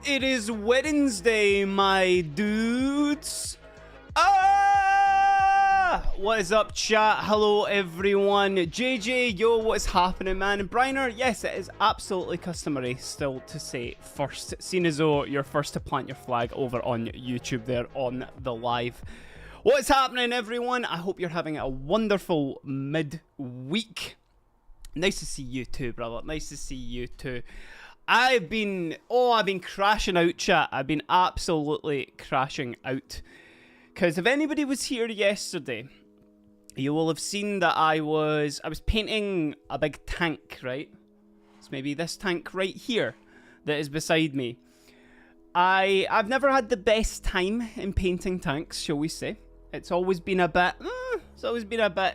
It is Wednesday, my dudes. What is up, chat? Hello, everyone. JJ, yo, what is happening, man? And Briner, yes, it is absolutely customary still to say first, seeing as though you're first to plant your flag over on YouTube there on the live. What is happening, everyone? I hope you're having a wonderful mid-week. Nice to see you too, brother. Nice to see you too. I've been crashing out, chat. I've been absolutely crashing out. Because if anybody was here yesterday, you will have seen that I was painting a big tank, right? It's maybe this tank right here that is beside me. I've never had the best time in painting tanks, shall we say. It's always been a bit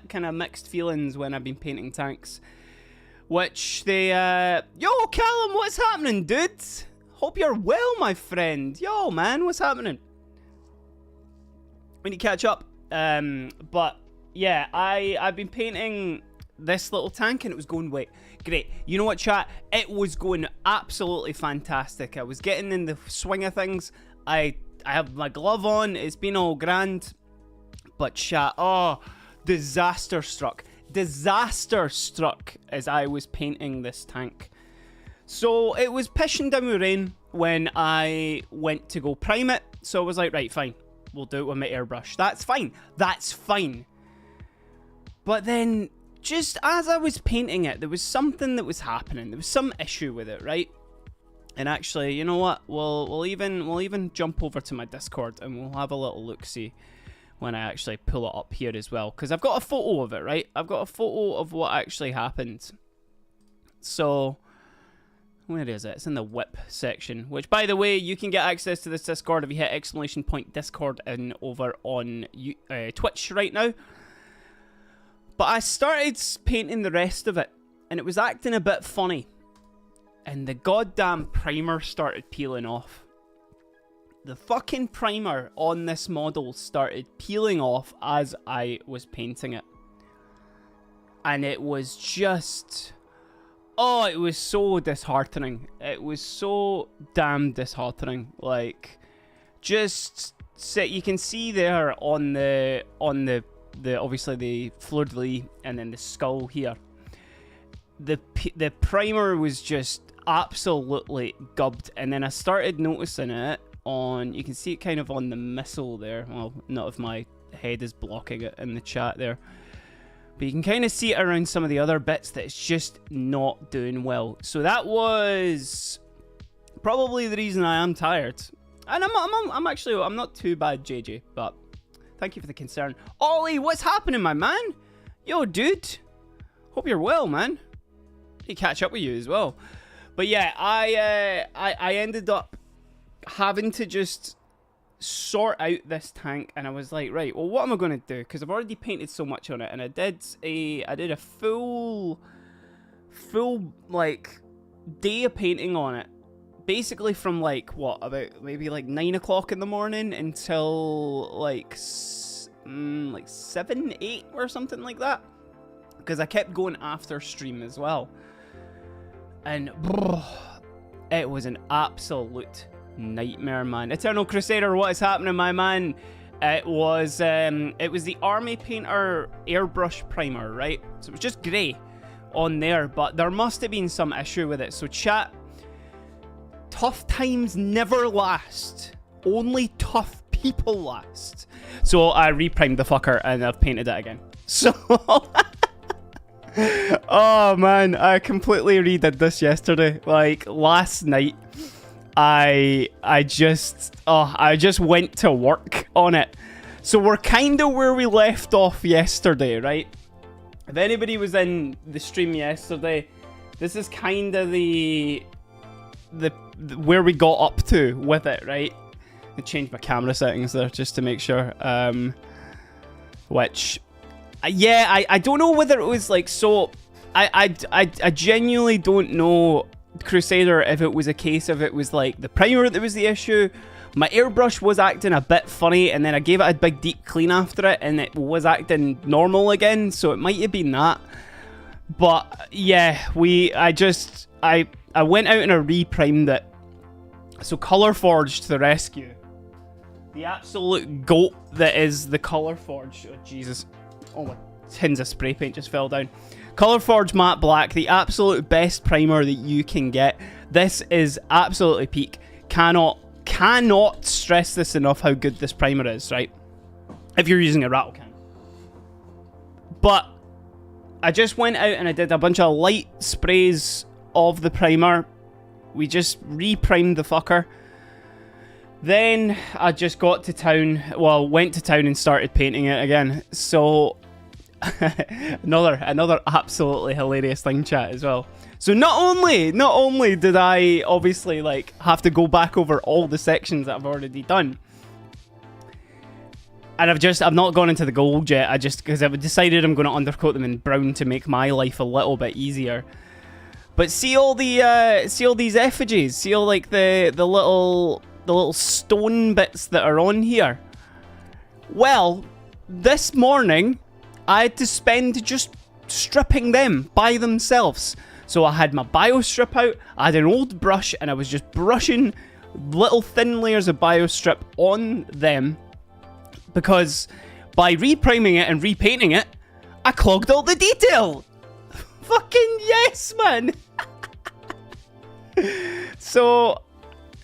kind of mixed feelings when I've been painting tanks. Which they, yo, Callum, what's happening, dude? Hope you're well, my friend. Yo, man, what's happening? We need to catch up. But, yeah, I've been painting this little tank, and it was going, great. You know what, chat? It was going absolutely fantastic. I was getting in the swing of things. I have my glove on. It's been all grand. But, chat, disaster struck as I was painting this tank. So it was pissing down with rain when I went to go prime it. So I was like, right, fine. We'll do it with my airbrush. That's fine. But then, just as I was painting it, there was something that was happening. There was some issue with it, right? And actually, you know what? We'll even jump over to my Discord and we'll have a little look-see when I actually pull it up here as well. Because I've got a photo of it, right? I've got a photo of what actually happened. So, where is it? It's in the whip section. Which, by the way, you can get access to this Discord if you hit !Discord in over on Twitch right now. But I started painting the rest of it. And it was acting a bit funny. And the goddamn primer started peeling off. The fucking primer on this model started peeling off as I was painting it. And it was just... oh, it was so disheartening. It was so damn disheartening. Like, just... so you can see there on the obviously the fleur-de-lis and then the skull here. The primer was just absolutely gubbed. And then I started noticing it on, you can see it kind of on the missile there. Well, not if my head is blocking it in the chat there, but you can kind of see it around some of the other bits that it's just not doing well. So that was probably the reason I am tired. And I'm not too bad, JJ, but thank you for the concern. Ollie, what's happening, my man? Yo, dude, hope you're well, man. Need to catch up with you as well. But yeah, I ended up having to just sort out this tank, and I was like, right, well, what am I going to do? Because I've already painted so much on it, and I did a full like day of painting on it, basically from like about maybe like 9 o'clock in the morning until like 7, 8 or something like that, because I kept going after stream as well, and it was an absolute nightmare, man. Eternal Crusader, what is happening, my man? It was the Army Painter airbrush primer, right? So it was just grey on there, but there must have been some issue with it. So chat, tough times never last. Only tough people last. So I reprimed the fucker and I've painted it again. So oh man, I completely redid this yesterday. Like last night, I just went to work on it. So we're kind of where we left off yesterday, right? If anybody was in the stream yesterday, this is kind of the where we got up to with it, right? I changed my camera settings there just to make sure. Which, yeah, I don't know whether it was like, so I genuinely don't know, Crusader, if it was a case of it was like the primer that was the issue. My airbrush was acting a bit funny, and then I gave it a big deep clean after it, and it was acting normal again, so it might have been that. But yeah, I went out and I reprimed it So Colour Forge to the rescue. The absolute goat that is the Colour Forge. Oh, Jesus. Oh, my tins of spray paint just fell down. Colour Forge Matte Black, the absolute best primer that you can get. This is absolutely peak. Cannot stress this enough how good this primer is, right? If you're using a rattle can. But I just went out and I did a bunch of light sprays of the primer. We just re-primed the fucker. Then I just got to town, well, went to town and started painting it again. So, another absolutely hilarious thing, chat, as well. So not only did I obviously like have to go back over all the sections that I've already done, and I've not gone into the gold yet. Because I've decided I'm going to undercoat them in brown to make my life a little bit easier. But see all these effigies, see all like the little stone bits that are on here. Well, this morning I had to spend just stripping them by themselves. So I had my bio strip out, I had an old brush, and I was just brushing little thin layers of bio strip on them, because by repriming it and repainting it, I clogged all the detail. Fucking yes, man. So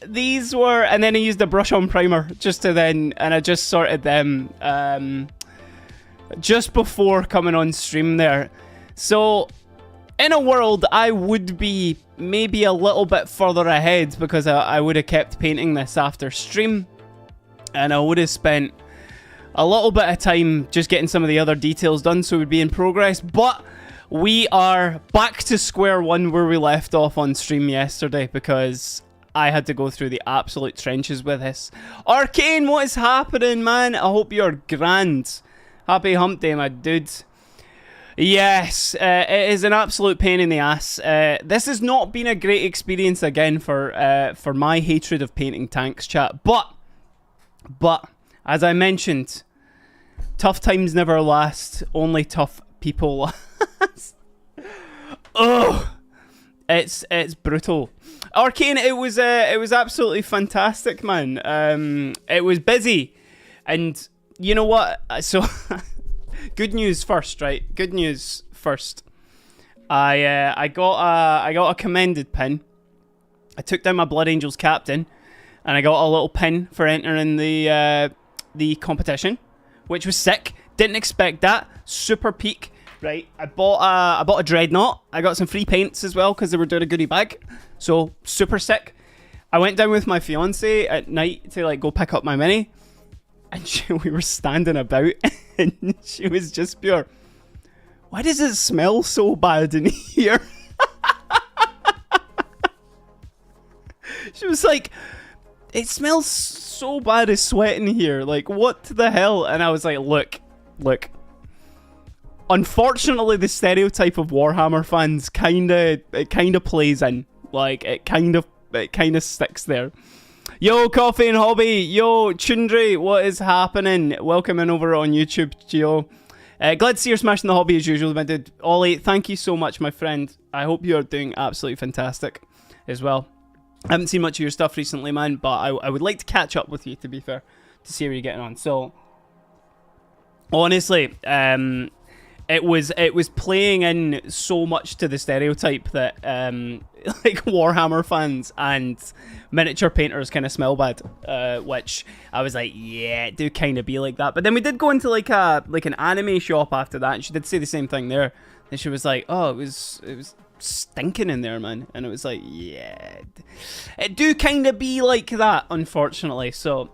these were, and then I used a brush on primer and I just sorted them just before coming on stream there. So in a world, I would be maybe a little bit further ahead, because I would have kept painting this after stream, and I would have spent a little bit of time just getting some of the other details done, so we'd be in progress. But we are back to square one where we left off on stream yesterday, because I had to go through the absolute trenches with this. Arcane, what is happening, man? I hope you're grand. Happy hump day, my dude. Yes, it is an absolute pain in the ass. This has not been a great experience again for my hatred of painting tanks, chat. But as I mentioned, tough times never last. Only tough people last. Oh, it's brutal. Arcane, it was absolutely fantastic, man. It was busy, and you know what? So. Good news first, right? Good news first. I got a commended pin. I took down my Blood Angels captain, and I got a little pin for entering the competition, which was sick. Didn't expect that. Super peak, right? I bought a dreadnought. I got some free paints as well because they were doing a goodie bag. So super sick. I went down with my fiance at night to like go pick up my mini, and we were standing about, and she was just pure, why does it smell so bad in here? She was like, it smells so bad of sweat in here. Like, what the hell? And I was like, look. Unfortunately, the stereotype of Warhammer fans kind of plays in. Like, it kind of sticks there. Yo, Coffee and Hobby. Yo, Chundri, what is happening? Welcome in over on YouTube, Gio. Glad to see you're smashing the hobby as usual, my dude. Ollie, thank you so much, my friend. I hope you're doing absolutely fantastic as well. I haven't seen much of your stuff recently, man, but I would like to catch up with you, to be fair, to see how you're getting on. So, honestly, it was playing in so much to the stereotype that like Warhammer fans and miniature painters kind of smell bad, which I was like, yeah, it do kind of be like that. But then we did go into like an anime shop after that, and she did say the same thing there. And she was like, oh, it was stinking in there, man. And it was like, yeah, it do kind of be like that, unfortunately. So,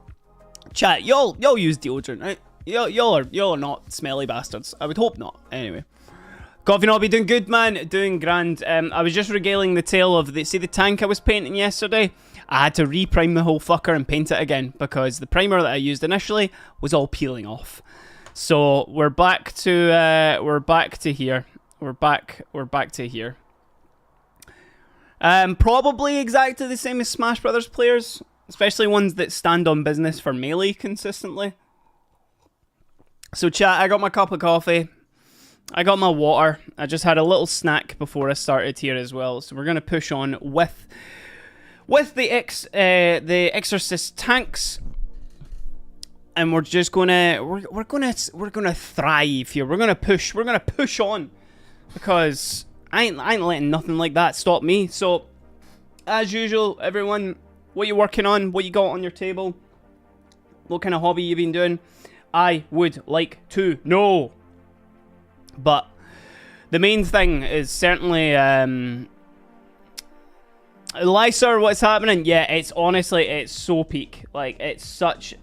chat, y'all use deodorant, right? Y'all are not smelly bastards. I would hope not. Anyway, Coffee and Hobby doing good, man. Doing grand. I was just regaling the tale of the tank I was painting yesterday. I had to reprime the whole fucker and paint it again because the primer that I used initially was all peeling off. So we're back to here. We're back to here. Probably exactly the same as Smash Brothers players, especially ones that stand on business for melee consistently. So chat, I got my cup of coffee, I got my water, I just had a little snack before I started here as well, so we're going to push on with with the Exorcist tanks, and we're just gonna we're gonna thrive here. We're gonna push on, because I ain't letting nothing like that stop me. So, as usual, everyone, what you working on? What you got on your table? What kind of hobby you been doing? I would like to know. But the main thing is certainly Lyser, what's happening? Yeah, it's honestly, it's so peak. Like, it's such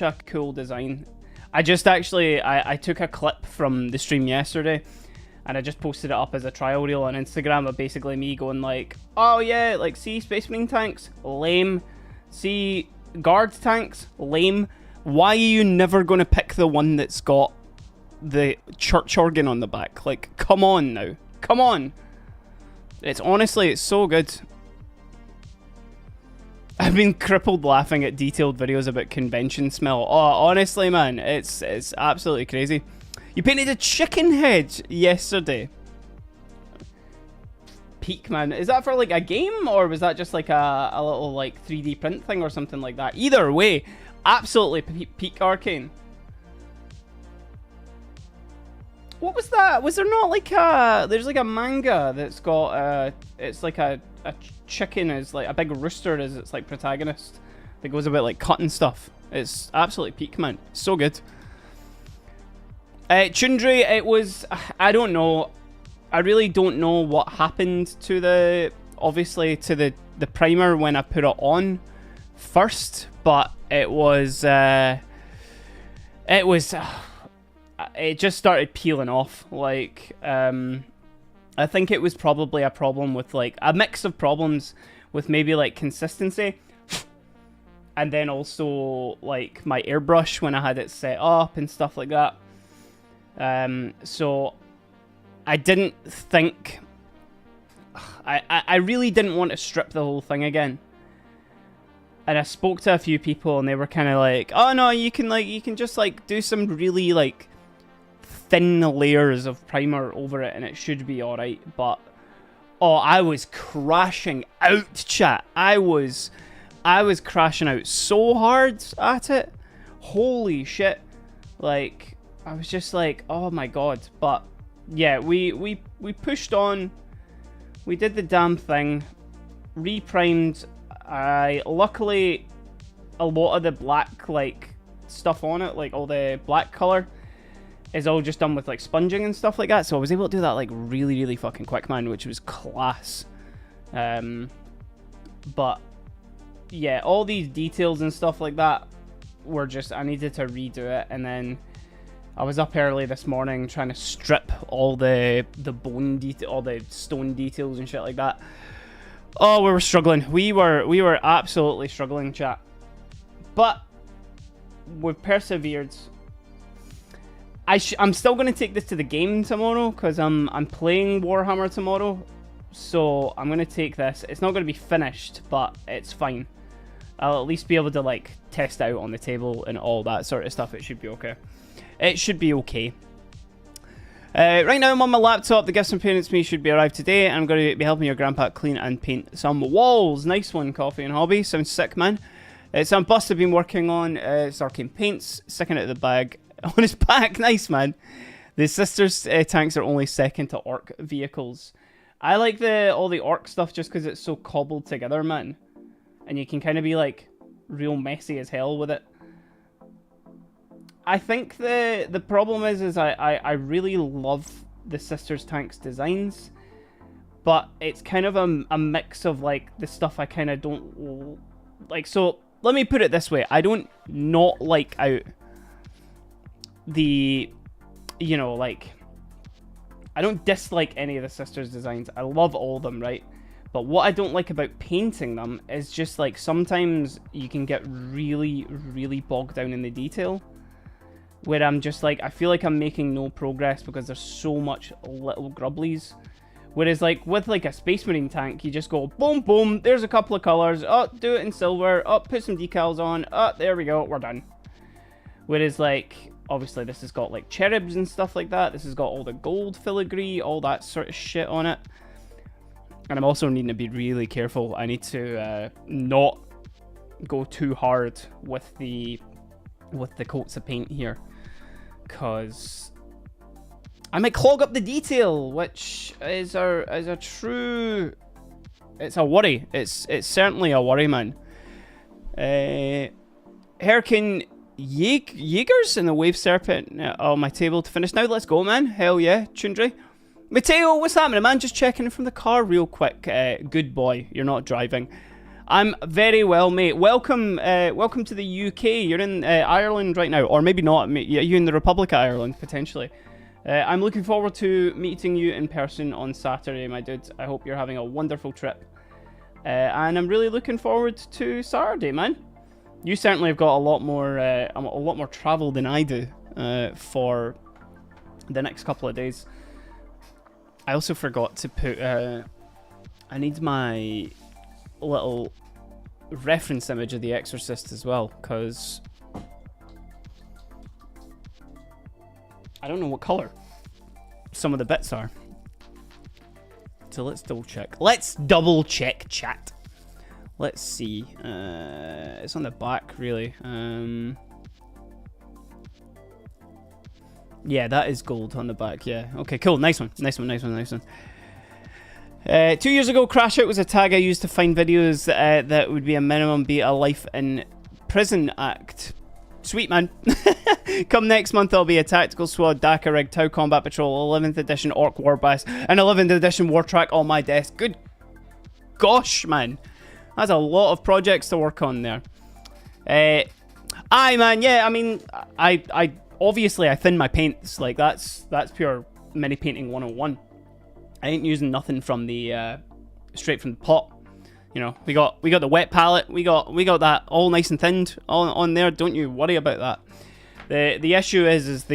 a cool design. I just actually, I took a clip from the stream yesterday, and I just posted it up as a trial reel on Instagram of basically me going like, oh yeah, like, see Space Marine tanks? Lame. See guard tanks? Lame. Why are you never going to pick the one that's got the church organ on the back? Like, come on now. Come on. It's honestly, it's so good. I've been crippled laughing at detailed videos about convention smell. Oh, honestly, man, it's absolutely crazy. You painted a chicken head yesterday. Peak, man. Is that for like a game, or was that just like a little like 3D print thing or something like that? Either way, absolutely peak Arcane. What was that? Was there not like there's like a manga that's got it's like a chicken is like a big rooster as its like protagonist that goes about like cutting stuff. It's absolutely peak, man. So good. Chundri, it was, I don't know. I really don't know what happened to the, obviously to the primer when I put it on first, but it just started peeling off. Like, I think it was probably a problem with like a mix of problems with maybe like consistency, and then also like my airbrush when I had it set up and stuff like that. So I didn't think, I really didn't want to strip the whole thing again. And I spoke to a few people and they were kind of like, oh no, you can just like do some really like thin layers of primer over it and it should be alright. But oh, I was crashing out, chat. I was crashing out so hard at it. Holy shit. Like, I was just like, oh my god. But yeah, we pushed on. We did the damn thing. Reprimed. Luckily, a lot of the black like stuff on it, like all the black color, is all just done with like sponging and stuff like that. So I was able to do that like really, really fucking quick, man, which was class. But yeah, all these details and stuff like that were just, I needed to redo it. And then I was up early this morning trying to strip all the bone detail, all the stone details and shit like that. Oh, we were struggling. We were absolutely struggling, chat. But we've persevered. I'm still going to take this to the game tomorrow because I'm playing Warhammer tomorrow. So I'm going to take this. It's not going to be finished, but it's fine. I'll at least be able to like test out on the table and all that sort of stuff. It should be okay. It should be okay. Right now I'm on my laptop. The gifts from parents me should be arrived today. And I'm going to be helping your grandpa clean and paint some walls. Nice one, Coffee and Hobby. Sounds sick, man. Some bust I've been working on. It's Arcane Paints. Sticking out of the bag on his back. Nice, man. The sisters tanks are only second to orc vehicles. I like all the orc stuff just because it's so cobbled together, man. And you can kind of be like real messy as hell with it. I think the problem is I really love the sisters tanks designs, but it's kind of a mix of like the stuff I kind of don't like. So let me put it this way: I don't not like out the, you know, like, I don't dislike any of the sisters designs. I love all of them, right? But what I don't like about painting them is just like sometimes you can get really, really bogged down in the detail, where I'm just like, I feel like I'm making no progress because there's so much little grubblies. Whereas like with like a Space Marine tank, you just go boom, boom, there's a couple of colors, oh, do it in silver, oh, put some decals on, oh, there we go, we're done. Whereas like, obviously this has got like cherubs and stuff like that, this has got all the gold filigree, all that sort of shit on it. And I'm also needing to be really careful. I need to not go too hard with the coats of paint here, because I might clog up the detail, which is a true... It's a worry. It's certainly a worry, man. Hurricane Jaegers and the Wave Serpent on my table to finish now. Let's go, man. Hell yeah, Chundri. Mateo, what's happening, man? Just checking in from the car real quick. Good boy, you're not driving. I'm very well, mate. Welcome to the UK. You're in Ireland right now, or maybe not. You're in the Republic of Ireland, potentially. I'm looking forward to meeting you in person on Saturday, my dude. I hope you're having a wonderful trip. And I'm really looking forward to Saturday, man. You certainly have got a lot more travel than I do for the next couple of days. I also forgot to put... I need my little reference image of the Exorcist as well, because I don't know what colour some of the bits are. So let's double check. Let's double check, chat. Let's see. It's on the back, really. Yeah, that is gold on the back. Yeah. Okay, cool. Nice one. 2 years ago, Crash Out was a tag I used to find videos that would be a minimum be a life in prison act. Sweet, man. Come next month, there'll be a Tactical Squad, Dakar Rig, Tau Combat Patrol, 11th edition Orc Warbass, and 11th edition War Track on my desk. Good gosh, man. That's a lot of projects to work on there. Aye, man. Yeah, I mean, I obviously I thin my paints. Like that's pure mini painting 101. I ain't using nothing from the straight from the pot. You know, we got the wet palette. We got that all nice and thinned on there. Don't you worry about that. The issue is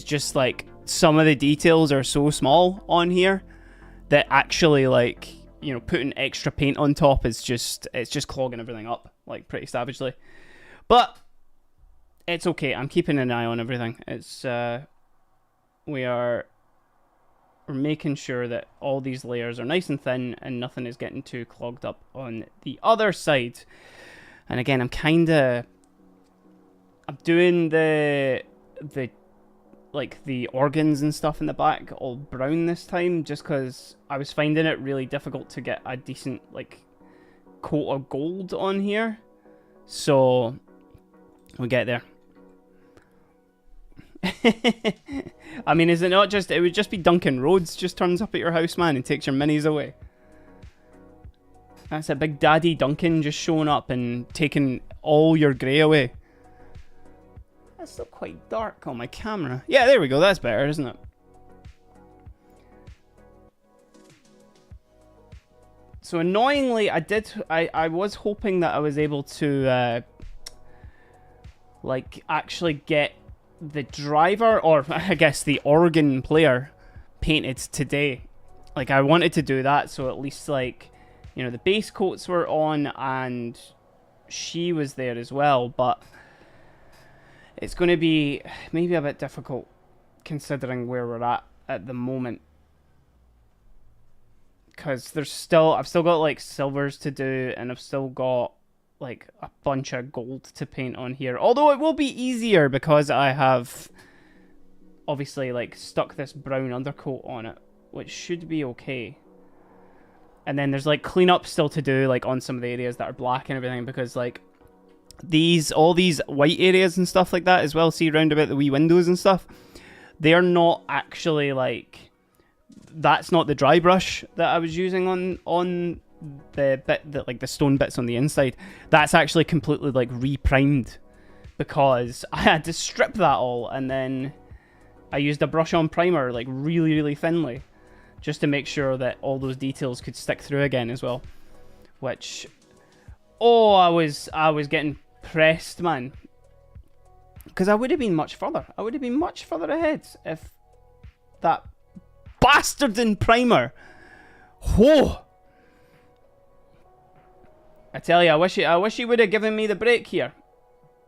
just like some of the details are so small on here that actually, like, you know, putting extra paint on top is just clogging everything up like pretty savagely. But it's okay. I'm keeping an eye on everything. It's we're making sure that all these layers are nice and thin and nothing is getting too clogged up on the other side. And again, I'm doing the like the organs and stuff in the back all brown this time, just because I was finding it really difficult to get a decent like coat of gold on here. So we'll get there. I mean, is it not just... It would just be Duncan Rhodes just turns up at your house, man, and takes your minis away. That's a big daddy Duncan just showing up and taking all your grey away. That's still quite dark on my camera. Yeah, there we go. That's better, isn't it? So annoyingly, I was hoping that I was able to like actually get the driver, or I guess the organ player, painted today. Like, I wanted to do that, so at least, like, you know, the base coats were on and she was there as well, but it's going to be maybe a bit difficult considering where we're at the moment, because I've still got like silvers to do, and I've still got like a bunch of gold to paint on here, although it will be easier because I have obviously like stuck this brown undercoat on it, which should be okay. And then there's like cleanup still to do, like on some of the areas that are black and everything, because like all these white areas and stuff like that as well, see round about the wee windows and stuff, they're not actually like, that's not the dry brush that I was using on the bit that, like, the stone bits on the inside. That's actually completely like reprimed, because I had to strip that all, and then I used a brush on primer like really thinly just to make sure that all those details could stick through again as well. Which, oh, I was getting pressed, man, because I would have been much further. I would have been much further ahead if that bastard in primer. Whoa! I tell you, I wish he would have given me the break here.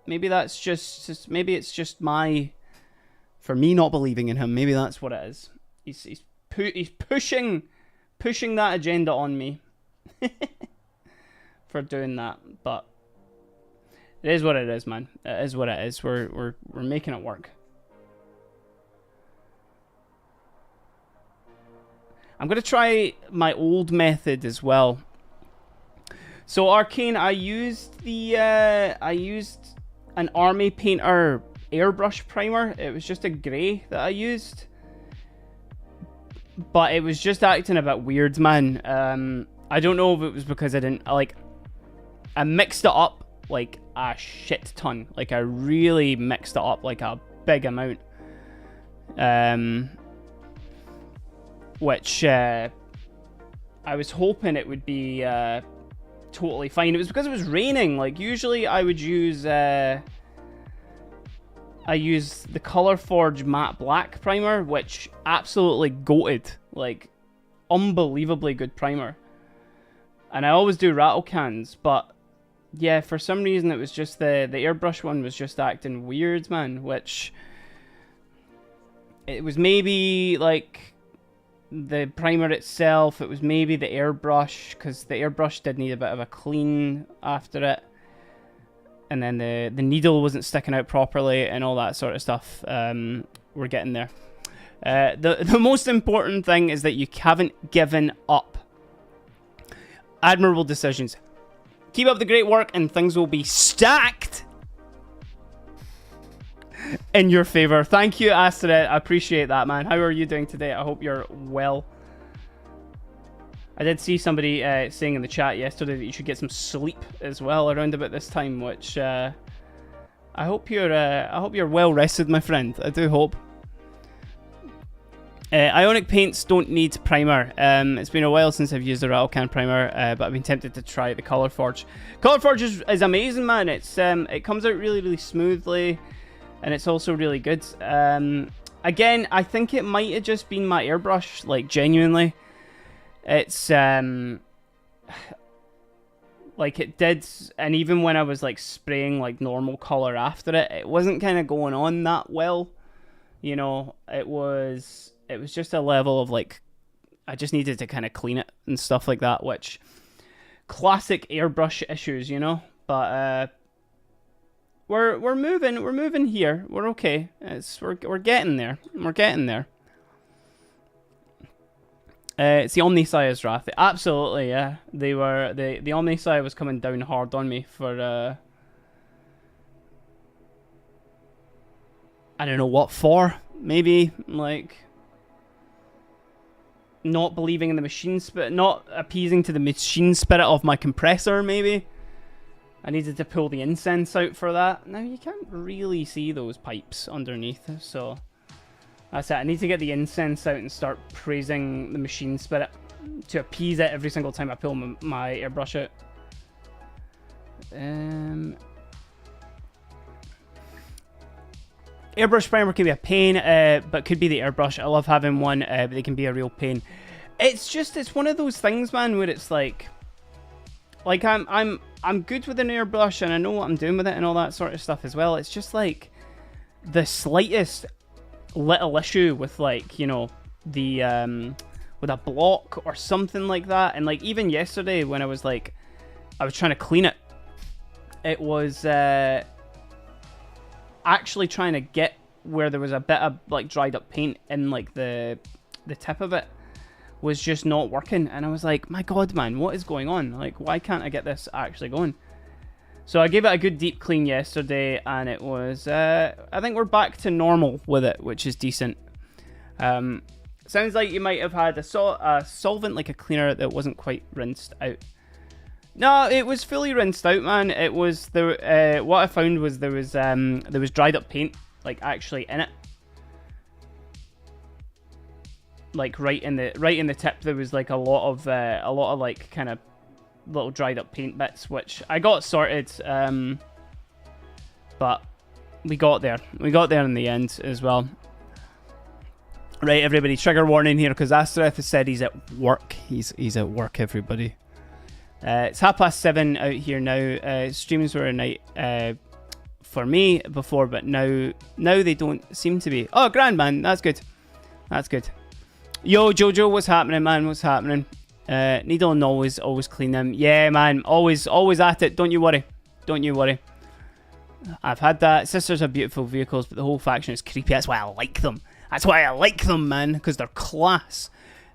Maybe that's just maybe it's just for me not believing in him. Maybe that's what it is. He's pushing pushing that agenda on me for doing that, but it is what it is, man. It is what it is. We're making it work. I'm gonna try my old method as well. So Arcane, I used an Army Painter airbrush primer. It was just a grey that I used, but it was just acting a bit weird, man. I don't know if it was because I mixed it up like a shit ton. Like I really mixed it up like a big amount. Which I was hoping it would be totally fine. It was because it was raining. Like usually I would use I use the Colourforge matte black primer, which absolutely goated, like unbelievably good primer. And I always do rattle cans, but yeah, for some reason it was just the airbrush one was just acting weird, man. Which it was maybe like the primer itself, it was maybe the airbrush, because the airbrush did need a bit of a clean after it, and then the needle wasn't sticking out properly and all that sort of stuff. We're getting there. The most important thing is that you haven't given up. Admirable decisions. Keep up the great work and things will be stacked in your favor. Thank you, Asteroid. I appreciate that, man. How are you doing today? I hope you're well. I did see somebody saying in the chat yesterday that you should get some sleep as well around about this time, which I hope you're well rested, my friend. I do hope. Ionic paints don't need primer. It's been a while since I've used the Rattlecan primer, but I've been tempted to try the Colourforge. Colourforge is amazing, man. It's it comes out really, really smoothly, and it's also really good. Again, I think it might have just been my airbrush, like genuinely. It's like it did, and even when I was like spraying like normal color after it, it wasn't kind of going on that well. You know, it was just a level of like, I just needed to kind of clean it and stuff like that, which classic airbrush issues, you know. But we're moving here. We're okay. We're getting there. We're getting there. It's the Omnissiah's Wrath. Absolutely, yeah. They were the Omnissiah was coming down hard on me for I don't know what for. Maybe like not believing in the machine spirit, not appeasing to the machine spirit of my compressor. Maybe I needed to pull the incense out for that. Now you can't really see those pipes underneath, so. That's it. I need to get the incense out and start praising the machine spirit to appease it every single time I pull my airbrush out. Airbrush primer can be a pain, but could be the airbrush. I love having one, but they can be a real pain. It's one of those things, man, where it's like I'm good with an airbrush and I know what I'm doing with it and all that sort of stuff as well. It's just like the slightest little issue with like, you know, the with a block or something like that, and like even yesterday when I was trying to clean it, it was actually trying to get where there was a bit of like dried up paint in like the tip of it was just not working, and I was like, my god, man, what is going on? Like, why can't I get this actually going? So I gave it a good deep clean yesterday, and it was, I think we're back to normal with it, which is decent. Sounds like you might have had a solvent, like a cleaner, that wasn't quite rinsed out. No, it was fully rinsed out, man. It was, what I found was there was dried up paint, like, actually in it. Like, right in the tip, there was, like, a lot of, like, kind of little dried up paint bits, which I got sorted, but we got there in the end as well. Right, everybody, trigger warning here, because Astereth has said he's at work. He's at work, everybody. It's 7:30 out here now. Streams were a night for me before, but now they don't seem to be. Oh, grand, man, that's good. Yo, Jojo, what's happening, man? What's happening? Needle and always clean them. Yeah, man, always at it. Don't you worry. Don't you worry. I've had that. Sisters are beautiful vehicles, but the whole faction is creepy. That's why I like them. That's why I like them, man, because they're class.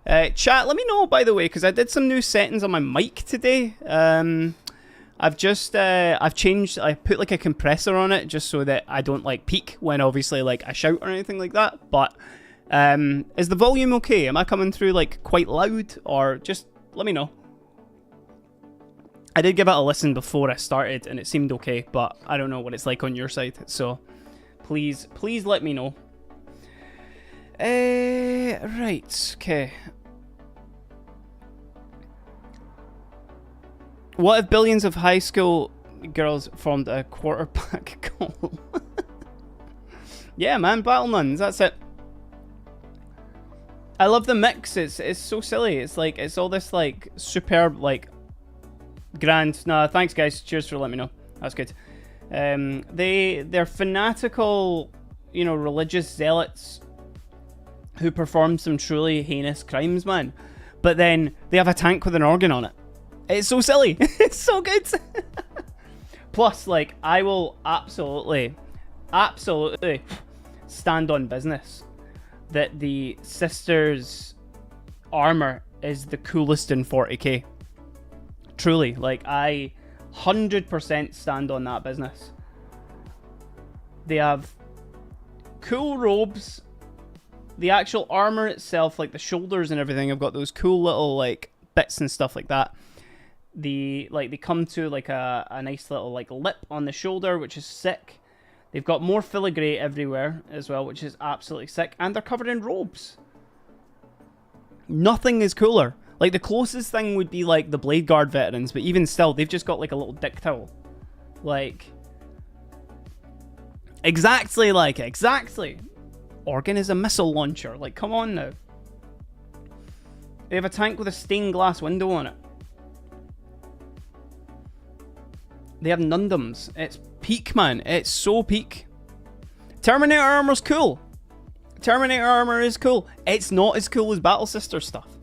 Chat, let me know, by the way, because I did some new settings on my mic today. I've changed, I put like a compressor on it just so that I don't like peak when obviously like I shout or anything like that. But is the volume okay? Am I coming through like quite loud, or just let me know? I did give it a listen before I started and it seemed okay, but I don't know what it's like on your side. So please let me know. Right, okay. What if billions of high school girls formed a quarterback call? Yeah, man, Battle Nuns, that's it. I love the mix. It's so silly. It's like, it's all this like superb, like grand. Nah, thanks guys. Cheers for letting me know. That's good. They're fanatical, you know, religious zealots who perform some truly heinous crimes, man. But then they have a tank with an organ on it. It's so silly. It's so good. Plus, like, I will absolutely stand on business that the sisters' armor is the coolest in 40k. Truly, like, I 100% stand on that business. They have cool robes. The actual armor itself, like the shoulders and everything, have got those cool little like bits and stuff like that. They come to like a nice little like lip on the shoulder, which is sick. They've got more filigree everywhere as well, which is absolutely sick. And they're covered in robes. Nothing is cooler. Like the closest thing would be like the Blade Guard veterans, but even still, they've just got like a little dick towel. Like exactly. Organ is a missile launcher. Like, come on now. They have a tank with a stained glass window on it. They have Nundums. It's peak, man. It's so peak. Terminator armor's cool. Terminator armor is cool. It's not as cool as Battle Sister stuff.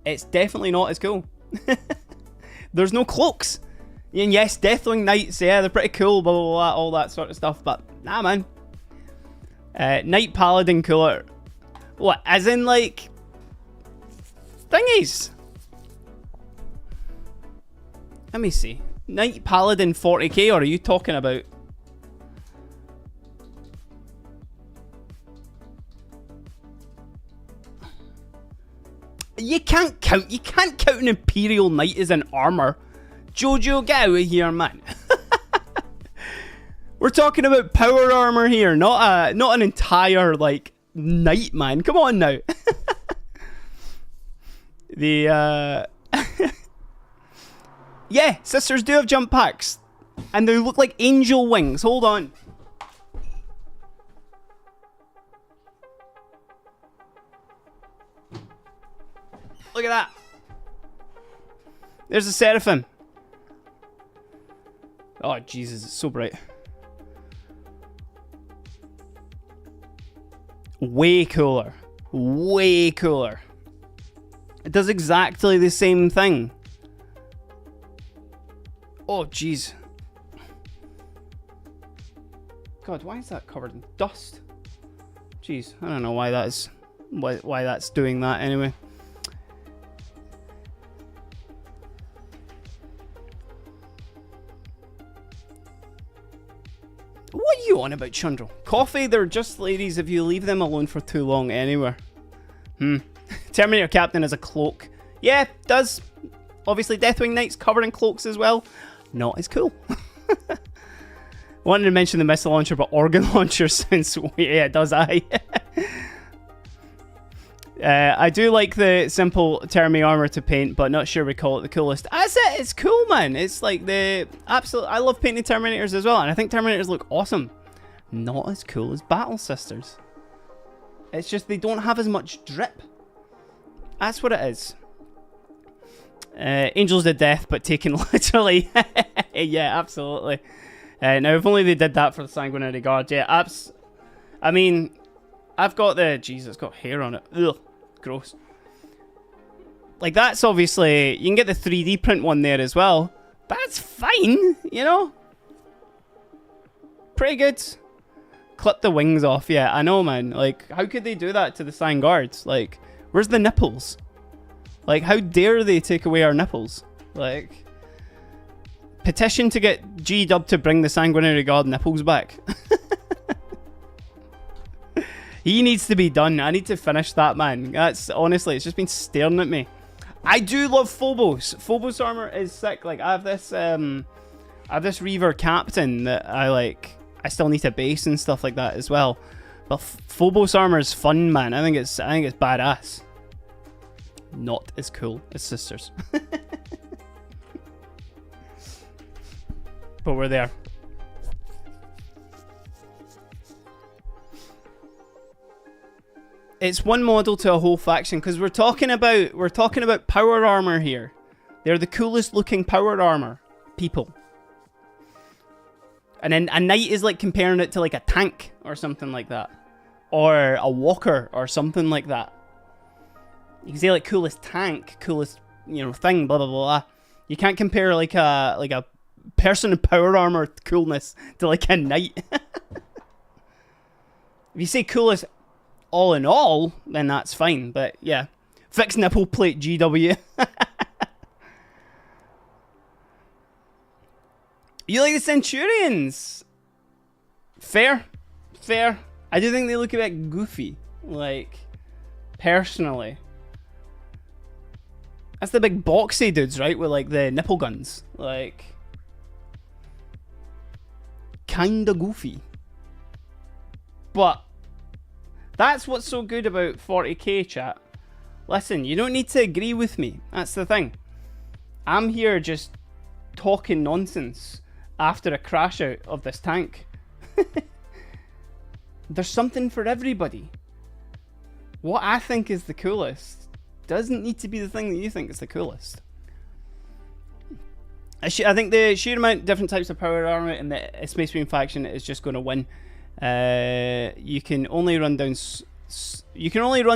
It's definitely not as cool. There's no cloaks. And yes, Deathwing Knights, yeah, they're pretty cool, blah, blah, blah, all that sort of stuff. But, nah, man. Knight Paladin cooler. What, as in, like, thingies? Let me see. Knight Paladin 40k, or are you talking about... You can't count an Imperial Knight as an armor. Jojo, get out of here, man. We're talking about power armor here, not an entire like knight, man. Come on now. The yeah, sisters do have jump packs, and they look like angel wings. Hold on. Look at that. There's a Seraphim. Oh Jesus, it's so bright. Way cooler. Way cooler. It does exactly the same thing. Oh, jeez. God, why is that covered in dust? Jeez, I don't know why that is. Why that's doing that anyway. What are you on about, Chundro? Coffee, they're just ladies if you leave them alone for too long anywhere. Terminator Captain is a cloak. Yeah, does. Obviously, Deathwing Knights covered in cloaks as well. Not as cool. Wanted to mention the missile launcher, but organ launcher sounds weird. Yeah, it does, I do like the simple Termi armor to paint, but not sure we call it the coolest. That's it, it's cool, man. It's like the absolute... I love painting Terminators as well, and I think Terminators look awesome. Not as cool as Battle Sisters. It's just they don't have as much drip. That's what it is. Angels of Death, but taken literally. Yeah, absolutely. Now, if only they did that for the Sanguinary Guard. Yeah, I mean, I've got the... Jesus, it's got hair on it. Ugh, gross. Like, that's obviously... You can get the 3D print one there as well. That's fine, you know? Pretty good. Clip the wings off. Yeah, I know, man. Like, how could they do that to the Sign Guards? Like, where's the nipples? Like, how dare they take away our nipples? Like... Petition to get G-Dub to bring the Sanguinary God nipples back. He needs to be done. I need to finish that, man. That's honestly, it's just been staring at me. I do love Phobos. Phobos armor is sick. Like, I have this Reaver Captain that I like. I still need to base and stuff like that as well. But Phobos armor is fun, man. I think it's badass. Not as cool as Sisters. But we're there. It's one model to a whole faction because we're talking about power armor here. They're the coolest looking power armor people. And then a knight is like comparing it to like a tank or something like that, or a walker or something like that. You can say like coolest tank, coolest thing, blah blah blah. You can't compare like a person in power armor coolness to like a knight. If you say coolest all in all, then that's fine. But yeah, fixed nipple plate GW. You like the Centurions? Fair. I do think they look a bit goofy. Like, personally. That's the big boxy dudes, right? With like the nipple guns. Like, kinda goofy. But that's what's so good about 40k, chat. Listen, you don't need to agree with me. That's the thing. I'm here just talking nonsense after a crash out of this tank. There's something for everybody. What I think is the coolest doesn't need to be the thing that you think is the coolest. I think the sheer amount of different types of power armor in the Space Marine faction is just going to win. You can only run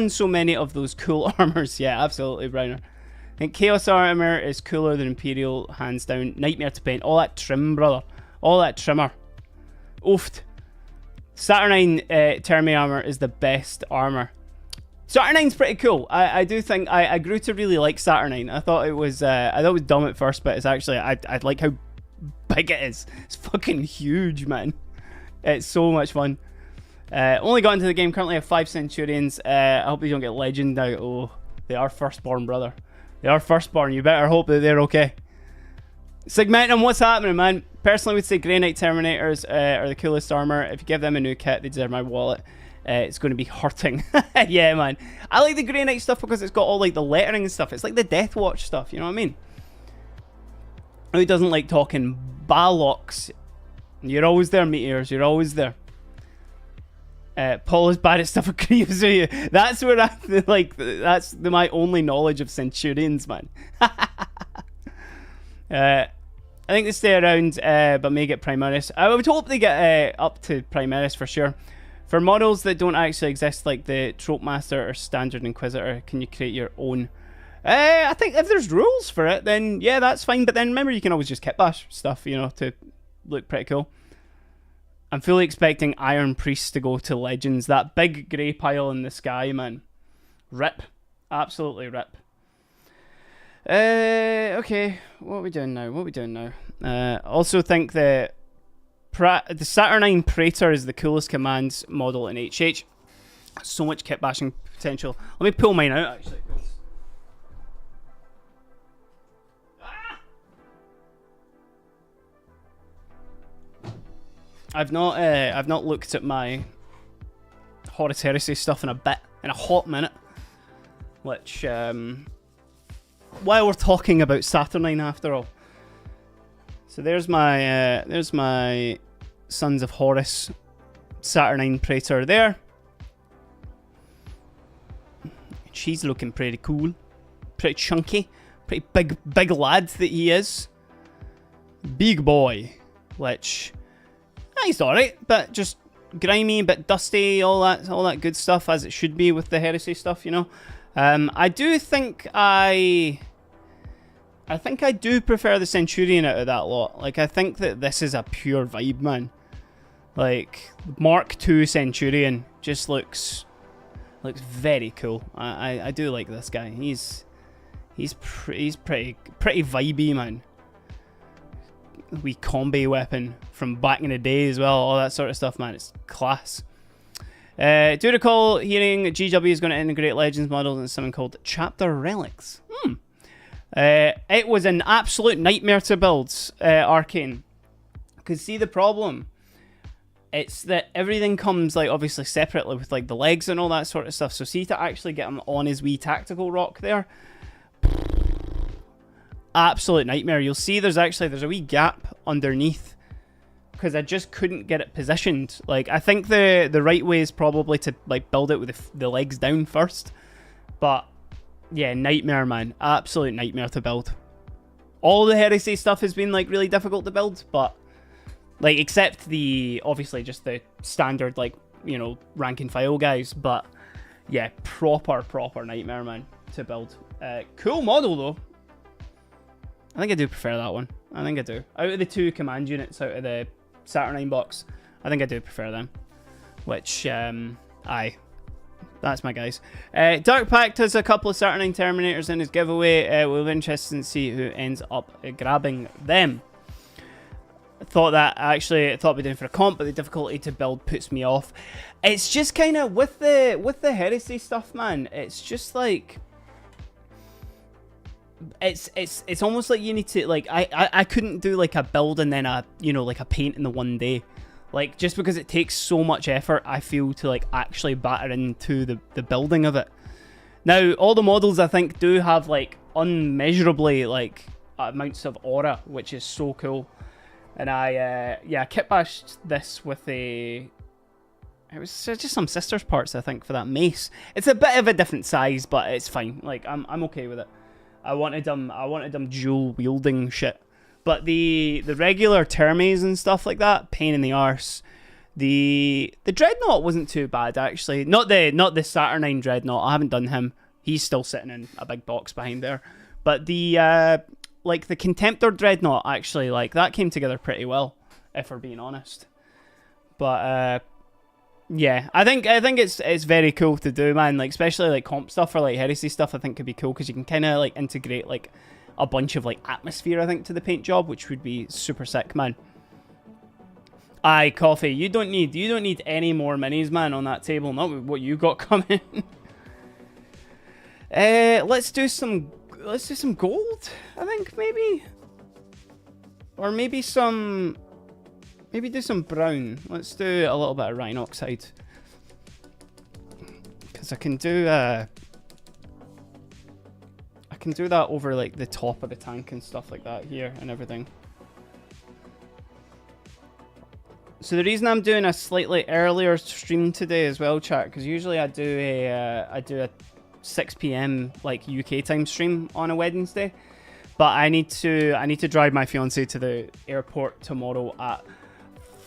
so many of those cool armors. Yeah, absolutely, Browner. I think Chaos armor is cooler than Imperial, hands down. Nightmare to paint. All that trim, brother. All that trimmer. Oofed. Saturnine Termi armor is the best armor. Saturnine's pretty cool. I do think I grew to really like Saturnine. I thought it was dumb at first, but it's actually I like how big it is. It's fucking huge, man. It's so much fun. Only got into the game. Currently have 5 Centurions. I hope they don't get legend out. Oh, they are firstborn, brother. They are firstborn. You better hope that they're okay. Segmentum, what's happening, man? Personally, I would say Grey Knight Terminators are the coolest armor. If you give them a new kit, they deserve my wallet. It's going to be hurting. Yeah, man. I like the Grey Knight stuff because it's got all like the lettering and stuff. It's like the Death Watch stuff. You know what I mean? Who doesn't like talking Ballox? You're always there, Meteors. You're always there. Paul is bad at stuff agrees with you. That's where I like. That's my only knowledge of Centurions, man. I think they stay around, but may get Primaris. I would hope they get up to Primaris for sure. For models that don't actually exist, like the Trope Master or Standard Inquisitor, can you create your own? I think if there's rules for it, then yeah, that's fine. But then remember, you can always just kitbash stuff, to look pretty cool. I'm fully expecting Iron Priest to go to Legends. That big grey pile in the sky, man. Rip. Absolutely rip. Okay. What are we doing now? Also think that the Saturnine Praetor is the coolest commands model in HH. So much kit bashing potential. Let me pull mine out, actually. I've not looked at my Horus Heresy stuff in a hot minute. Which, while we're talking about Saturnine after all. So there's my Sons of Horus Saturnine Praetor there. She's looking pretty cool, pretty chunky, pretty big lad that he is. Big boy, which. He's alright, but just grimy, a bit dusty, all that good stuff, as it should be with the Heresy stuff, I do think I do prefer the Centurion out of that lot. Like, I think that this is a pure vibe, man. Like, Mark II Centurion just looks very cool. I do like this guy. He's pretty vibey, man. Wee combi weapon from back in the day as well. All that sort of stuff, man. It's class. Do recall hearing GW is going to integrate Legends models in something called Chapter Relics. It was an absolute nightmare to build, Arcane. Because see the problem, it's that everything comes like obviously separately with like the legs and all that sort of stuff. So see to actually get him on his wee tactical rock there, absolute nightmare. You'll see there's a wee gap underneath because I just couldn't get it positioned. Like, I think the right way is probably to like build it with the legs down first, but yeah, nightmare, man. Absolute nightmare to build. All the Heresy stuff has been like really difficult to build, but like except the obviously just the standard like, you know, rank and file guys, but yeah, proper nightmare, man, to build. Cool model though. I think I do prefer that one. I think I do. Out of the two command units out of the Saturnine box, I think I do prefer them. Which, aye. That's my guys. Dark Pact has a couple of Saturnine Terminators in his giveaway. We'll be interested to see who ends up grabbing them. I thought I'd be doing for a comp, but the difficulty to build puts me off. It's just kind of with the Heresy stuff, man. It's just like it's almost like you need to like I couldn't do like a build and then a, you know, like a paint in the one day. Like, just because it takes so much effort, I feel, to like actually batter into the building of it. Now, all the models I think do have like unmeasurably like amounts of aura, which is so cool. And I kit bashed this with it was just some sisters parts, I think, for that mace. It's a bit of a different size, but it's fine. Like, I'm okay with it. I wanted them dual wielding shit. But the regular Termes and stuff like that, pain in the arse. The Dreadnought wasn't too bad, actually. Not the Saturnine Dreadnought. I haven't done him. He's still sitting in a big box behind there. But the like the Contemptor Dreadnought, actually, like that came together pretty well, if we're being honest. But yeah, I think it's very cool to do, man. Like, especially like comp stuff or like Heresy stuff, I think could be cool because you can kind of like integrate like a bunch of like atmosphere, I think, to the paint job, which would be super sick, man. Aye, Coffee, you don't need any more minis, man, on that table. Not with what you got coming. Let's do some gold, I think, maybe. Or maybe do some brown. Let's do a little bit of Rhine Oxide. Because I can do that over like the top of the tank and stuff like that here and everything. So the reason I'm doing a slightly earlier stream today as well, chat, because usually I do a 6 p.m. like UK time stream on a Wednesday, but I need to drive my fiance to the airport tomorrow at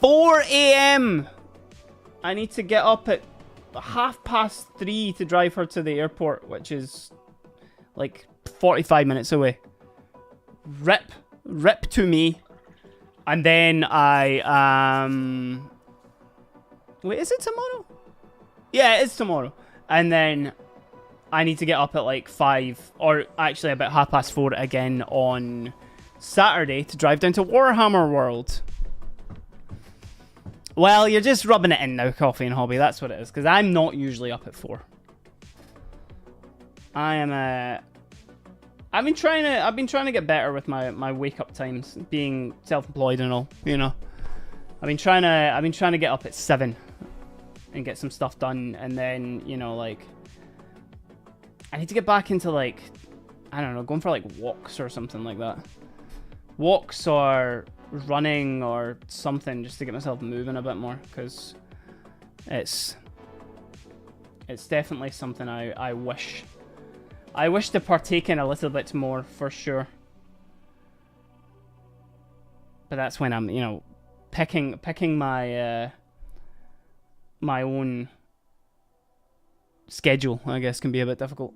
4 a.m. I need to get up at 3:30 to drive her to the airport, which is like 45 minutes away. Rip to me. And then wait, is it tomorrow? Yeah, it's tomorrow. And then I need to get up at like 5, or actually about 4:30 again on Saturday to drive down to Warhammer World. Well, you're just rubbing it in now, Coffee and Hobby. That's what it is, because I'm not usually up at 4. I've been trying to get better with my wake up times, being self-employed and all, you know. I've been trying to get up at 7 and get some stuff done, and then, you know, like I need to get back into like, I don't know, going for like walks or something like that. Walks or running or something, just to get myself moving a bit more, because it's definitely something I wish to partake in a little bit more, for sure. But that's when I'm, you know, picking my my own schedule, I guess, can be a bit difficult.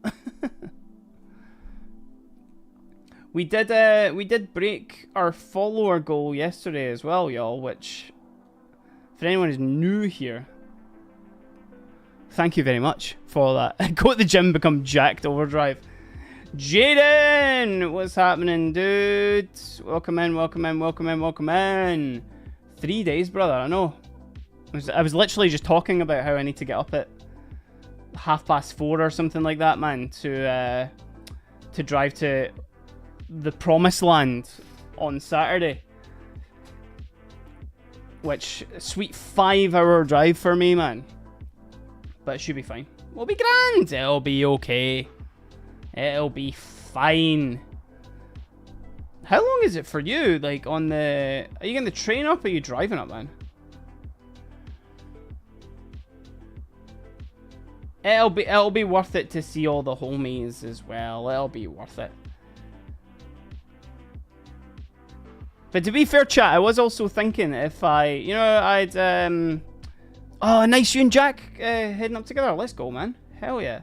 We did break our follower goal yesterday as well, y'all, which, for anyone who's new here, thank you very much for that. Go to the gym, become jacked overdrive. Jaden, what's happening, dude? Welcome in, welcome in, welcome in, welcome in. 3 days, brother, I know. I was literally just talking about how I need to get up at 4:30 or something like that, man, to drive to the promised land on Saturday. Which, sweet 5-hour drive for me, man. But it should be fine. We'll be grand. It'll be okay. It'll be fine. How long is it for you? Like, on the... Are you getting the train up or are you driving up, man? It'll be worth it to see all the homies as well. It'll be worth it. But to be fair, chat, I was also thinking if I'd, oh, nice, you and Jack heading up together. Let's go, man. Hell yeah.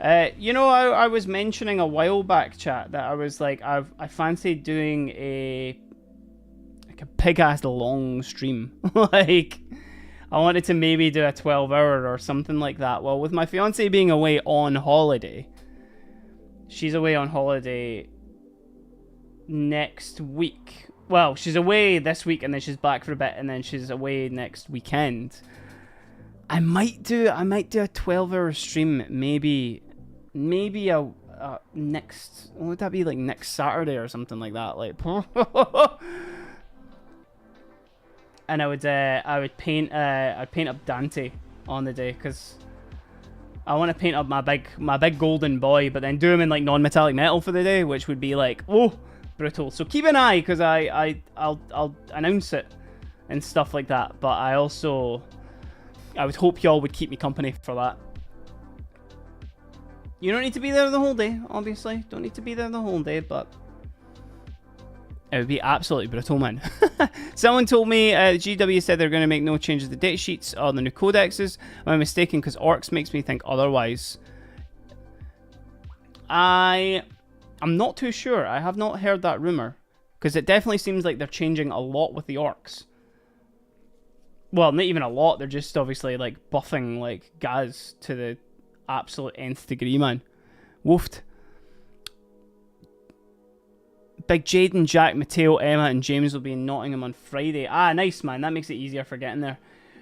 I was mentioning a while back, chat, that I was like, I fancied doing a big-ass long stream. Like, I wanted to maybe do a 12-hour or something like that. Well, with my fiance being away on holiday, she's away on holiday next week. Well, she's away this week and then she's back for a bit and then she's away next weekend. I might do a 12-hour stream, maybe a next, what would that be, like next Saturday or something like that, like. And I would paint up Dante on the day, because I want to paint up my big golden boy, but then do him in like non-metallic metal for the day, which would be like, oh, brutal. So keep an eye, because I'll announce it and stuff like that. But I would hope y'all would keep me company for that. You don't need to be there the whole day, obviously. Don't need to be there the whole day, but it would be absolutely brutal, man. Someone told me GW said they're going to make no changes to the data sheets or the new codexes. Am I mistaken? Because Orcs makes me think otherwise. I'm not too sure. I have not heard that rumor, because it definitely seems like they're changing a lot with the Orcs. Well, not even a lot. They're just obviously like buffing like Gaz to the absolute nth degree, man. Woofed. Big Jaden, Jack, Mateo, Emma, and James will be in Nottingham on Friday. Ah, nice, man. That makes it easier for getting there.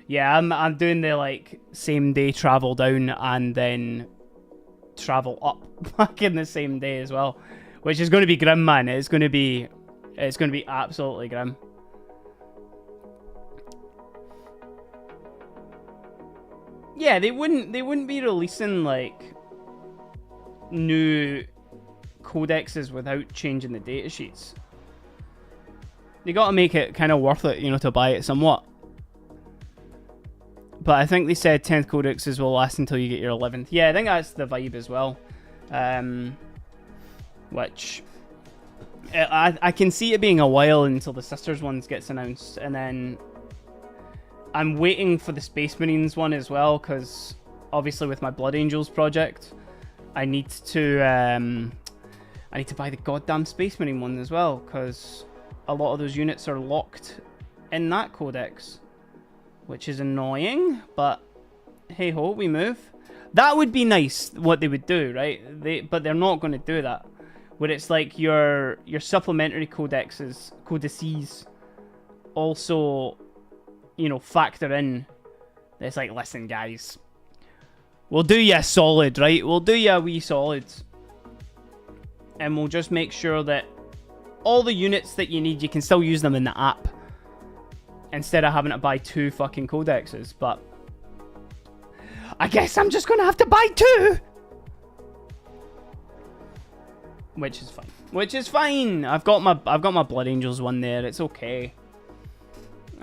Yeah, I'm doing the like same day travel down and then travel up back in the same day as well, which is going to be grim, man. It's going to be absolutely grim. Yeah, they wouldn't be releasing like new codexes without changing the data sheets. They got to make it kind of worth it, to buy it somewhat. But I think they said 10th codexes will last until you get your 11th. Yeah, I think that's the vibe as well. Which I can see it being a while until the Sisters ones gets announced, and then I'm waiting for the Space Marines one as well, because obviously with my Blood Angels project, I need to buy the goddamn Space Marine one as well, because a lot of those units are locked in that codex, which is annoying, but hey ho, we move. That would be nice, what they would do, right? But they're not going to do that. Where it's like your supplementary codices also, factor in. It's like, listen, guys, we'll do you a solid, right? We'll do you a wee solid. And we'll just make sure that all the units that you need, you can still use them in the app, instead of having to buy 2 fucking codexes. But I guess I'm just gonna have to buy 2, which is fine. Which is fine. I've got my Blood Angels one there. It's okay.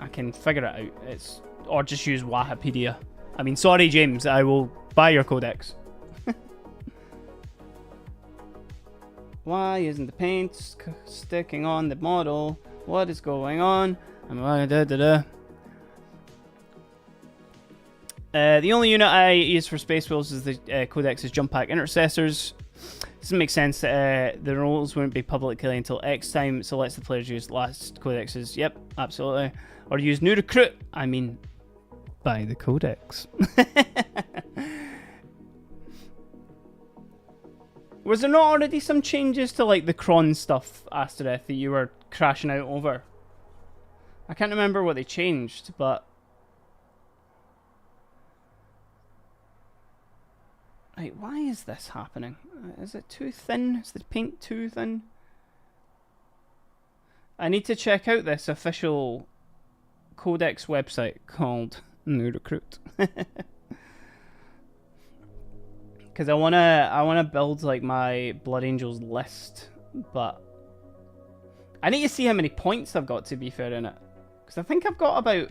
I can figure it out. Or just use Wahapedia. I mean, sorry, James. I will buy your codex. Why isn't the paint sticking on the model? What is going on? The only unit I use for Space Wolves is the Codex's Jump Pack Intercessors. Doesn't make sense. The rules won't be publicly until X time, so lets the players use last codexes. Yep, absolutely. Or use new recruit. I mean, buy the codex. Was there not already some changes to like the cron stuff, Astereth, that you were crashing out over? I can't remember what they changed, but... Right, why is this happening? Is it too thin? Is the paint too thin? I need to check out this official Codex website called New Recruit. Because I wanna build like my Blood Angels list, but I need to see how many points I've got, to be fair, in it. Because I think I've got about,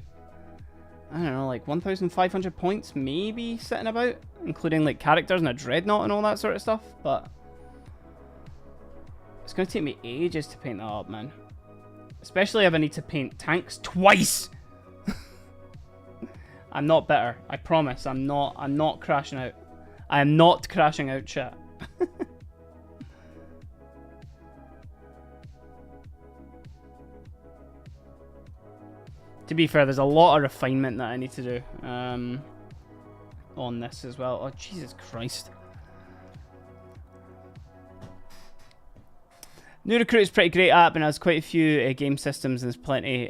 I don't know, like 1,500 points maybe sitting about, including like characters and a dreadnought and all that sort of stuff, but it's going to take me ages to paint that up, man. Especially if I need to paint tanks twice. I'm not bitter. I promise. I'm not crashing out. I am not crashing out, chat. To be fair, there's a lot of refinement that I need to do on this as well. Oh, Jesus Christ. New Recruit is a pretty great app and has quite a few game systems, and there's plenty.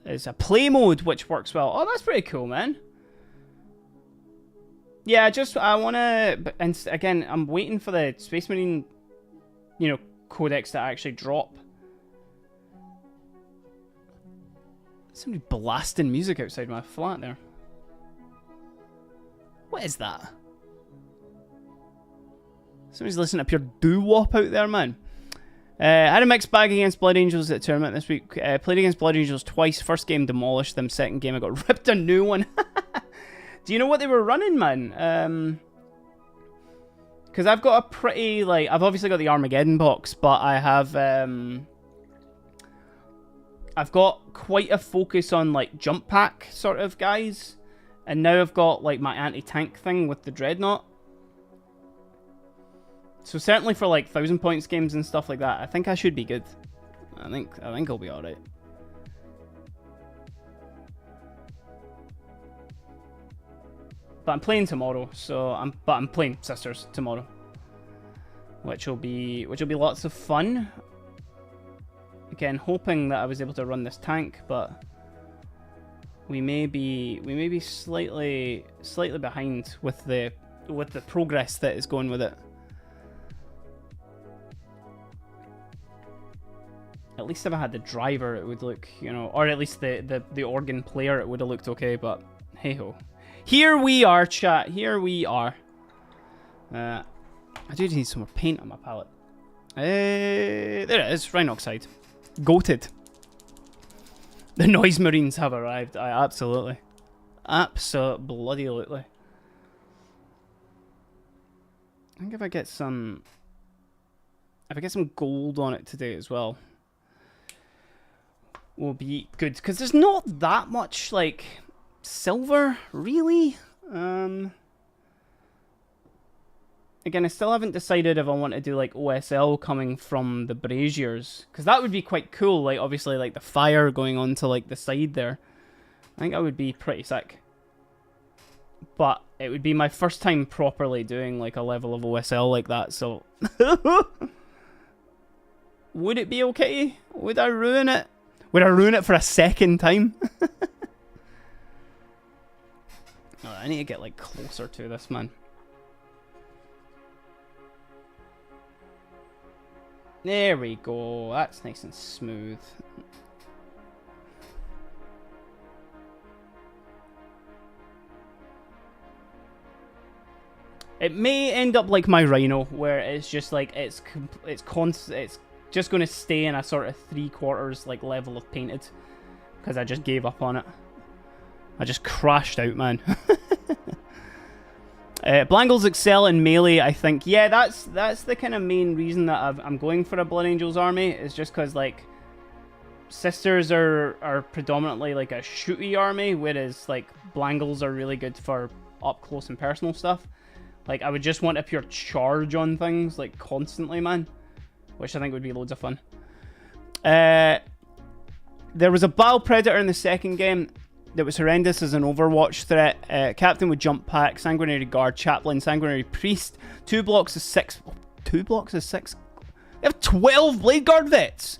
There's a play mode which works well. Oh, that's pretty cool, man. Yeah, I want to... And again, I'm waiting for the Space Marine, you know, codex to actually drop. Somebody blasting music outside my flat there. What is that? Somebody's listening to pure doo-wop out there, man. I had a mixed bag against Blood Angels at the tournament this week. Played against Blood Angels twice. First game, demolished them. Second game, I got ripped a new one. Do you know what they were running, man? Because I've got a pretty, like... I've obviously got the Armageddon box, but I have... I've got quite a focus on, like, jump pack sort of guys. And now I've got, like, my anti-tank thing with the Dreadnought. So certainly for, like, 1,000 points games and stuff like that, I think I should be good. I think I'll be alright. But I'm playing tomorrow, so I'm playing Sisters tomorrow. Which will be lots of fun. Again, hoping that I was able to run this tank, but we may be slightly behind with the progress that is going with it. At least if I had the driver, it would look, you know, or at least the organ player, it would have looked okay. But hey ho, here we are, chat. Here we are. I do need some more paint on my palette. There it is, Rhinoxide. Goated. The Noise Marines have arrived. Absolutely. Absolutely. I think if I get some gold on it today as well, will be good. Because there's not that much, like, silver, really. Again, I still haven't decided if I want to do, like, OSL coming from the braziers. Because that would be quite cool. Like, obviously, like, the fire going on to, like, the side there. I think that would be pretty sick. But it would be my first time properly doing, like, a level of OSL like that, so... Would it be okay? Would I ruin it? Would I ruin it for a second time? Oh, I need to get, like, closer to this, man. There we go. That's nice and smooth. It may end up like my Rhino, where it's just like it's just going to stay in a sort of 3/4 like level of painted, because I just gave up on it. I just crashed out, man. Blangles excel in melee, I think. Yeah, that's the kind of main reason that I'm going for a Blood Angels army, is just because, like, sisters are predominantly like a shooty army, whereas like Blangles are really good for up close and personal stuff. Like I would just want a pure charge on things like constantly, man, which I think would be loads of fun. There was a Battle Predator in the second game that was horrendous as an Overwatch threat. Captain with jump pack, sanguinary guard, chaplain, sanguinary priest, 2 blocks of 6. 2 blocks of 6. They have 12 blade guard vets.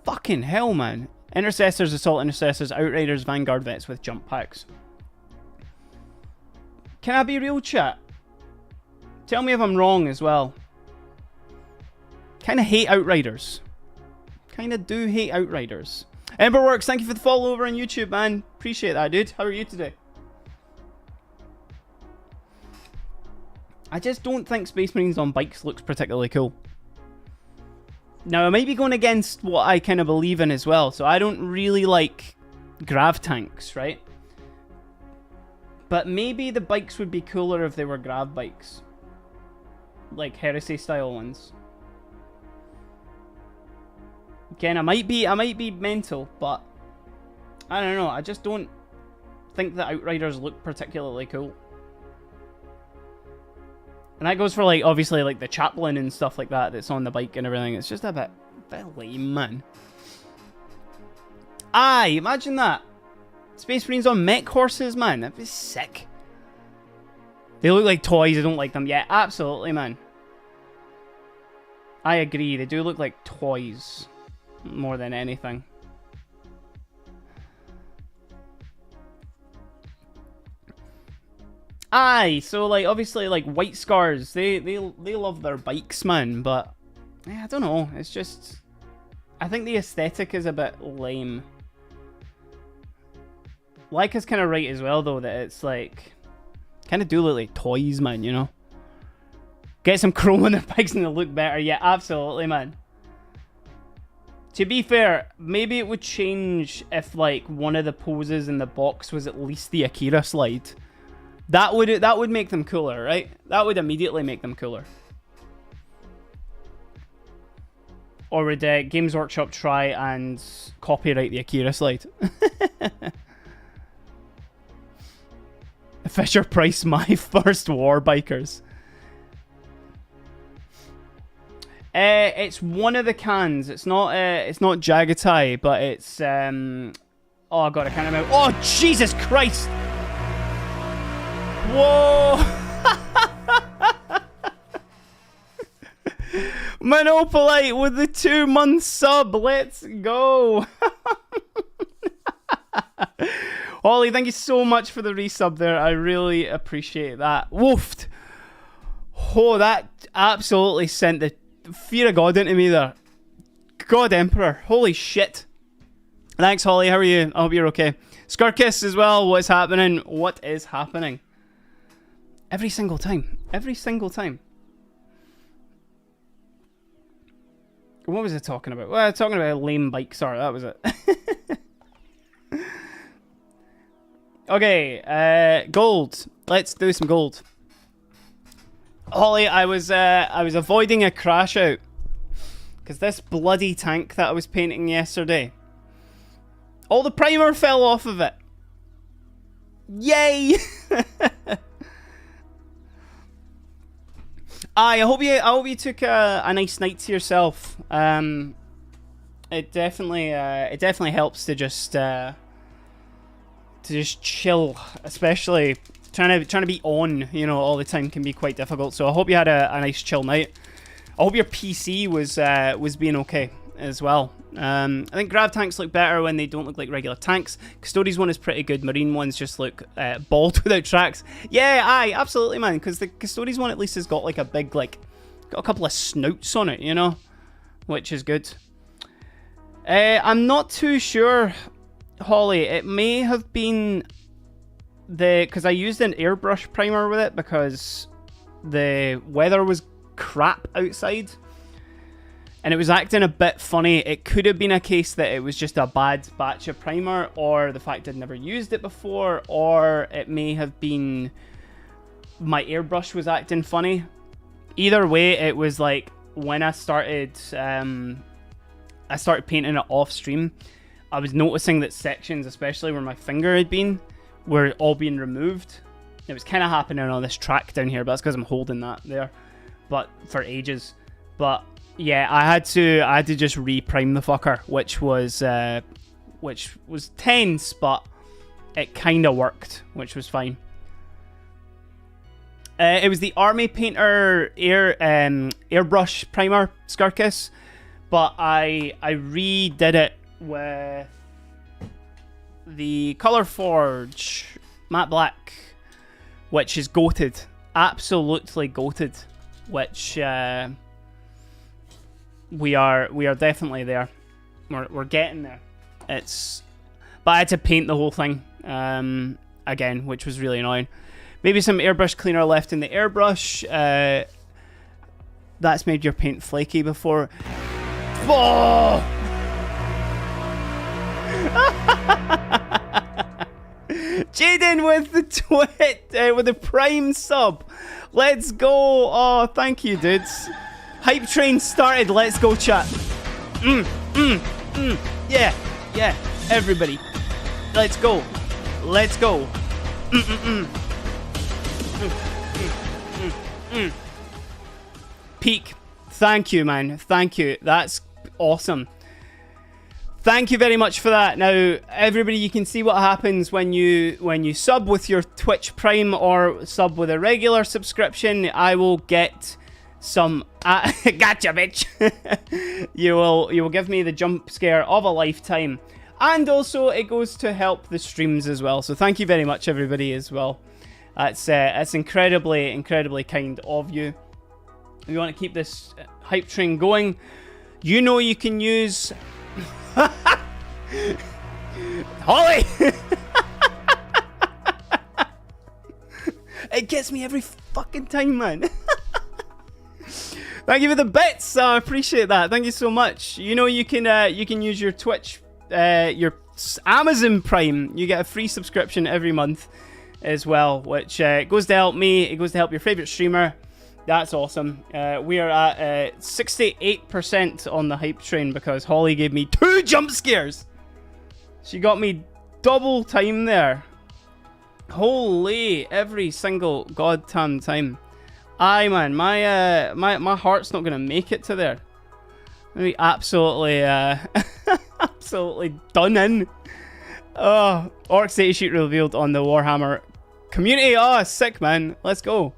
Fucking hell, man. Intercessors, assault intercessors, outriders, vanguard vets with jump packs. Can I be real, chat? Tell me if I'm wrong as well. Kind of hate outriders. Kind of do hate outriders. Emberworks, thank you for the follow over on YouTube, man. Appreciate that, dude. How are you today? I just don't think Space Marines on bikes looks particularly cool. Now, I might be going against what I kind of believe in as well. So I don't really like grav tanks, right? But maybe the bikes would be cooler if they were grav bikes. Like Heresy style ones. Again, I might be mental, but I don't know. I just don't think the Outriders look particularly cool. And that goes for, like, obviously, like, the chaplain and stuff like that that's on the bike and everything. It's just a bit lame, man. Aye, imagine that. Space Marines on mech horses, man. That'd be sick. They look like toys. I don't like them. Yeah, absolutely, man. I agree. They do look like toys more than anything. Aye, so like obviously like White Scars, they love their bikes, man, but yeah, I don't know. It's just I think the aesthetic is a bit lame. Like is kind of right as well though, that it's like kind of do look like toys, man, you know. Get some chrome on their bikes and they'll look better. Yeah, absolutely, man. To be fair, maybe it would change if like one of the poses in the box was at least the Akira slide. That would make them cooler, right? That would immediately make them cooler. Or would Games Workshop try and copyright the Akira slide? Fisher Price, my first war bikers. It's one of the cans. It's not Jagatai, but it's oh god, I can't remember. Oh Jesus Christ! Whoa! Monopolite with the 2-month sub. Let's go. Ollie, thank you so much for the resub there. I really appreciate that. Woofed. Oh, that absolutely sent the fear of God into me there. God Emperor. Holy shit. Thanks, Holly. How are you? I hope you're okay. Skirkis as well. What's happening? What is happening? Every single time. Every single time. What was I talking about? Well, I was talking about lame bikes. Sorry, that was it. Okay, gold. Let's do some gold. Holly, I was avoiding a crash out because this bloody tank that I was painting yesterday, all the primer fell off of it. Yay! I hope you took a nice night to yourself. It definitely helps to just chill, especially trying to be on, you know, all the time can be quite difficult. So I hope you had a nice chill night. I hope your PC was being okay as well. I think grav tanks look better when they don't look like regular tanks. Custodes one is pretty good. Marine ones just look bald without tracks. Yeah, aye, absolutely, man. Because the Custodes one at least has got like a big, like, got a couple of snouts on it, you know, which is good. I'm not too sure, Holly. It may have been because I used an airbrush primer with it because the weather was crap outside. And it was acting a bit funny. It could have been a case that it was just a bad batch of primer, or the fact I'd never used it before, or it may have been my airbrush was acting funny. Either way, it was like when I started I started painting it off stream, I was noticing that sections, especially where my finger had been, were all being removed. It was kind of happening on this track down here, but that's because I'm holding that there, but for ages. But yeah, I had to just reprime the fucker, which was tense, but it kind of worked, which was fine. It was the Army Painter airbrush primer Skirkus, but I redid it with the Colour Forge matte black, which is goated, absolutely goated. Which we are definitely there. We're getting there. But I had to paint the whole thing again, which was really annoying. Maybe some airbrush cleaner left in the airbrush. That's made your paint flaky before. Oh! Jaden with the with the Prime sub. Let's go. Oh, thank you, dudes. Hype train started. Let's go, chat. Yeah, everybody. Let's go. Let's go. Peak. Thank you, man. Thank you. That's awesome. Thank you very much for that. Now, everybody, you can see what happens when you sub with your Twitch Prime or sub with a regular subscription. I will get some gotcha, bitch. you will give me the jump scare of a lifetime, and also it goes to help the streams as well. So thank you very much, everybody, as well. That's incredibly kind of you. If you want to keep this hype train going, you know you can use Holly. It gets me every fucking time, man. Thank you for the bits. I appreciate that. Thank you so much. You know you can use your Twitch, your Amazon Prime. You get a free subscription every month as well, which goes to help me. It goes to help your favorite streamer. That's awesome. We are at 68% on the hype train because Holly gave me 2 jump scares. She got me double time there. Holy, every single goddamn time. Aye, man, my heart's not gonna make it to there. Maybe absolutely, absolutely done in. Oh, Orc City sheet revealed on the Warhammer community. Oh, sick, man. Let's go.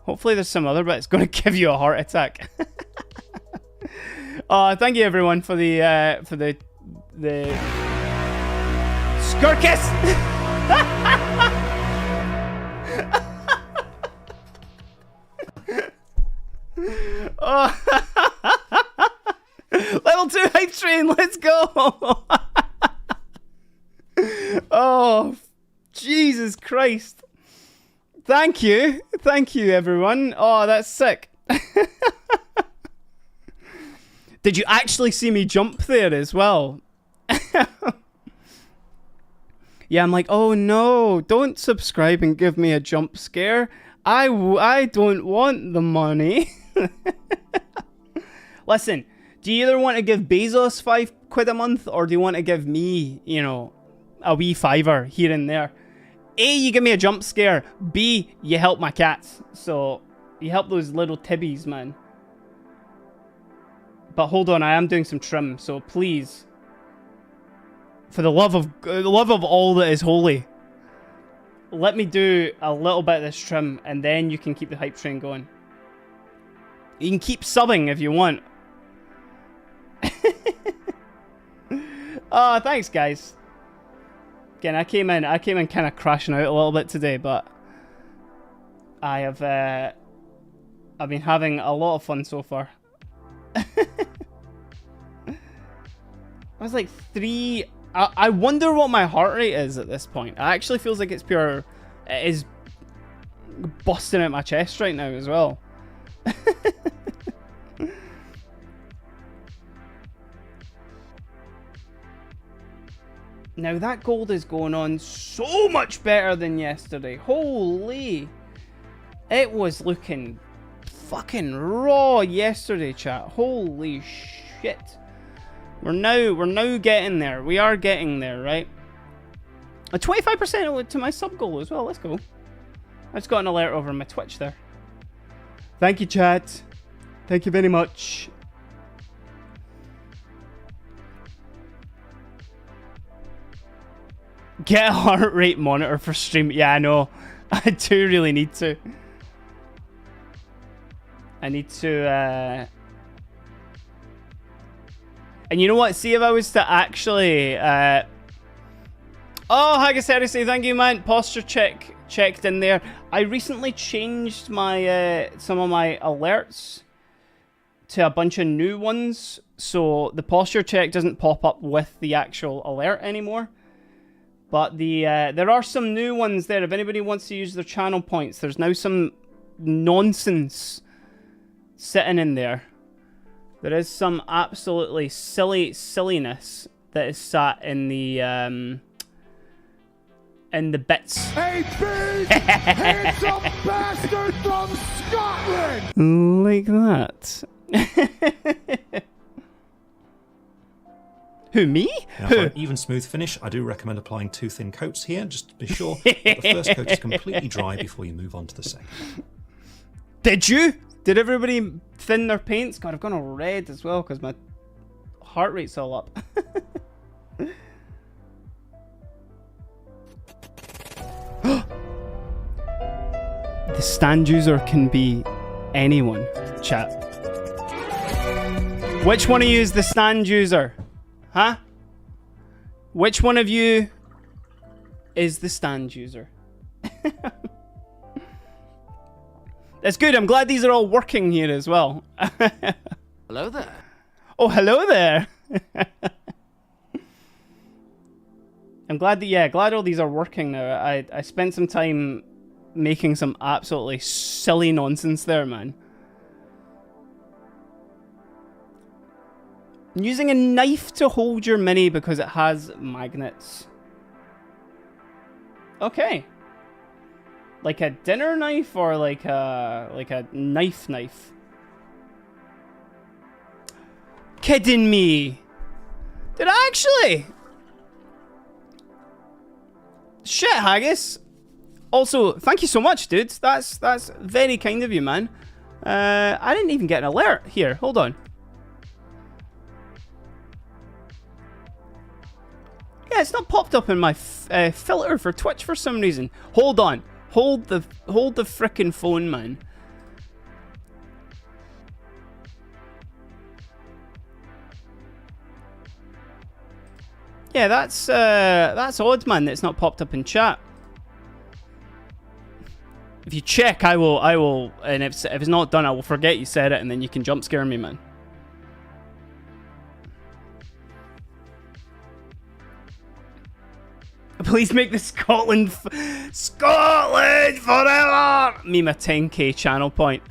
Hopefully there's some other bit that's going to give you a heart attack. Thank you everyone for the Skirkus. Oh. Level 2 hype train, let's go. Oh, Jesus Christ. Thank you everyone. Oh, that's sick. Did you actually see me jump there as well? Yeah, I'm like, oh no, don't subscribe and give me a jump scare. I don't want the money. Listen, do you either want to give Bezos £5 a month, or do you want to give me, you know, a wee fiver here and there? A, you give me a jump scare. B, you help my cats. So, you help those little tibbies, man. But hold on, I am doing some trim, so please, for the love of all that is holy, let me do a little bit of this trim, and then you can keep the hype train going. You can keep subbing if you want. Oh, thanks, guys. Again, I came in kind of crashing out a little bit today, but I've been having a lot of fun so far. I was like 3. I wonder what my heart rate is at this point. It actually feels like it's pure. It is busting out my chest right now as well. Now that gold is going on so much better than yesterday. Holy. It was looking fucking raw yesterday, chat. Holy shit. We're now getting there. We are getting there, right? A 25% to my sub goal as well. Let's go. I just got an alert over my Twitch there. Thank you, chat. Thank you very much. Get a heart rate monitor for stream. Yeah, I know. I do really need to. I need to, and you know what? See if I was to actually, oh, Haggis Heresy, thank you, man. Posture checked in there. I recently changed my, some of my alerts to a bunch of new ones. So the posture check doesn't pop up with the actual alert anymore. But there are some new ones there. If anybody wants to use their channel points, there's now some nonsense sitting in there. There is some absolutely silliness that is sat in the bits. A big, handsome bastard from Scotland! Like that. Who, me? Now, for an even smooth finish, I do recommend applying 2 thin coats here, just to be sure that the first coat is completely dry before you move on to the second. Did you? Did everybody thin their paints? God, I've gone all red as well because my heart rate's all up. The stand user can be anyone, chat. Which one of you is the stand user? Huh? Which one of you is the stand user? That's good. I'm glad these are all working here as well. Hello there. Oh, hello there. I'm glad that, yeah, glad all these are working now. I spent some time making some absolutely silly nonsense there, man. Using a knife to hold your mini because it has magnets. Okay. Like a dinner knife or like a knife? Kidding me? Did I actually? Shit, Haggis. Also, thank you so much, dude. That's very kind of you, man. I didn't even get an alert. Here, hold on. Yeah, it's not popped up in my filter for Twitch for some reason. Hold on. Hold the frickin' phone, man. Yeah, that's odd, man. That's not popped up in chat. If you check, I will, and if it's not done, I will forget you said it, and then you can jump scare me, man. Please make the Scotland forever! Me my 10k channel point.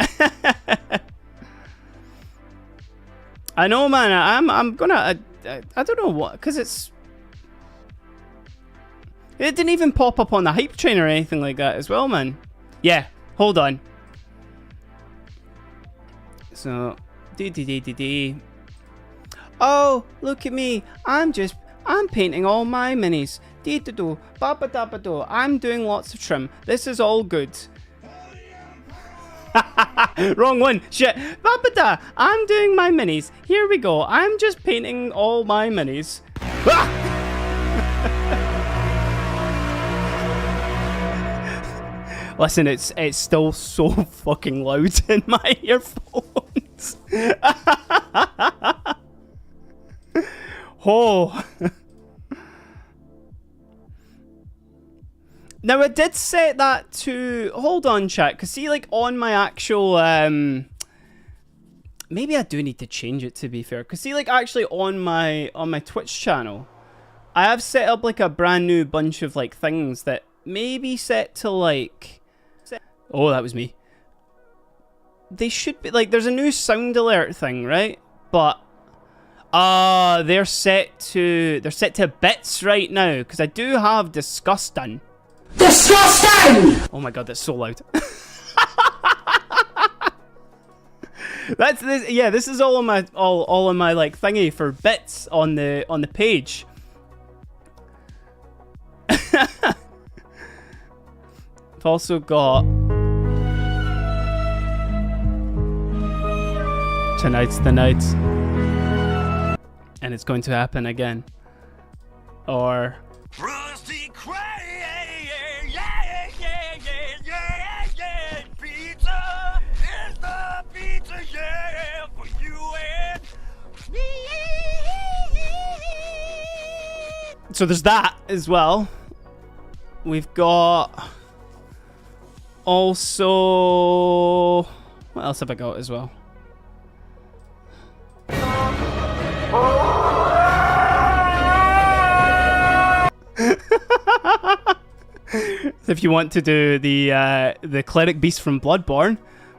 I know, man. I'm gonna. I don't know what, because it didn't even pop up on the hype train or anything like that as well, man. Yeah, hold on. So, oh, look at me. I'm painting all my minis. I'm doing lots of trim. This is all good. Wrong one. Shit. I'm doing my minis. Here we go. I'm just painting all my minis. Listen, it's still so fucking loud in my earphones. Oh. Now, I did set that to... Hold on, chat. Because, see, like, on my actual... Maybe I do need to change it, to be fair. Because, see, like, actually, on my Twitch channel, I have set up, like, a brand new bunch of, like, things that maybe set to, like... Oh, that was me. They should be... Like, there's a new sound alert thing, right? But... they're set to bits right now. Because I do have Disgusting. Disgusting! Oh my god, that's so loud. That's this. Yeah, this is all on my all on my like thingy for bits on the page. I've also got tonight's the night, and it's going to happen again, or. Rusty Cray, yeah, pizza is the pizza, yeah, for you and me. So there's that as well. We've got also, what else have I got as well? If you want to do the cleric beast from Bloodborne,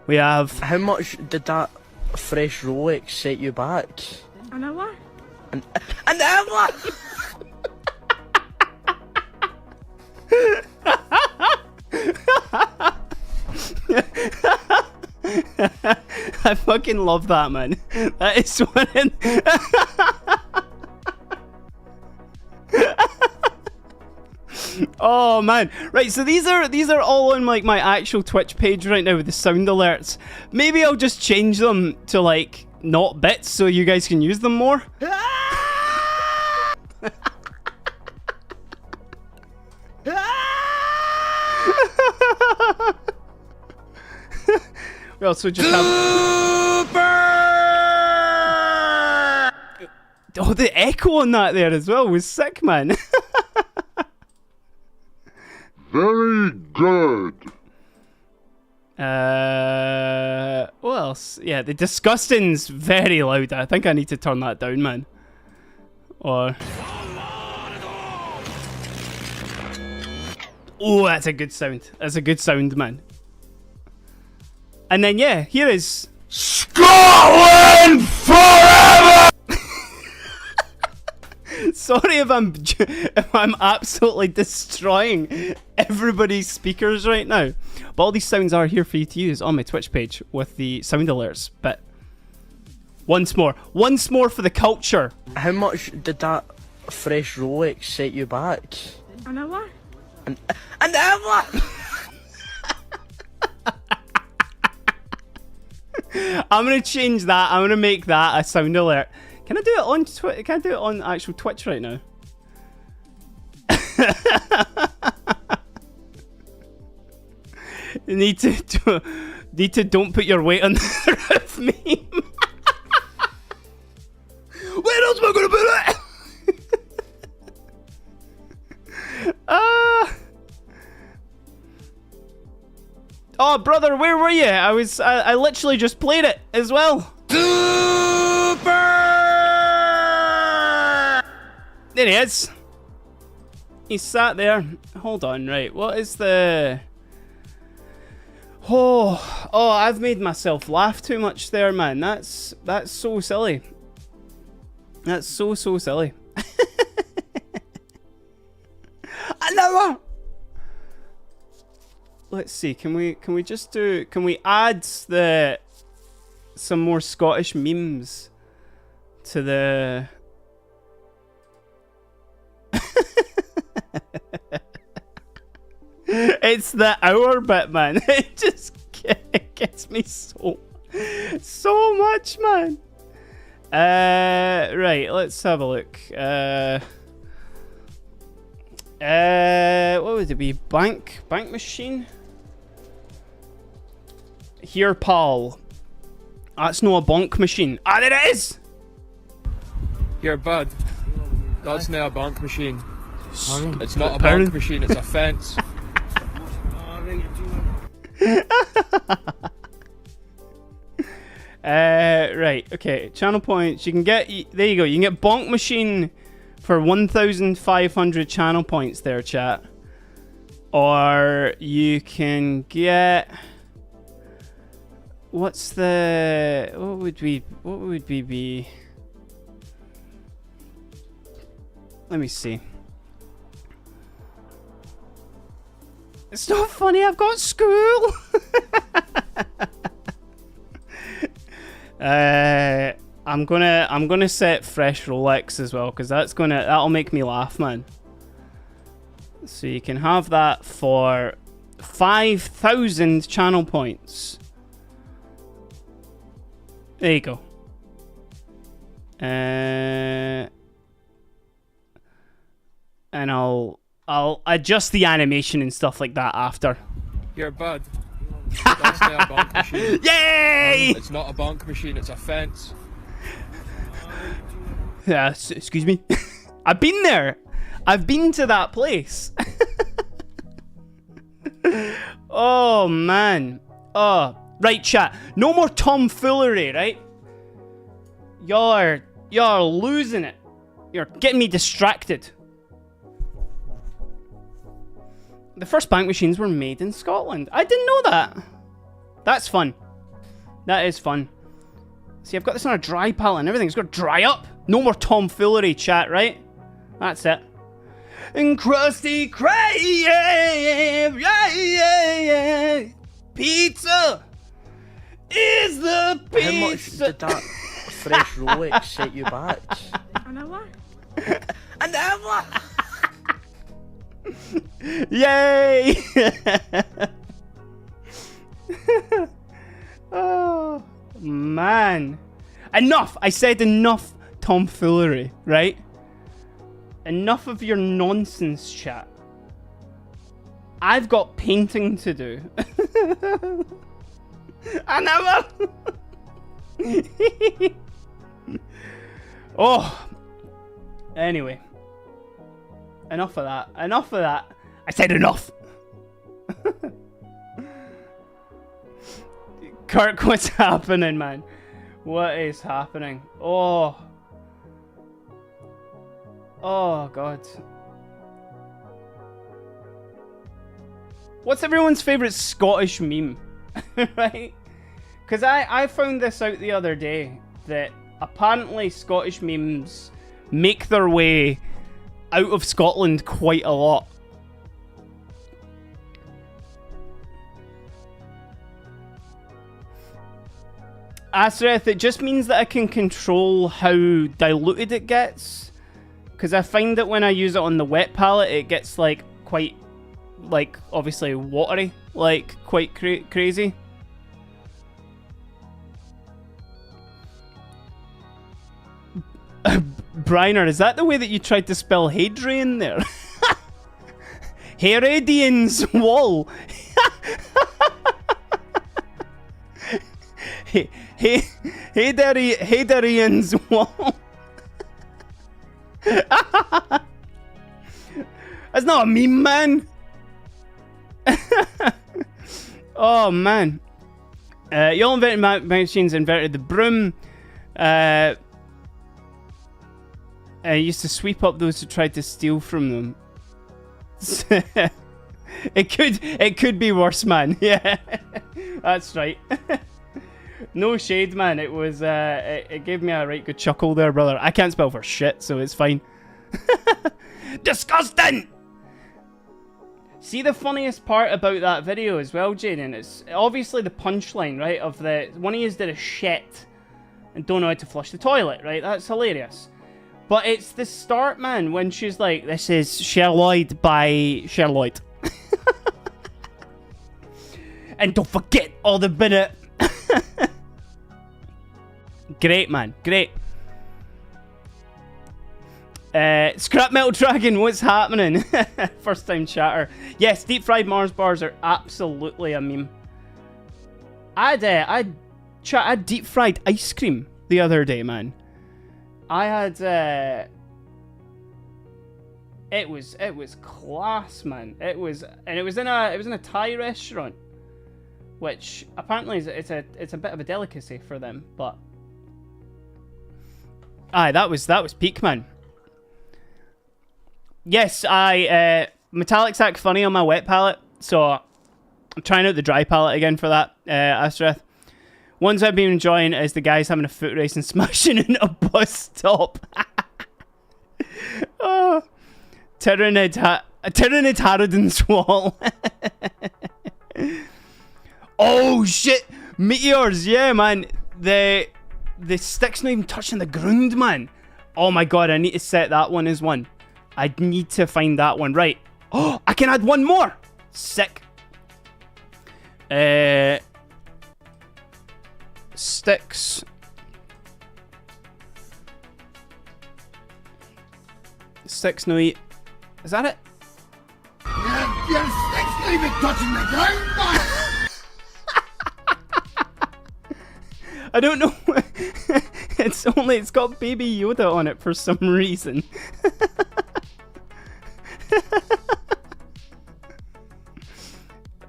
we have. How much did that fresh Rolex set you back? An hour? An hour! I fucking love that, man. That is one. Oh man, right. So these are all on like my actual Twitch page right now with the sound alerts. Maybe I'll just change them to like not bits so you guys can use them more. We also just have. Oh, the echo on that there as well was sick, man. Very good. What else? Yeah, the disgusting's very loud. I think I need to turn that down, man. Or. Oh, that's a good sound. That's a good sound, man. And then yeah, here is Scotland forever! Sorry if I'm absolutely destroying everybody's speakers right now. But all these sounds are here for you to use on my Twitch page with the sound alerts. But once more for the culture. How much did that fresh Rolex set you back? An hour? An hour! I'm gonna change that. I'm gonna make that a sound alert. Can I do it on Can I do it on actual Twitch right now? You need to don't put your weight on the roof meme. Where else am I gonna put it? Oh, brother, where were you? I literally just played it as well. There he is. He sat there. Hold on, right. What is the... Oh, I've made myself laugh too much there, man. That's so silly. That's so silly. Another. Let's see. Can we add some more Scottish memes to the... It's the hour bit, man. It just gets me so much, man. Right, let's have a look. What would it be? Bank machine? Here, pal. That's not a bonk machine. Ah, there it is! Here, bud. That's not a bank machine. It's not a Pardon? bank machine, it's a fence. Right, okay. Channel points. You can get... There you go. You can get bonk machine for 1,500 channel points there, chat. Or you can get... What's the... What would we be... Let me see. It's not funny, I've got school! I'm gonna set fresh Rolex as well, because that'll make me laugh, man. So you can have that for 5,000 channel points. There you go. And I'll adjust the animation and stuff like that after. Here, bud. That's now a bank machine. Yay! It's not a bank machine, it's a fence. Yeah, excuse me. I've been there. I've been to that place. Oh, man. Oh, right, chat. No more tomfoolery, right? You're losing it. You're getting me distracted. The first bank machines were made in Scotland. I didn't know that. That's fun. That is fun. See, I've got this on a dry palette and everything's got to dry up. No more tomfoolery, chat, right? That's it. And Krusty Krab, yeah. Pizza is the pizza. How much did that fresh Rolex set you back? An hour? An hour! Yay! Oh, man. Enough! I said enough tomfoolery, right? Enough of your nonsense, chat. I've got painting to do. An hour! Oh. Anyway. Enough of that. Enough of that. I said enough. Kirk, what's happening, man? What is happening? Oh. Oh, God. What's everyone's favourite Scottish meme? Right? Because I found this out the other day, that apparently Scottish memes make their way out of Scotland quite a lot. Asreth, it just means that I can control how diluted it gets. Because I find that when I use it on the wet palette, it gets like quite, like, obviously watery, like quite crazy. Briner, is that the way that you tried to spell Hadrian there? Heredian's wall. Hadrian's wall. That's not a meme, man. Oh, man. Y'all invented machines, invented the broom. Used to sweep up those who tried to steal from them. It could be worse, man. Yeah, that's right. No shade, man. It was it gave me a right good chuckle there, brother. I can't spell for shit, so it's fine. Disgusting. See, the funniest part about that video as well, Jaden, it's obviously the punchline, right? Of the one of you did a shit and don't know how to flush the toilet, right? That's hilarious. But it's the start, man, when she's like, this is Sherloid by Sherloid. And don't forget all the minute. Great, man. Great. Scrap Metal Dragon, what's happening? First time chatter. Yes, deep fried Mars bars are absolutely a meme. I had deep fried ice cream the other day, man. I had it was class, man. It was in a Thai restaurant, which apparently it's a bit of a delicacy for them, but aye, that was peak, man. Yes, I Metallic Sack Funny on my wet palette, so I'm trying out the dry palette again for that, Astreth. Ones I've been enjoying is the guys having a foot race and smashing into a bus stop. Oh, Tyrannid Harridan's wall. Oh shit, meteors, yeah, man. the stick's not even touching the ground, man. Oh my god, I need to set that one as one. I need to find that one. Right. Oh, I can add one more. Sick. Sticks. Sticks no eat. Is that it? Your sticks not even touching the ground, man! I don't know. It's got Baby Yoda on it for some reason.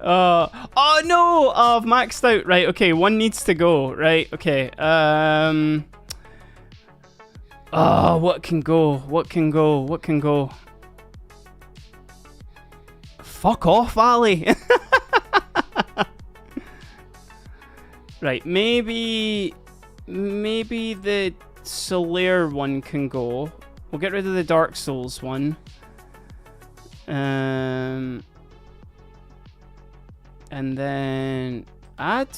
Oh no! Oh, I've maxed out. Right, okay, one needs to go. Right, okay. Oh, what can go? What can go? What can go? Fuck off, Ali. Right, maybe the Solaire one can go. We'll get rid of the Dark Souls one. And then add.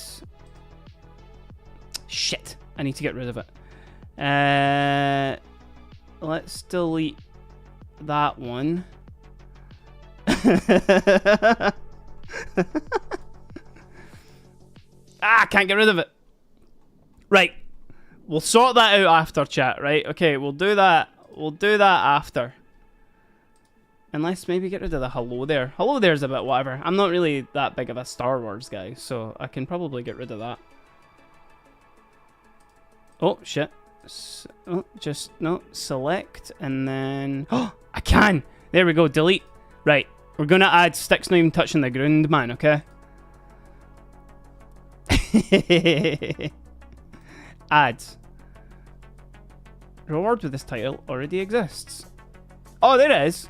Shit, I need to get rid of it. Let's delete that one. Can't get rid of it. Right. We'll sort that out after, chat, right? Okay, we'll do that. We'll do that after. And let's maybe get rid of the hello there. Hello there's a bit whatever. I'm not really that big of a Star Wars guy, so I can probably get rid of that. Oh, shit. Select, and then... Oh, I can! There we go, delete. Right, we're gonna add sticks not even touching the ground, man, okay? Add. Reward with this title already exists. Oh, there it is.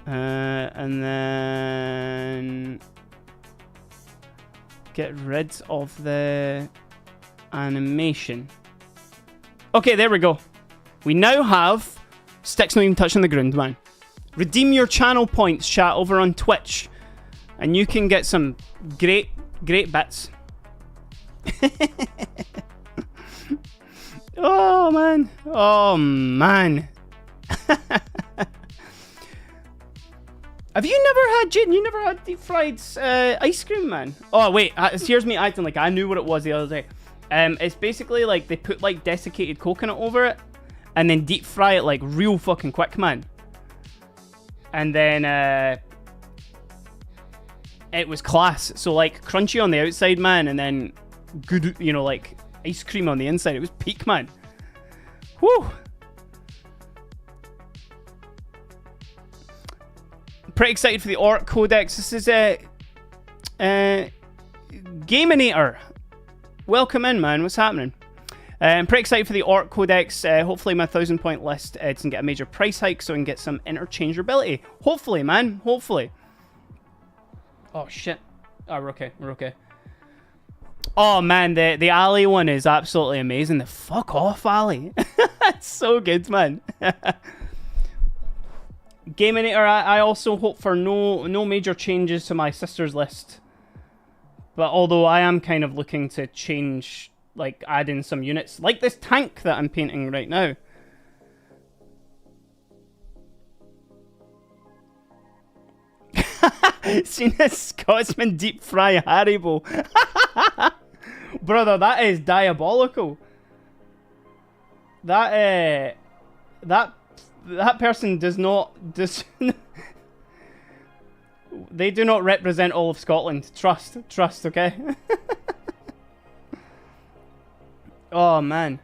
And then... Get rid of the animation. Okay, there we go. We now have sticks not even touching the ground, man. Redeem your channel points, chat, over on Twitch. And you can get some great bits. Oh, man. Oh, man. Have you never had, Jane, you never had deep fried ice cream, man? Oh, wait, here's me acting like I knew what it was the other day. It's basically like they put like desiccated coconut over it and then deep fry it like real fucking quick, man. And then it was class. So like crunchy on the outside, man, and then good, you know, like ice cream on the inside. It was peak, man. Whew. Pretty excited for the Orc Codex. This is Gaminator. Welcome in, man. What's happening? I'm pretty excited for the Orc Codex. Hopefully my 1,000 point list doesn't get a major price hike so I can get some interchangeability. Hopefully, man. Hopefully. Oh, shit. Oh, we're okay. We're okay. Oh, man. The Ali one is absolutely amazing. The fuck off, Ali. It's so good, man. Gaminator, I also hope for no major changes to my sister's list. But although I am kind of looking to change, like add in some units, like this tank that I'm painting right now. Seen a Scotsman deep fry Haribo. Brother, that is diabolical. That person does not they do not represent all of Scotland. Trust, okay? Oh, man.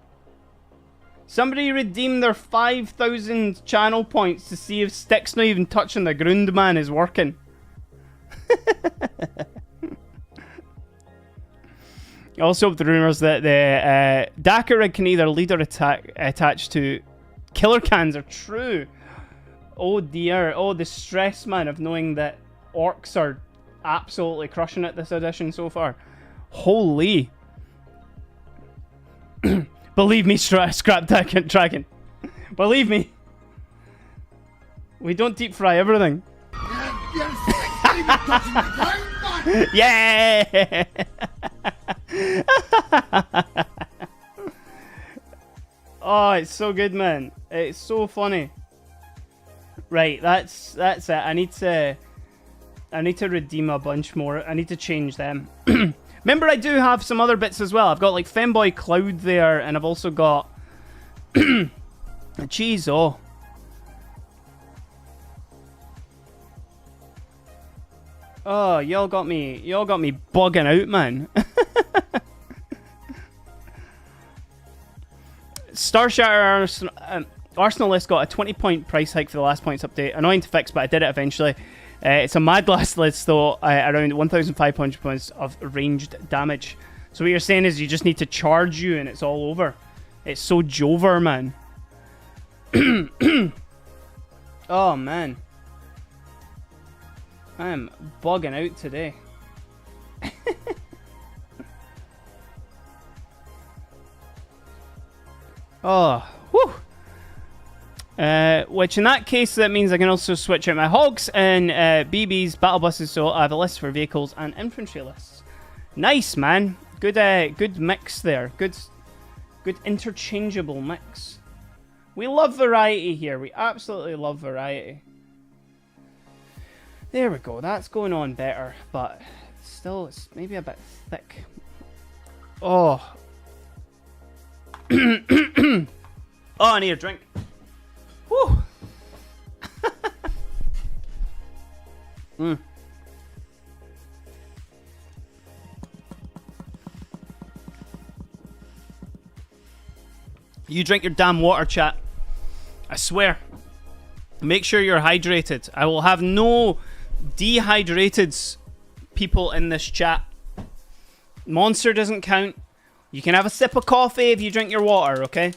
Somebody redeem their 5,000 channel points to see if sticks not even touching the ground, man, is working. Also, the rumours that the Dakar rig can either lead or attach to killer cans are true. Oh dear. Oh, the stress, man, of knowing that orcs are absolutely crushing it this edition so far. Holy. Believe me, Scrap Dragon. Believe me. We don't deep fry everything. Yeah! Oh, it's so good, man. It's so funny. Right, that's it. I need to redeem a bunch more. I need to change them. Remember, I do have some other bits as well. I've got like Femboy Cloud there, and I've also got Jeez, oh. Oh, y'all got me bugging out, man. Star Shatter Arsenal list got a 20-point price hike for the last points update. Annoying to fix, but I did it eventually. It's a mad last list, though, around 1,500 points of ranged damage. So what you're saying is you just need to charge you and it's all over. It's so Jover, man. Oh, man. I am bugging out today. Oh, whew. Which in that case, that means I can also switch out my hogs and BBs, battle buses, so I have a list for vehicles and infantry lists. Nice, man. Good mix there. Good interchangeable mix. We love variety here. We absolutely love variety. There we go. That's going on better, but still, it's maybe a bit thick. Oh. Oh, I need a drink. Whew. You drink your damn water, chat. I swear. Make sure you're hydrated. I will have no dehydrated people in this chat. Monster doesn't count. You can have a sip of coffee if you drink your water, okay?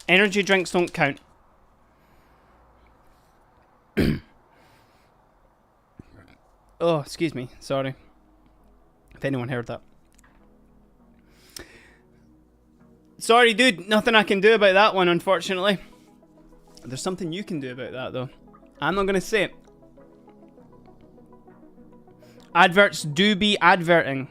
Energy drinks don't count. Oh, excuse me. Sorry. If anyone heard that. Sorry, dude. Nothing I can do about that one, unfortunately. There's something you can do about that, though. I'm not going to say it. Adverts do be adverting.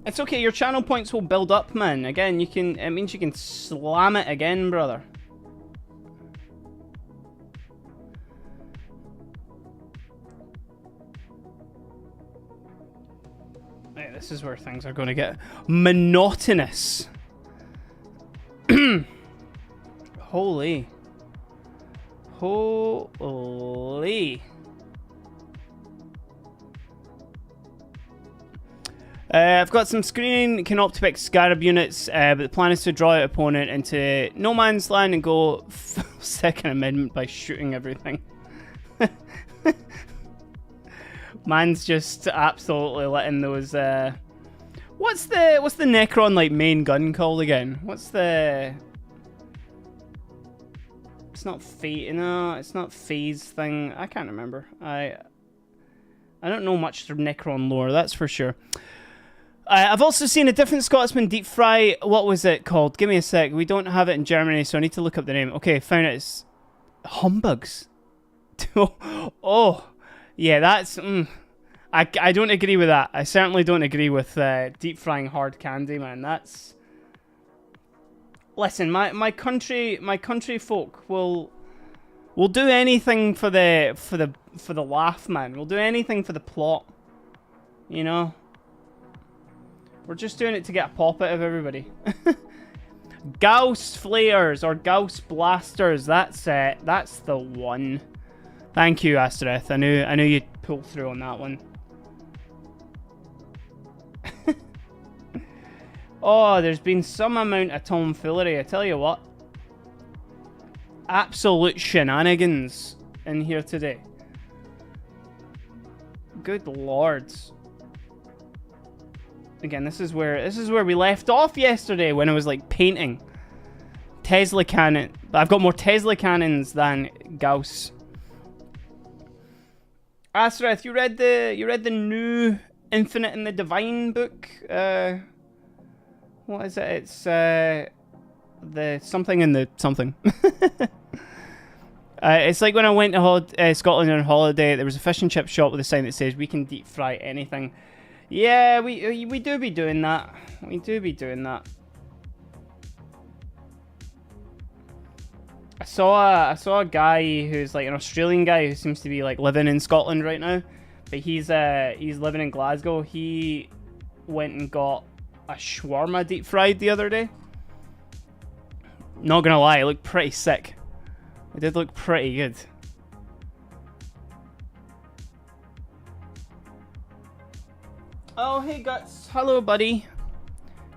It's okay, your channel points will build up, man. Again, you can. It means you can slam it again, brother. Right, this is where things are going to get monotonous. Holy. Holy. I've got some screening Canoptipix Scarab units, but the plan is to draw out opponent into no man's land and go Second Amendment by shooting everything. Man's just absolutely letting those. What's the Necron like main gun called again? What's the? It's not Fate. No, it's not Phase thing. I can't remember. I don't know much from Necron lore. That's for sure. I've also seen a different Scotsman deep fry. What was it called? Give me a sec. We don't have it in Germany, so I need to look up the name. Okay, found it. It's Humbugs. Oh, yeah, that's... I don't agree with that. I certainly don't agree with deep frying hard candy, man. That's... Listen, my country folk will do anything for the laugh, man. We'll do anything for the plot. You know? We're just doing it to get a pop out of everybody. Gauss flares or Gauss blasters. That's it. That's the one. Thank you, Astereth. I knew you'd pull through on that one. Oh, there's been some amount of tomfoolery. I tell you what. Absolute shenanigans in here today. Good lords. Again, this is where we left off yesterday when I was like painting Tesla cannon. I've got more Tesla cannons than Gauss. Astereth, you read the new Infinite and the Divine book? What is it? It's the something in the something. It's like when I went to Scotland on holiday, there was a fish and chip shop with a sign that says, we can deep fry anything. Yeah, we do be doing that. We do be doing that. I saw a guy who's like an Australian guy who seems to be like living in Scotland right now, but he's living in Glasgow. He went and got a shawarma deep fried the other day. Not gonna lie, it looked pretty sick. It did look pretty good. Oh, hey Guts. Hello, buddy.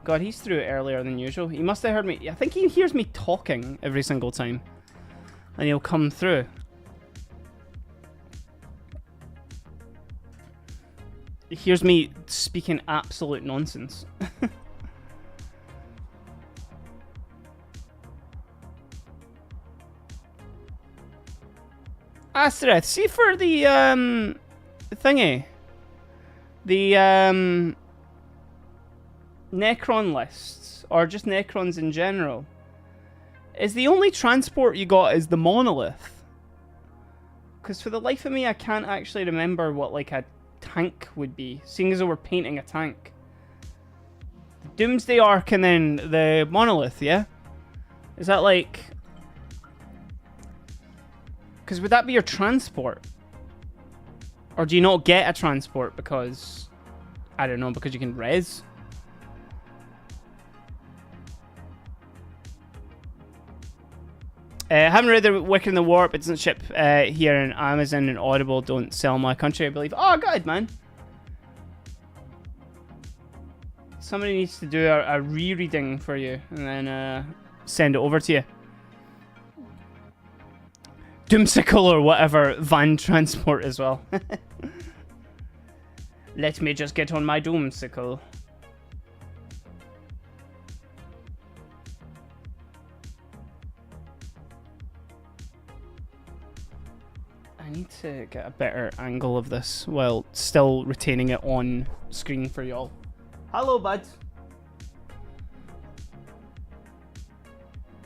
God, he's through it earlier than usual. He must have heard me. I think he hears me talking every single time. And he'll come through. He hears me speaking absolute nonsense. Astereth, see for the thingy, the Necron lists, or just Necrons in general, is the only transport you got is the monolith? Because for the life of me, I can't actually remember what like a tank would be, seeing as though we're painting a tank. The Doomsday Ark and then the monolith, yeah? Is that like... Because would that be your transport? Or do you not get a transport because... I don't know, because you can res? I haven't read the Wicker in the Warp. It doesn't ship here, and Amazon and Audible don't sell in my country, I believe. Oh, good, man. Somebody needs to do a rereading for you and then send it over to you. Doomsicle or whatever van transport as well. Let me just get on my Doomsicle. I need to get a better angle of this while still retaining it on screen for y'all. Hello, bud.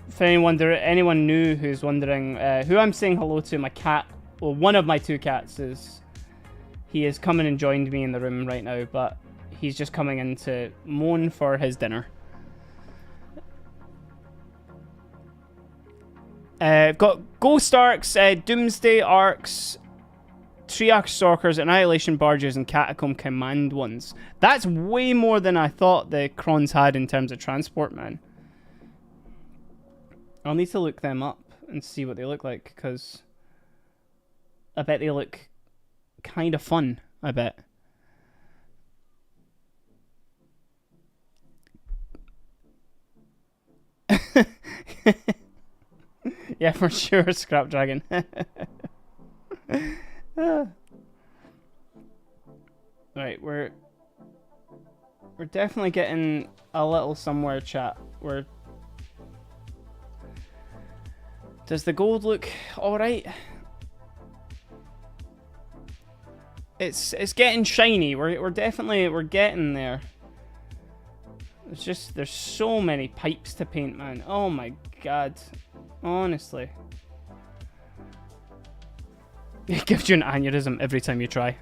If anyone new who's wondering who I'm saying hello to, my cat, well, one of my two cats he is coming and joined me in the room right now, but he's just coming in to moan for his dinner. I've got Ghost Arcs, Doomsday Arcs, Triarch Stalkers, Annihilation Barges, and Catacomb Command ones. That's way more than I thought the Krons had in terms of transport, man. I'll need to look them up and see what they look like, because I bet they look kind of fun, I bet. Yeah, for sure, Scrap Dragon. Right, we're definitely getting a little somewhere, chat. Does the gold look alright? It's getting shiny. We're getting there. There's so many pipes to paint, man. Oh my god. Honestly. It gives you an aneurysm every time you try.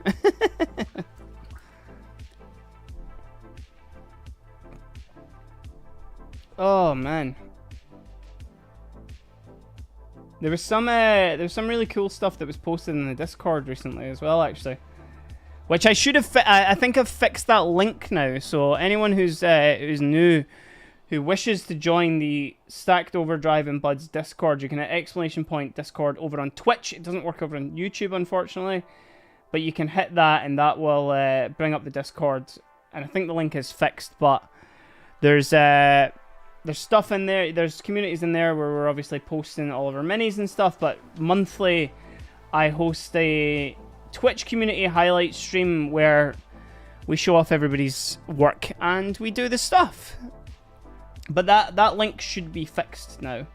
Oh man. There was some really cool stuff that was posted in the Discord recently as well, actually. Which I should have. I think I've fixed that link now. So anyone who's new, who wishes to join the Stacked Overdrive and Buds Discord, you can hit ! Discord over on Twitch. It doesn't work over on YouTube, unfortunately, but you can hit that, and that will bring up the Discord. And I think the link is fixed, but there's stuff in there. There's communities in there where we're obviously posting all of our minis and stuff. But monthly, I host a Twitch community highlight stream where we show off everybody's work and we do the stuff. But that link should be fixed now.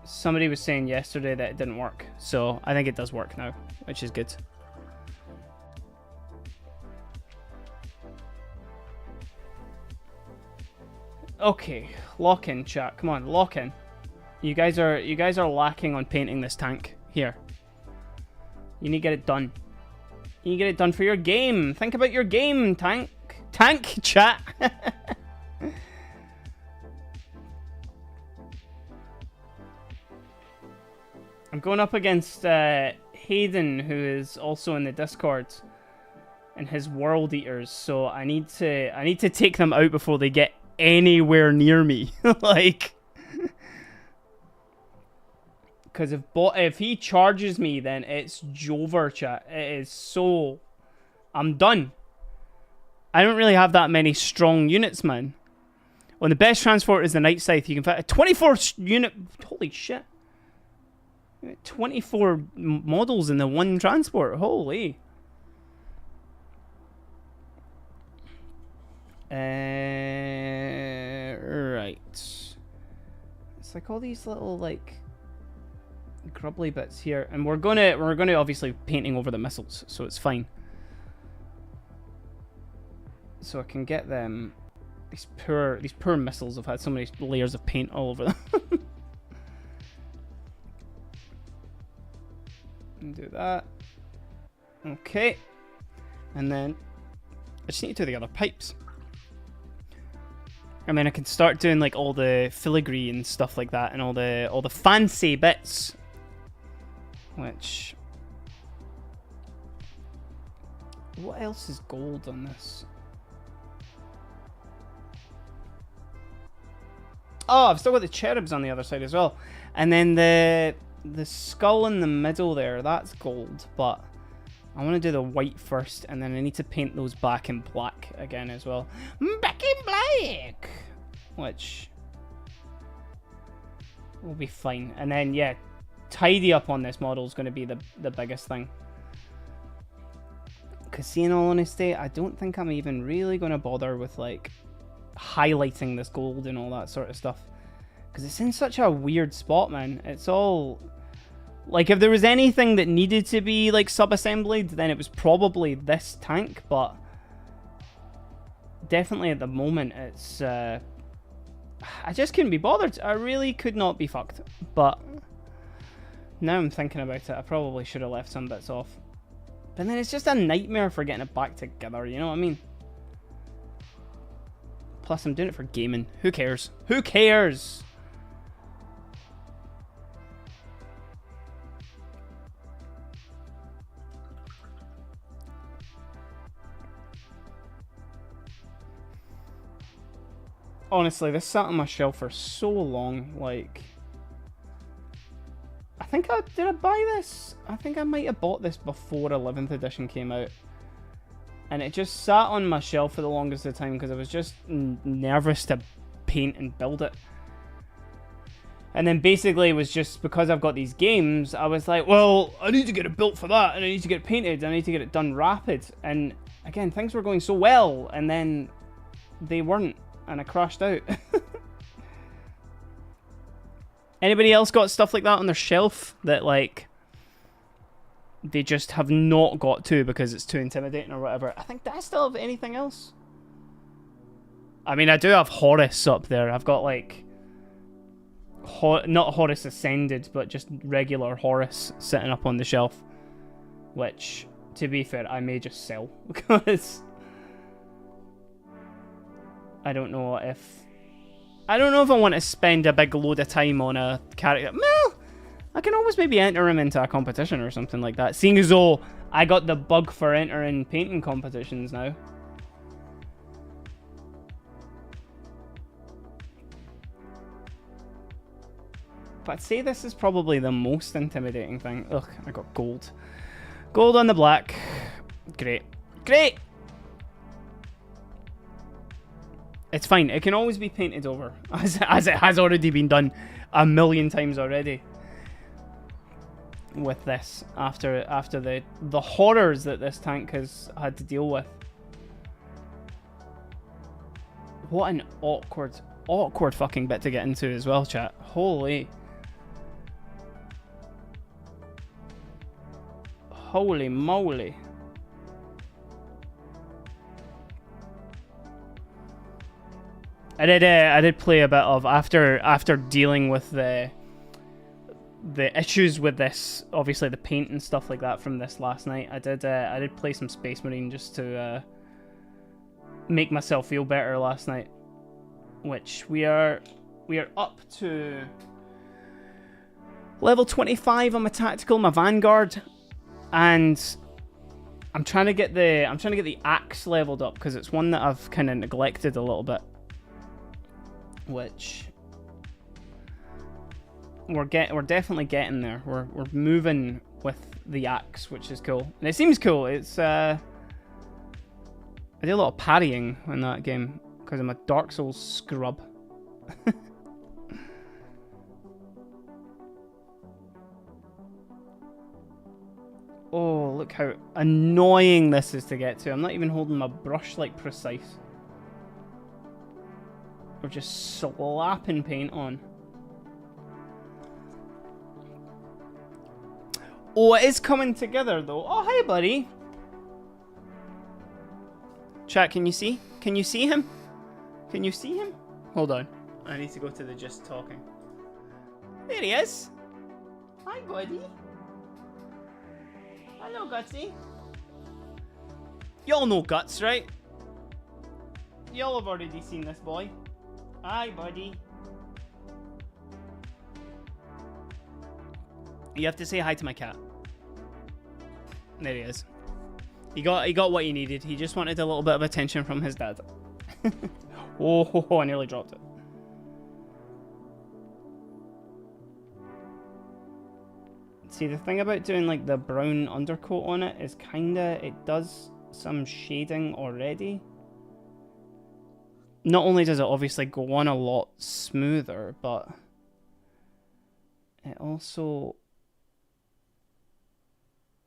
Somebody was saying yesterday that it didn't work, so I think it does work now, which is good. Okay, lock in, chat. Come on, lock in. You guys are lacking on painting this tank. Here. You need to get it done. You need to get it done for your game. Think about your game, tank. Tank chat. I'm going up against Hayden, who is also in the Discord, and his World Eaters. So I need to take them out before they get anywhere near me. Like, because if he charges me, then it's Jover, chat. It is so. I'm done. I don't really have that many strong units, man. Well, the best transport is the Night Scythe. You can fit a 24 unit. Holy shit. 24 models in the one transport. Holy. Right. It's like all these little like grubbly bits here, and we're gonna obviously painting over the missiles, so it's fine. So I can get them. These poor missiles have had so many layers of paint all over them. And do that. Okay. And then I just need to do the other pipes. And then I can start doing like all the filigree and stuff like that, and all the fancy bits. Which, what else is gold on this? Oh, I've still got the cherubs on the other side as well. And then the skull in the middle there, that's gold, but I want to do the white first, and then I need to paint those back in black again as well. Back in black! Which will be fine. And then, yeah, tidy up on this model is going to be the biggest thing. Because, see, in all honesty, I don't think I'm even really going to bother with, like, highlighting this gold and all that sort of stuff. Because it's in such a weird spot, man. It's all... Like, if there was anything that needed to be, like, sub-assembled, then it was probably this tank, but... Definitely at the moment, it's... I just couldn't be bothered. I really could not be fucked. But... Now I'm thinking about it, I probably should have left some bits off. But then it's just a nightmare for getting it back together, you know what I mean? Plus, I'm doing it for gaming. Who cares? Who cares? Honestly, this sat on my shelf for so long, like... Did I buy this? I think I might have bought this before 11th edition came out. And it just sat on my shelf for the longest of the time because I was just nervous to paint and build it. And then basically it was just because I've got these games, I was like, well, I need to get it built for that, and I need to get it painted, and I need to get it done rapid. And again, things were going so well, and then they weren't, and I crashed out. Anybody else got stuff like that on their shelf that, like, they just have not got to because it's too intimidating or whatever? I think, do I still have anything else? I mean, I do have Horus up there. I've got, like, not Horus Ascended, but just regular Horus sitting up on the shelf. Which, to be fair, I may just sell. Because I don't know if I want to spend a big load of time on a character. Well, I can always maybe enter him into a competition or something like that. Seeing as though I got the bug for entering painting competitions now. But I'd say this is probably the most intimidating thing. Ugh, I got gold. Gold on the black. Great. Great! It's fine. It can always be painted over, as it has already been done a million times already. With this, after the horrors that this tank has had to deal with. What an awkward fucking bit to get into as well, chat. Holy. Holy moly. I did play a bit of after dealing with the the issues with this, obviously the paint and stuff like that from this last night. I did play some Space Marine just to make myself feel better last night, which we are up to level 25 on my tactical, my Vanguard, and I'm trying to get the axe leveled up because it's one that I've kind of neglected a little bit, which we're definitely getting there. We're moving with the axe, which is cool, and it seems cool. It's I do a lot of parrying in that game because I'm a Dark Souls scrub. Oh, look how annoying this is to get to. I'm not even holding my brush like precise. We're just slapping paint on. Oh, it is coming together though. Oh, hi buddy. Chat, can you see? Can you see him? Can you see him? Hold on. I need to go to the just talking. There he is. Hi buddy. Hello, Gutsy. Y'all know Guts, right? Y'all have already seen this boy. Hi, buddy. You have to say hi to my cat. There he is. He got what he needed. He just wanted a little bit of attention from his dad. Oh, I nearly dropped it. See, the thing about doing like the brown undercoat on it is it does some shading already. Not only does it obviously go on a lot smoother, but it also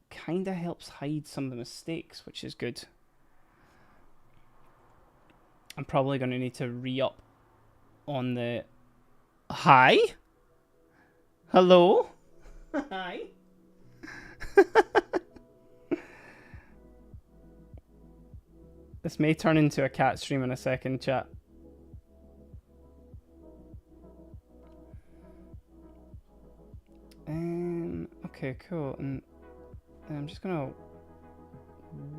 kind of helps hide some of the mistakes, which is good. I'm probably going to need to re-up on the... Hi? Hello? Hi. This may turn into a cat stream in a second, chat. Okay, cool. And I'm just gonna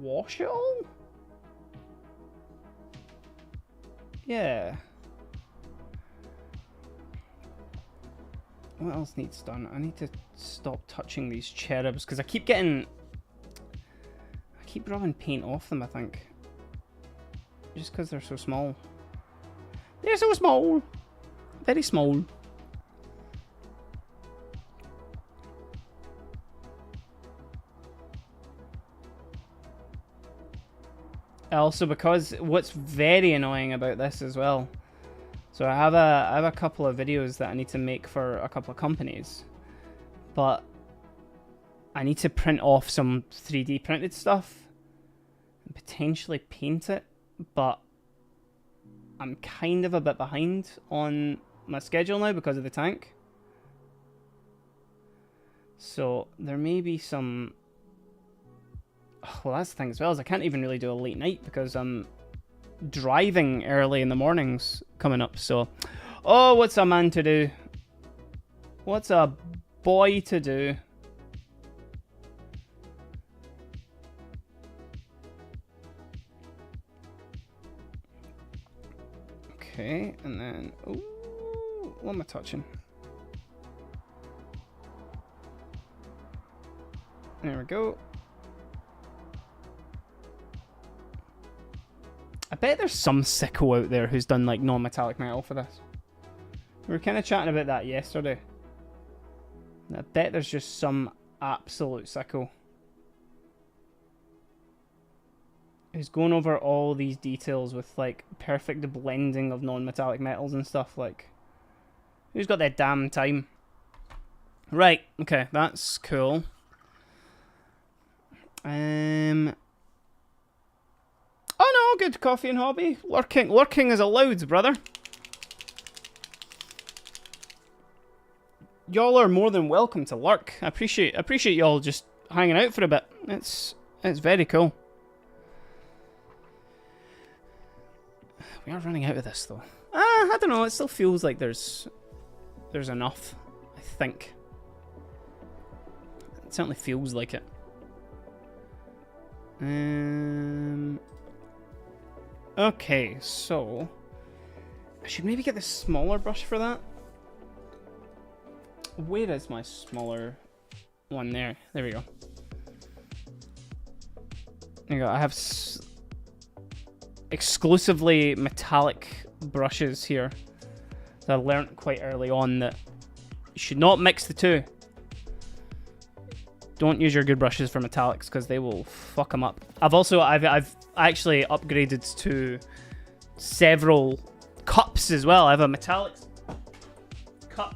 wash it all? Yeah. What else needs done? I need to stop touching these cherubs because I keep rubbing paint off them, I think. Just because they're so small. They're so small. Very small. Also, because what's very annoying about this as well. So I have a couple of videos that I need to make for a couple of companies, but I need to print off some 3D printed stuff and potentially paint it, but I'm kind of a bit behind on my schedule now because of the tank. So there may be some... Well, that's the thing as well, is I can't even really do a late night because I'm driving early in the mornings coming up, so... Oh, what's a man to do? What's a boy to do? Okay, and then... Ooh, what am I touching? There we go. I bet there's some sicko out there who's done like non-metallic metal for this. We were kind of chatting about that yesterday. I bet there's just some absolute sicko who's going over all these details with like perfect blending of non-metallic metals and stuff. Like, who's got that damn time? Right, okay, that's cool. Oh no, good coffee and hobby. Lurking is allowed, brother. Y'all are more than welcome to lurk. I appreciate y'all just hanging out for a bit. It's very cool. We are running out of this though. I don't know. It still feels like there's enough. I think. It certainly feels like it. Okay, so I should maybe get the smaller brush for that. Where is my smaller one? There we go. There you go. I have exclusively metallic brushes here. So I learned quite early on that you should not mix the two. Don't use your good brushes for metallics because they will fuck them up. I've actually upgraded to several cups as well. I have a metallics cup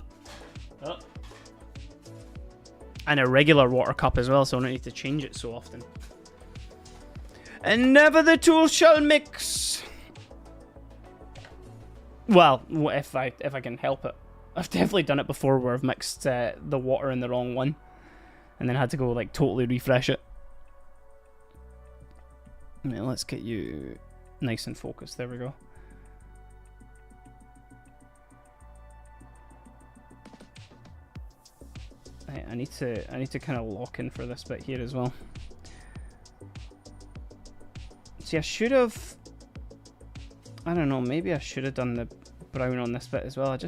and a regular water cup as well, so I don't need to change it so often. And never the two shall mix. Well, if I can help it. I've definitely done it before where I've mixed the water in the wrong one. And then had to go, like, totally refresh it. Now, let's get you nice and focused. There we go. I need to kind of lock in for this bit here as well. See, I should have... I don't know, maybe I should have done the brown on this bit as well.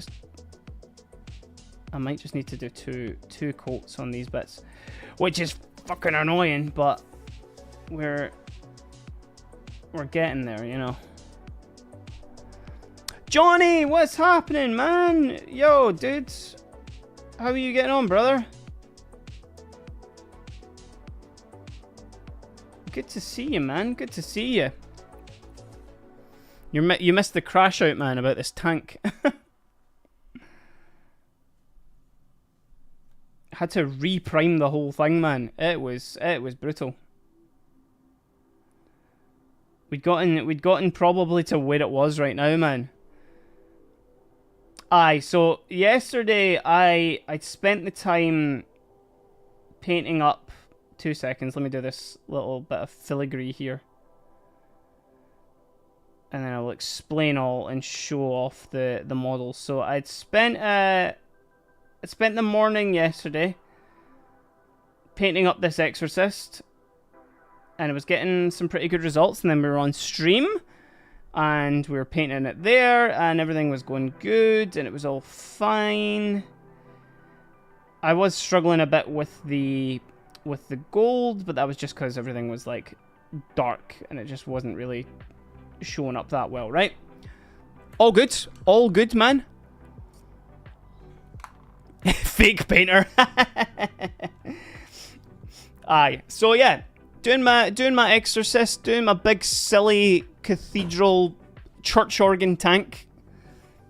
I might just need to do two coats on these bits, which is fucking annoying, but we're getting there, you know. Johnny, what's happening, man? Yo, dude, how are you getting on, brother? Good to see you, man. Good to see you. You missed the crash out, man, about this tank. Had to reprime the whole thing, man. It was brutal. We'd gotten probably to where it was right now, man. Aye, so yesterday I'd spent the time painting up. 2 seconds, let me do this little bit of filigree here. And then I'll explain all and show off the models. So I spent the morning yesterday painting up this Exorcist, and it was getting some pretty good results. And then we were on stream, and we were painting it there, and everything was going good, and it was all fine. I was struggling a bit with the gold, but that was just because everything was like dark, and it just wasn't really showing up that well, right? All good, man. Fake painter. Aye. So yeah, doing my Exorcist, doing my big silly cathedral church organ tank.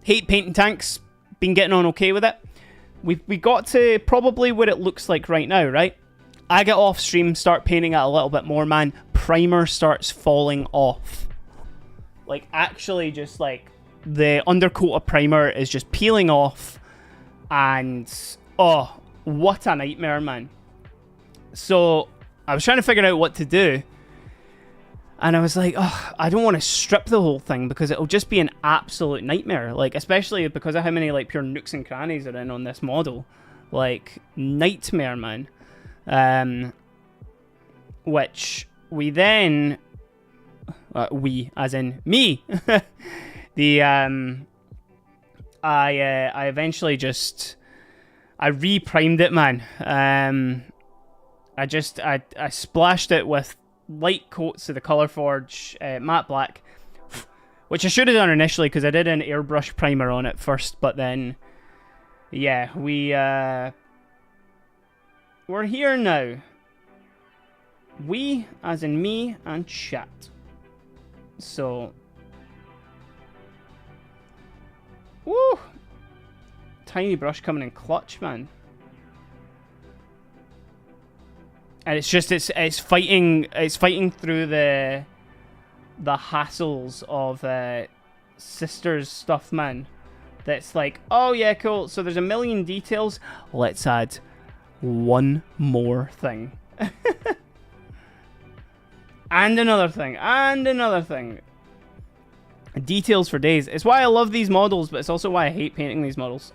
Hate painting tanks. Been getting on okay with it. We got to probably what it looks like right now, right? I get off stream, start painting it a little bit more, man. Primer starts falling off. Like, actually, just like the undercoat of primer is just peeling off. And, oh, what a nightmare, man. So, I was trying to figure out what to do. And I was like, oh, I don't want to strip the whole thing because it'll just be an absolute nightmare. Like, especially because of how many, like, pure nooks and crannies are in on this model. Like, nightmare, man. Which we then... we, as in me. I eventually just... I reprimed it, man. I splashed it with light coats of the Colourforge matte black, which I should have done initially because I did an airbrush primer on it first, but then, yeah, we're here now. We, as in me and chat. So, woo! Tiny brush coming in clutch, man. And it's just it's fighting through the hassles of Sisters stuff, man. That's like, oh yeah, cool. So there's a million details. Let's add one more thing. And another thing. And another thing. Details for days. It's why I love these models, but it's also why I hate painting these models.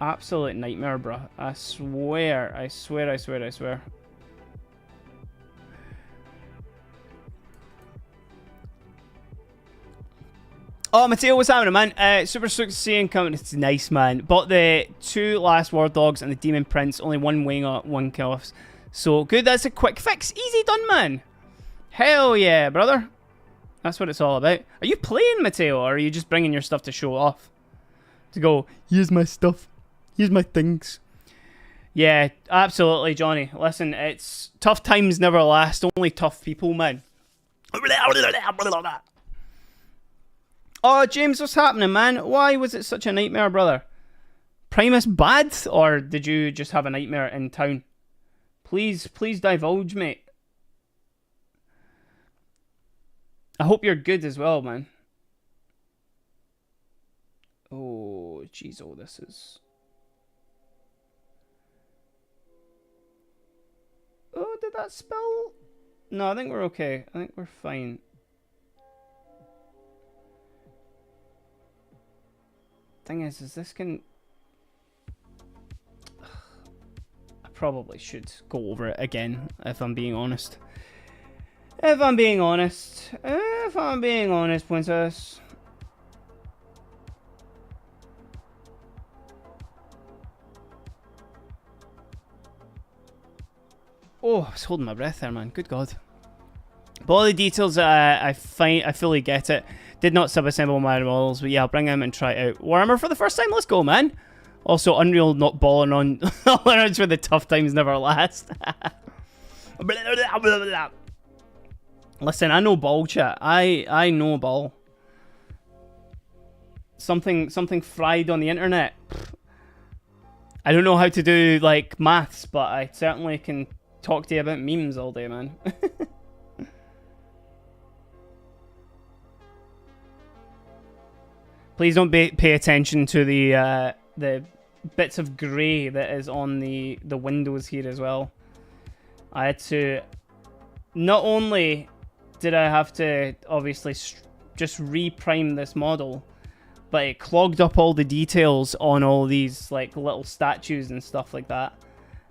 Absolute nightmare, bruh. I swear. I swear, I swear, I swear. Oh, Mateo, what's happening, man? Super stoked to see you coming. It's nice, man. Bought the 2 last war dogs and the demon prince. Only 1 wing up, 1 kill-offs. So good, that's a quick fix. Easy done, man. Hell yeah, brother. That's what it's all about. Are you playing, Mateo, or are you just bringing your stuff to show off? To go, here's my stuff. Here's my things. Yeah, absolutely, Johnny. Listen, it's tough times never last. Only tough people, man. Oh, James, what's happening, man? Why was it such a nightmare, brother? Primus bad? Or did you just have a nightmare in town? Please divulge, mate. I hope you're good as well, man. Oh, jeez, oh, this is... Oh, did that spill? No, I think we're okay. I think we're fine. Thing is this can... I probably should go over it again, if I'm being honest. If I'm being honest, princess. Oh, I was holding my breath there, man. Good God. But all the details, I fully get it. Did not sub-assemble my models, but yeah, I'll bring them and try it out. Warhammer for the first time, let's go, man. Also, Unreal not balling on learns where the tough times never last. Listen, I know ball, chat. I know ball. Something fried on the internet. I don't know how to do, like, maths, but I certainly can talk to you about memes all day, man. Please don't pay attention to the bits of grey that is on the windows here as well. I had to... Not only did I have to, obviously, just re-prime this model, but it clogged up all the details on all these, like, little statues and stuff like that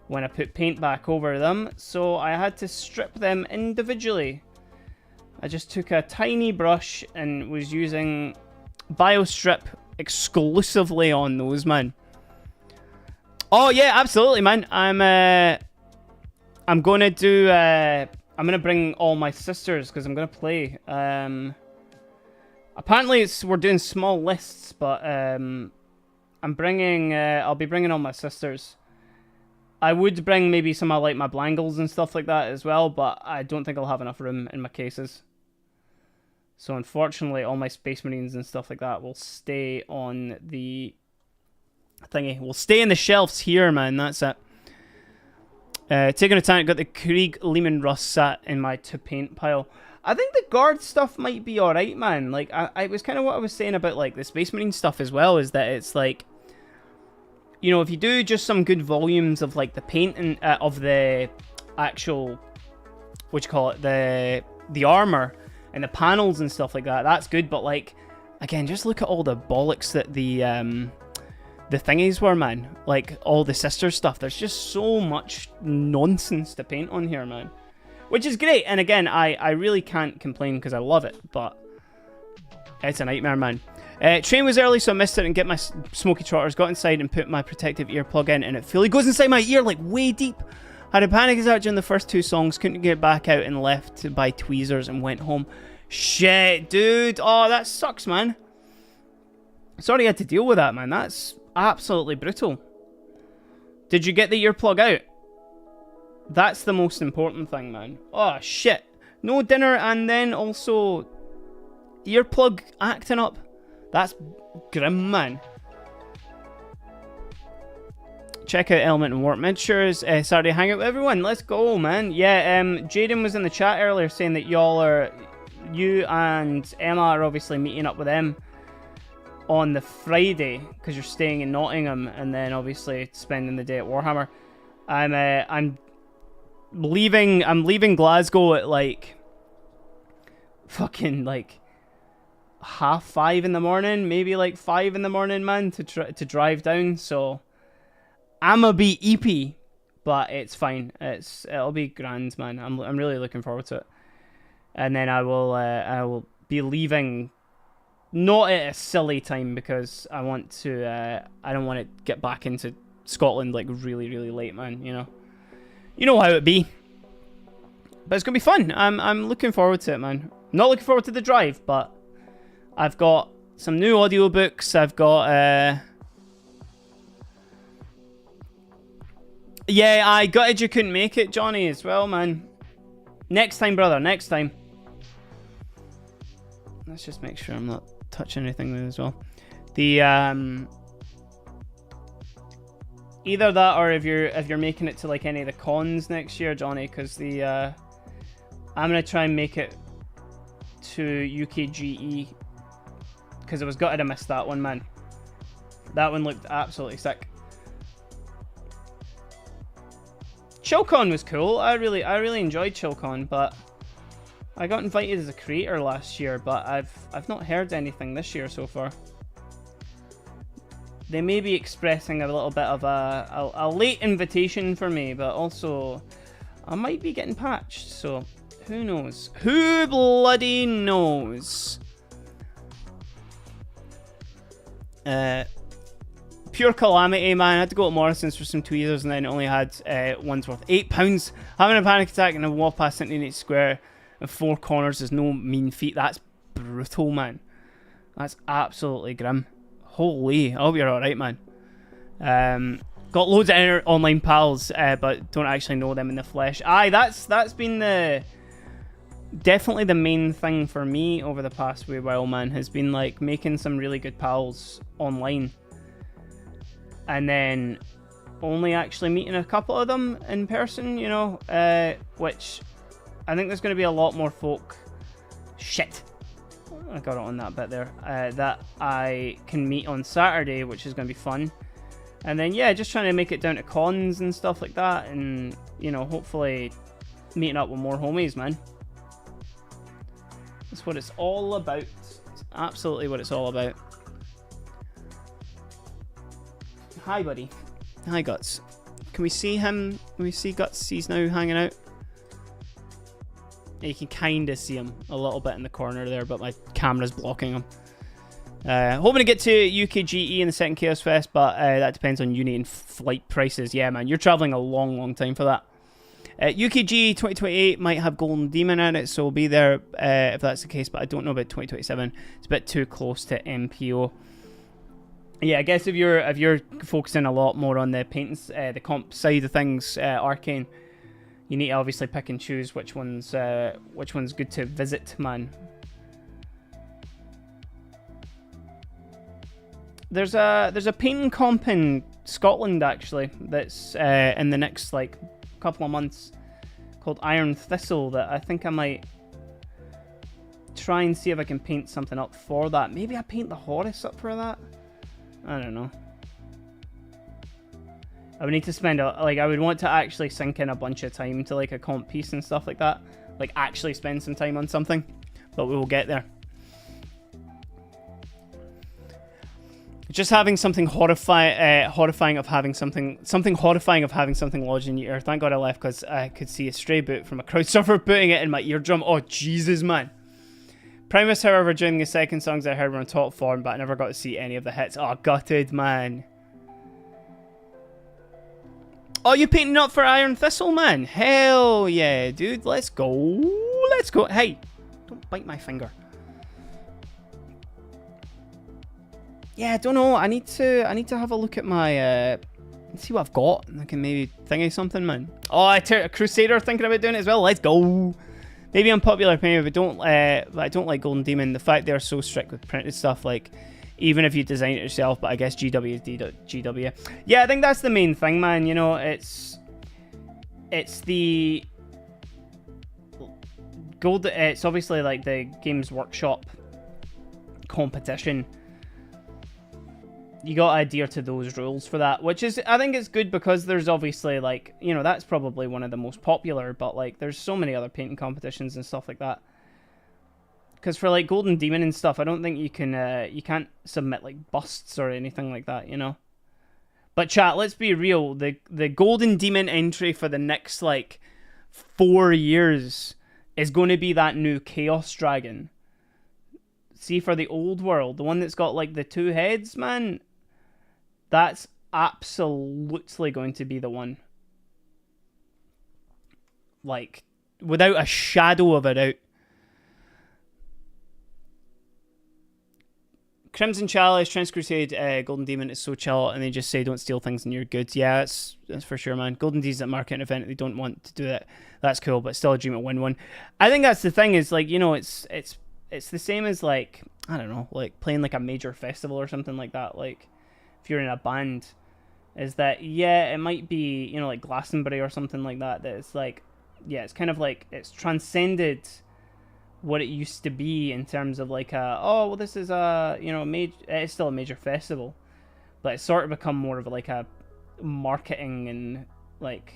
when I put paint back over them, so I had to strip them individually. I just took a tiny brush and was using BioStrip exclusively on those, man. Oh yeah, absolutely, man. I'm gonna do I'm gonna bring all my sisters because I'm gonna play. Apparently we're doing small lists, but I'll be bringing all my sisters. I would bring maybe some of like my Blangles and stuff like that as well, but I don't think I'll have enough room in my cases. So unfortunately, all my Space Marines and stuff like that will stay on the thingy. Will stay in the shelves here, man. That's it. Taking a time, got the Krieg Lehman Russ sat in my to paint pile. I think the guard stuff might be alright, man. Like, I was kind of what I was saying about like the Space Marine stuff as well, is that it's like, you know, if you do just some good volumes of like the paint and of the actual, what you call it, the armor and the panels and stuff like that, that's good. But like, again, just look at all the bollocks that the thingies were, man. Like all the sister stuff. There's just so much nonsense to paint on here, man. Which is great. And again, I really can't complain because I love it. But it's a nightmare, man. Train was early, so I missed it and get my smoky trotters. Got inside and put my protective ear plug in, and it fully goes inside my ear, like way deep. Had a panic attack during the first 2 songs. Couldn't get back out and left to buy tweezers and went home. Shit, dude. Oh, that sucks, man. Sorry you had to deal with that, man. That's absolutely brutal. Did you get the earplug out? That's the most important thing, man. Oh, shit. No dinner and then also earplug acting up. That's grim, man. Check out Element and Warp Miniatures. Saturday hangout with everyone. Let's go, man. Yeah, Jaden was in the chat earlier saying that you and Emma are obviously meeting up with them on the Friday because you're staying in Nottingham and then obviously spending the day at Warhammer. I'm leaving Glasgow at like fucking like 5:30 in the morning, maybe like 5 in the morning, man, to drive down. So I'ma be EP, but it's fine. It'll be grand, man. I'm really looking forward to it. And then I will be leaving, not at a silly time, because I want to. I don't want to get back into Scotland like really, really late, man. You know how it be. But it's gonna be fun. I'm looking forward to it, man. Not looking forward to the drive, but I've got some new audiobooks. I've got yeah, I gutted you couldn't make it, Johnny, as well, man. Next time, brother. Next time. Let's just make sure I'm not touching anything there as well. The either that, or if you're making it to like any of the cons next year, Johnny, because the I'm gonna try and make it to UKGE, because I was gutted I missed that one, man. That one looked absolutely sick. ChillCon was cool. I really enjoyed ChillCon, but I got invited as a creator last year, but I've not heard anything this year so far. They may be expressing a little bit of a late invitation for me, but also I might be getting patched, so who knows? Who bloody knows? Pure calamity, man. I had to go to Morrison's for some tweezers, and then only had one's worth £8. Having a panic attack in a walk past 78 Square and 4 corners is no mean feat. That's brutal, man. That's absolutely grim. Holy, I hope you're alright, man. Got loads of online pals, but don't actually know them in the flesh. Aye, that's been definitely the main thing for me over the past wee while, man, has been like making some really good pals online. And then only actually meeting a couple of them in person, which I think there's going to be a lot more folk. Shit. I got it on that bit there. That I can meet on Saturday, which is going to be fun. And then, yeah, just trying to make it down to cons and stuff like that. And, hopefully meeting up with more homies, man. That's what it's all about. It's absolutely what it's all about. Hi, buddy. Hi, Guts. Can we see him? Can we see Guts? He's now hanging out. Yeah, you can kind of see him a little bit in the corner there, but my camera's blocking him. Hoping to get to UKGE in the second Chaos Fest, but that depends on uni and flight prices. Yeah, man, you're traveling a long, long time for that. UKGE 2028 might have Golden Demon in it, so we'll be there if that's the case, but I don't know about 2027. It's a bit too close to MPO. Yeah, I guess if you're focusing a lot more on the painting, the comp side of things, Arcane, you need to obviously pick and choose which one's good to visit, man. There's a painting comp in Scotland actually that's in the next like couple of months called Iron Thistle that I think I might try and see if I can paint something up for that. Maybe I paint the Horus up for that. I don't know. I would need to spend I would want to actually sink in a bunch of time to like a comp piece and stuff like that. Like actually spend some time on something, but we will get there. Just having something horrifying of having something lodged in your ear. Thank God I left because I could see a stray boot from a crowd surfer putting it in my eardrum. Oh Jesus, man. Primus, however, during the second songs I heard were on top form, but I never got to see any of the hits. Oh, gutted, man. Oh, you painting up for Iron Thistle, man? Hell yeah, dude. Let's go. Let's go. Hey, don't bite my finger. Yeah, I don't know. I need to have a look at my see what I've got. I can maybe think of something, man. Oh, a Crusader thinking about doing it as well. Let's go. Maybe unpopular opinion, but I don't like Golden Demon. The fact they're so strict with printed stuff, like even if you design it yourself, but I guess GW is GW. Yeah, I think that's the main thing, man. It's the gold. It's obviously like the Games Workshop competition. You gotta adhere to those rules for that, which is, I think it's good because there's obviously like, that's probably one of the most popular, but like there's so many other painting competitions and stuff like that. Because for like Golden Demon and stuff, I don't think you can't submit like busts or anything like that, But chat, let's be real. The Golden Demon entry for the next, like, 4 years is going to be that new Chaos Dragon. See, for the old world, the one that's got, like, the 2 heads, man, that's absolutely going to be the one. Like, without a shadow of a doubt. Crimson Chalice, Trans Crusade, Golden Demon is so chill, and they just say don't steal things and you're good. Yeah, that's for sure, man. Golden Demon's at market event, they don't want to do that. That's cool, but still a dream to win one. I think that's the thing, is like, you know, it's the same as, like, I don't know, like playing like a major festival or something like that. Like, if you're in a band, is that, yeah, it might be, you know, like Glastonbury or something like that, that it's like, yeah, it's kind of like, it's transcended what it used to be in terms of like this is a, you know, it's still a major festival, but it's sort of become more of like a marketing and like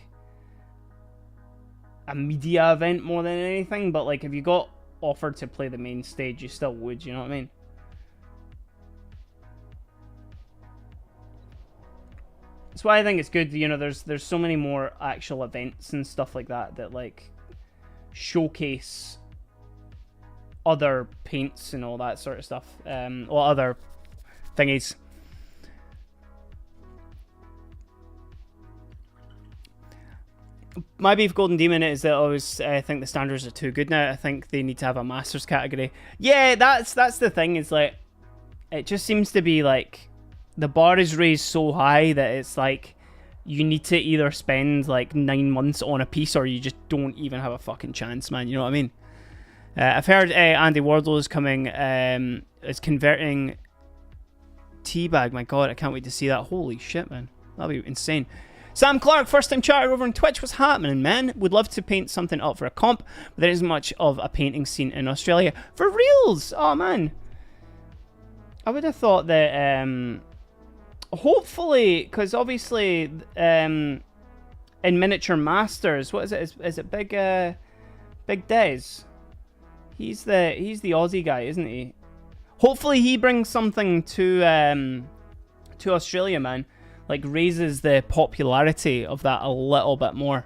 a media event more than anything. But like, if you got offered to play the main stage, you still would, you know what I mean? That's why I think it's good, you know, there's so many more actual events and stuff like that like showcase other paints and all that sort of stuff, or other thingies. My beef Golden Demon is that I always think the standards are too good now. I think they need to have a Masters category. Yeah, that's the thing, is like, it just seems to be like the bar is raised so high that it's like you need to either spend like 9 months on a piece or you just don't even have a fucking chance, man. You know what I mean? I've heard Andy Wardlow is coming, is converting Teabag. My god, I can't wait to see that. Holy shit, man. That'll be insane. Sam Clark, first time chatter over on Twitch. What's happening, man? Would love to paint something up for a comp, but there isn't much of a painting scene in Australia. For reals? Oh, man. I would have thought that, hopefully, because obviously, in Miniature Masters, what is it? Is it Big Dez? He's the Aussie guy, isn't he? Hopefully he brings something to Australia, man. Like, raises the popularity of that a little bit more.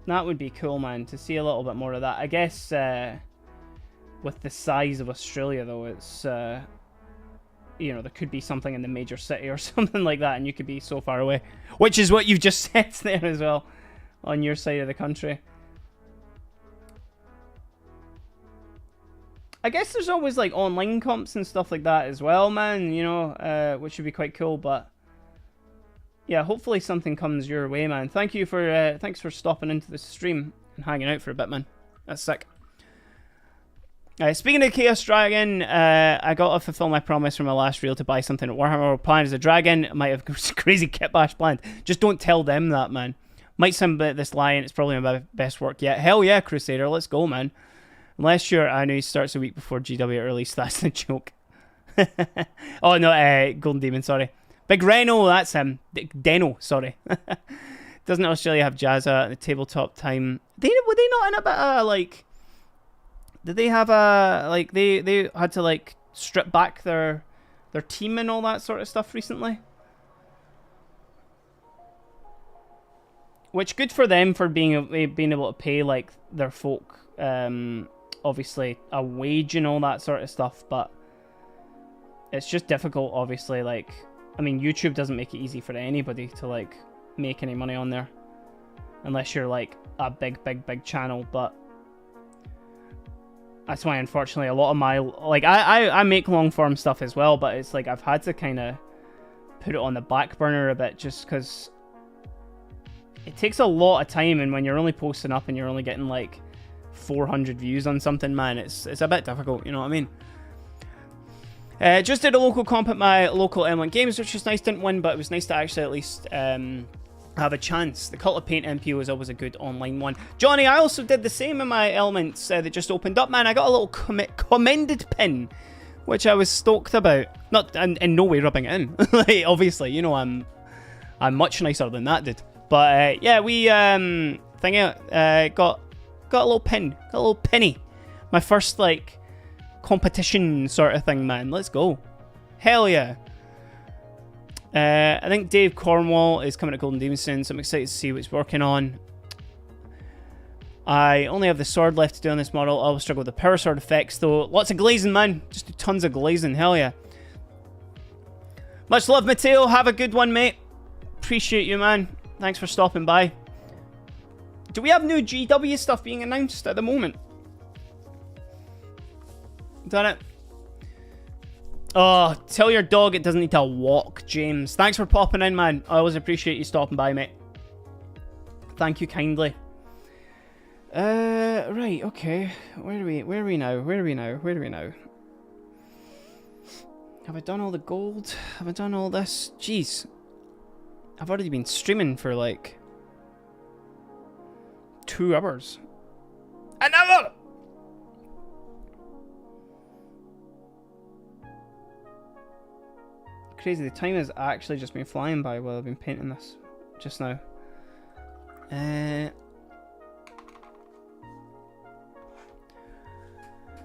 That would be cool, man, to see a little bit more of that. I guess with the size of Australia, though, it's you know, there could be something in the major city or something like that, and you could be so far away, which is what you've just said there as well. On your side of the country. I guess there's always like online comps and stuff like that as well, man, you know, which would be quite cool. But yeah, hopefully something comes your way, man. Thanks for stopping into the stream and hanging out for a bit, man. That's sick. Speaking of Chaos Dragon, I got to fulfill my promise from my last reel to buy something at Warhammer. Planned as a dragon. I might have crazy kit bash planned. Just don't tell them that, man. Might sound a bit this lion, it's probably my best work yet. Hell yeah, Crusader, let's go, man. Unless I know he starts a week before GW release, that's the joke. Oh, no, Golden Demon, sorry. Big Reno, that's him. Deno, sorry. Doesn't Australia have Jazza at the tabletop time? Were they not in a bit of, like... Did they have a... Like, they had to, like, strip back their team and all that sort of stuff recently? Which, good for them for being able to pay, like, their folk, obviously, a wage and all that sort of stuff, but it's just difficult, obviously, like, I mean, YouTube doesn't make it easy for anybody to, like, make any money on there, unless you're, like, a big channel, but that's why, unfortunately, a lot of my, like, I make long-form stuff as well, but it's, like, I've had to kind of put it on the back burner a bit, just because it takes a lot of time, and when you're only posting up and you're only getting like 400 views on something, man, it's a bit difficult, you know what I mean? Just did a local comp at my local M1 Games, which was nice. Didn't win, but it was nice to actually at least have a chance. The Cult of Paint MP was always a good online one. Johnny, I also did the same in my Elements that just opened up, man. I got a little commended pin, which I was stoked about. Not in no way rubbing it in. Like, obviously, you know, I'm much nicer than that dude. But yeah, we got a little pin, got a little penny. My first like competition sort of thing, man. Let's go. Hell yeah. I think Dave Cornwall is coming to Golden Demon soon, so I'm excited to see what he's working on. I only have the sword left to do on this model. I will struggle with the power sword effects, though. Lots of glazing, man. Just do tons of glazing. Hell yeah. Much love, Mateo. Have a good one, mate. Appreciate you, man. Thanks for stopping by. Do we have new GW stuff being announced at the moment? Done it. Oh, tell your dog it doesn't need to walk, James. Thanks for popping in, man. I always appreciate you stopping by, mate. Thank you kindly. Right, okay. Where are we now? Have I done all the gold? Have I done all this? Jeez. I've already been streaming for like 2 hours. Another! Crazy, the time has actually just been flying by while I've been painting this just now.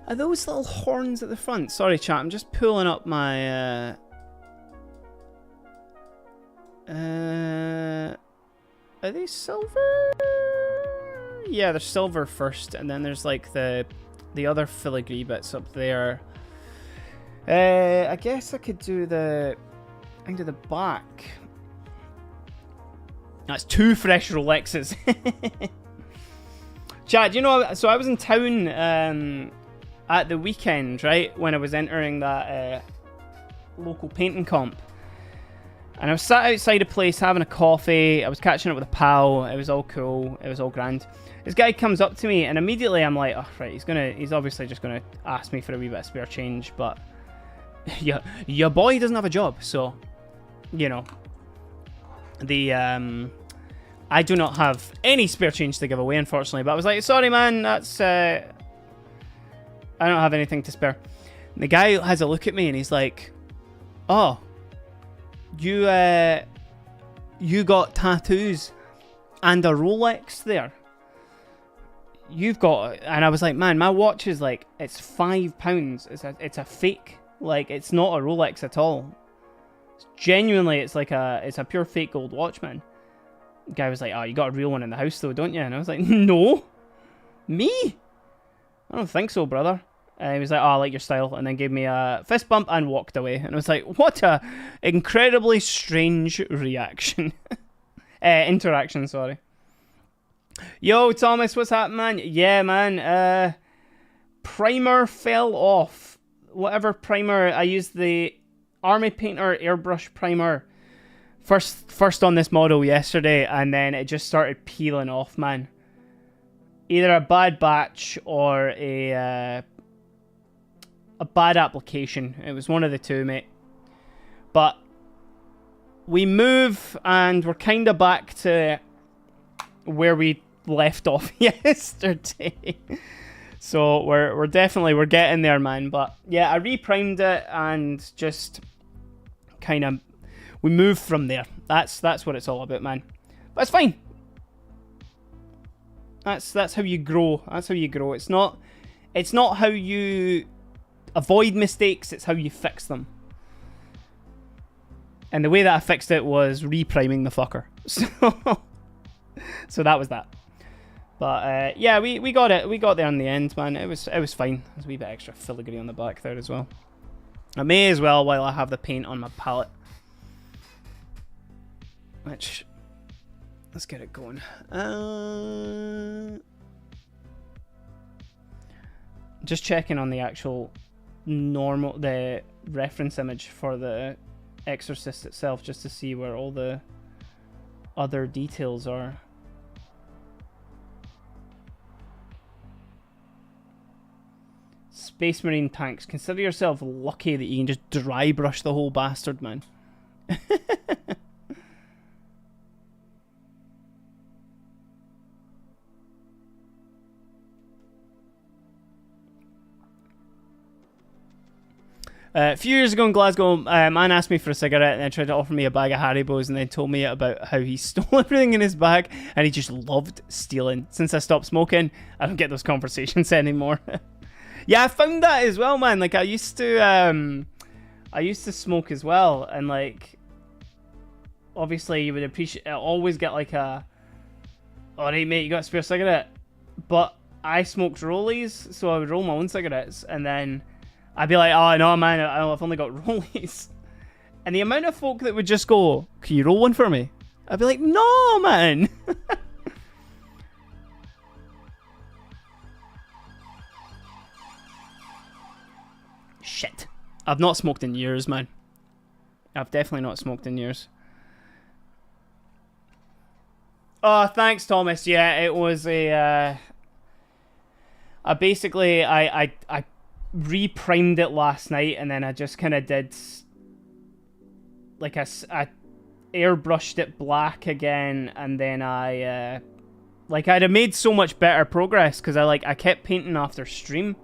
Are those little horns at the front? Sorry, chat. I'm just pulling up my. Are they silver? Yeah, they're silver first, and then there's like the other filigree bits up there. I guess I could do the. I can do the back. That's 2 fresh Rolexes. Chat, you know, so I was in town at the weekend, right, when I was entering that local painting comp. And I was sat outside a place having a coffee. I was catching up with a pal. It was all cool. It was all grand. This guy comes up to me, and immediately I'm like, oh, right, he's obviously just gonna ask me for a wee bit of spare change, but yeah, your boy doesn't have a job, so, you know, I do not have any spare change to give away, unfortunately. But I was like, sorry, man, that's I don't have anything to spare. And the guy has a look at me and he's like, oh, you got tattoos and a Rolex there. You've got, and I was like, man, my watch is like, it's £5. It's a fake, like, it's not a Rolex at all. Genuinely, it's a pure fake gold watch, man. The guy was like, oh, you got a real one in the house though, don't you? And I was like, no, me? I don't think so, brother. He was like, oh, I like your style, and then gave me a fist bump and walked away. And I was like, what a incredibly strange reaction. Interaction, sorry. Yo, Thomas, what's happening, man? Yeah, man. Primer fell off. Whatever primer, I used the Army Painter airbrush primer first on this model yesterday, and then it just started peeling off, man. Either a bad batch or a bad application. It was one of the two, mate. But we move, and we're kind of back to where we left off yesterday. So we're definitely getting there, man. But yeah, I reprimed it and just kind of we move from there. That's what it's all about, man. But it's fine. That's how you grow. That's how you grow. It's not how you avoid mistakes, it's how you fix them. And the way that I fixed it was repriming the fucker. So that was that. But yeah, we got it. We got there in the end, man. It was fine. There's a wee bit extra filigree on the back there as well. I may as well while I have the paint on my palette. Which, let's get it going. Just checking on the actual the reference image for the Exorcist itself, just to see where all the other details are. Space Marine tanks. Consider yourself lucky that you can just dry brush the whole bastard, man. A few years ago in Glasgow, a man asked me for a cigarette and then tried to offer me a bag of Haribos and then told me about how he stole everything in his bag and he just loved stealing. Since I stopped smoking, I don't get those conversations anymore. Yeah, I found that as well, man. Like I used to smoke as well, and like obviously you would appreciate always get like a, all right mate, you got a spare cigarette? But I smoked rollies, so I would roll my own cigarettes, and then I'd be like, oh no man, I've only got rollies. And the amount of folk that would just go, can you roll one for me? I'd be like, no man. Shit. I've not smoked in years, man. I've definitely not smoked in years. Oh, thanks, Thomas. Yeah, it was a... I basically, I reprimed it last night, and then I just kind of did... Like, I airbrushed it black again, and then I... like, I'd have made so much better progress, because I kept painting after stream.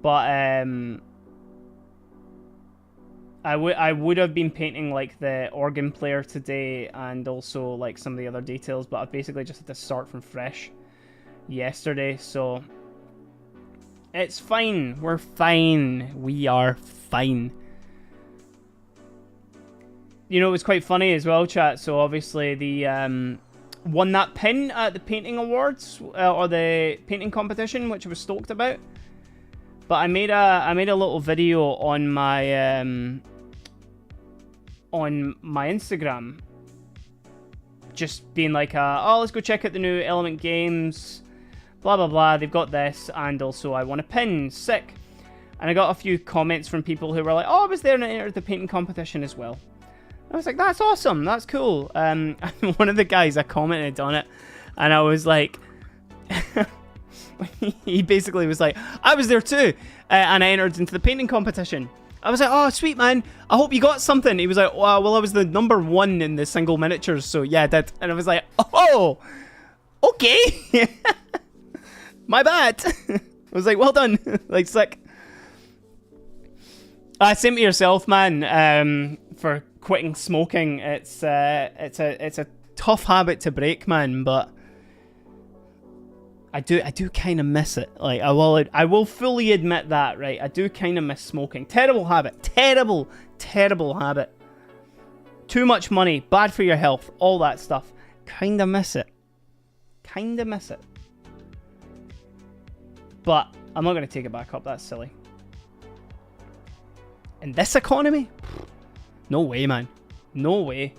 But, I would have been painting like the organ player today and also like some of the other details, but I basically just had to start from fresh yesterday, so it's fine. We're fine. We are fine. You know, it was quite funny as well, chat. So obviously the won that pin at the painting awards or the painting competition, which I was stoked about. But I made a little video on my Instagram, just being like, oh, let's go check out the new Element Games, blah blah blah. They've got this, and also I won a pin, sick. And I got a few comments from people who were like, oh, I was there and I entered the painting competition as well. I was like, that's awesome, that's cool. And one of the guys, I commented on it, and I was like. He basically was like, I was there too, and I entered into the painting competition. I was like, oh, sweet, man. I hope you got something. He was like, well, I was the #1 in the single miniatures, so yeah, I did. And I was like, oh, okay. My bad. I was like, well done. Like, sick. Same to yourself, man, for quitting smoking. It's a tough habit to break, man, but I do kind of miss it. Like, I will fully admit that, right? I do kind of miss smoking. Terrible habit. Terrible habit. Too much money. Bad for your health. All that stuff. Kind of miss it. But I'm not going to take it back up. That's silly. In this economy? No way, man. No way.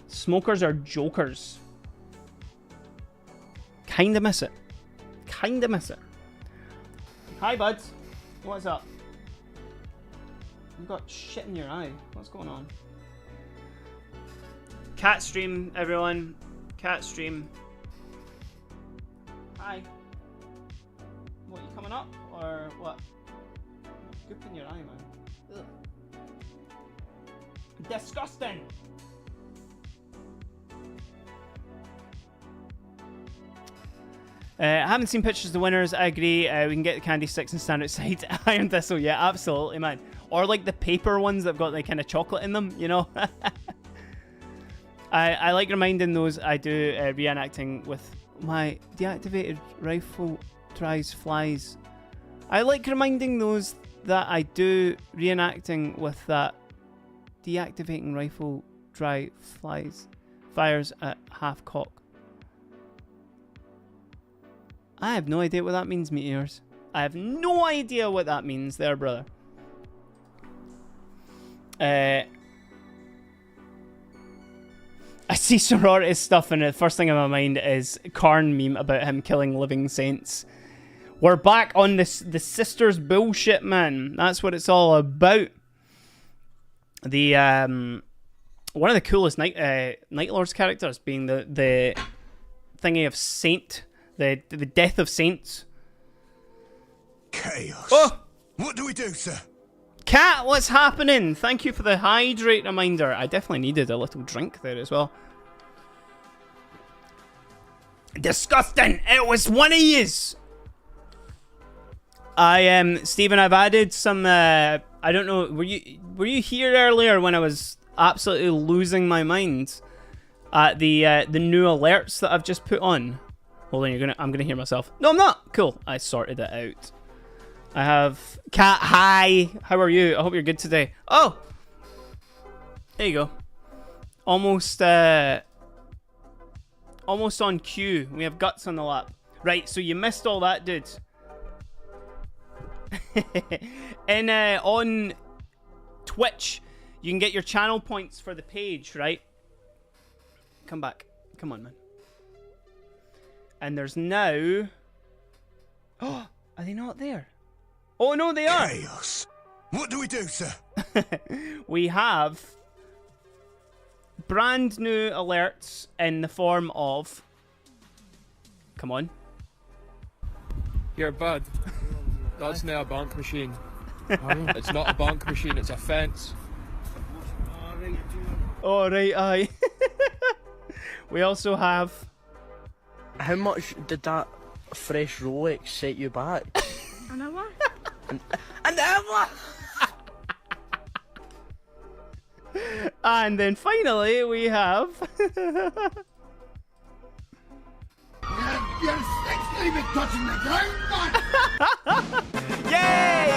Smokers are jokers. Kinda miss it. Hi, buds. What's up? You've got shit in your eye. What's going on? Cat stream, everyone. Cat stream. Hi. What, you coming up? Or what? Goop in your eye, man. Ugh. Disgusting! I haven't seen pictures of the winners. I agree. We can get the candy sticks and stand outside. Iron Thistle, yeah, absolutely, man. Or like the paper ones that've got like kind of chocolate in them, you know. I like reminding those I do reenacting with my deactivated rifle tries flies. I like reminding those that I do reenacting with that deactivating rifle dry flies fires at half cock. I have no idea what that means, meteors. I have no idea what that means there, brother. I see sorority stuff, and the first thing in my mind is Karn meme about him killing living saints. We're back on the sisters bullshit, man. That's what it's all about. The one of the coolest Night Lord's characters being the thingy of Saint. The death of saints. Chaos. Oh! What do we do, sir? Cat, what's happening? Thank you for the hydrate reminder. I definitely needed a little drink there as well. Disgusting! It was one of yous! Stephen, I've added some, I don't know, were you here earlier when I was absolutely losing my mind at the new alerts that I've just put on? Hold on, I'm gonna hear myself. No, I'm not. Cool. I sorted it out. I have Cat. Hi, how are you? I hope you're good today. Oh, there you go. Almost on cue. We have Guts on the lap. Right, so you missed all that, dude. And on Twitch, you can get your channel points for the page, right? Come back. Come on, man. And there's now... Oh, are they not there? Oh, no, they are. Chaos. What do we do, sir? We have brand new alerts in the form of... Come on. Here, bud. That's now a bank machine. It's not a bank machine, it's a fence. Oh, right, aye. We also have... How much did that fresh Rolex set you back? An hour? An hour! And then finally we have... Your sticks leave it touching the ground, man! Yay!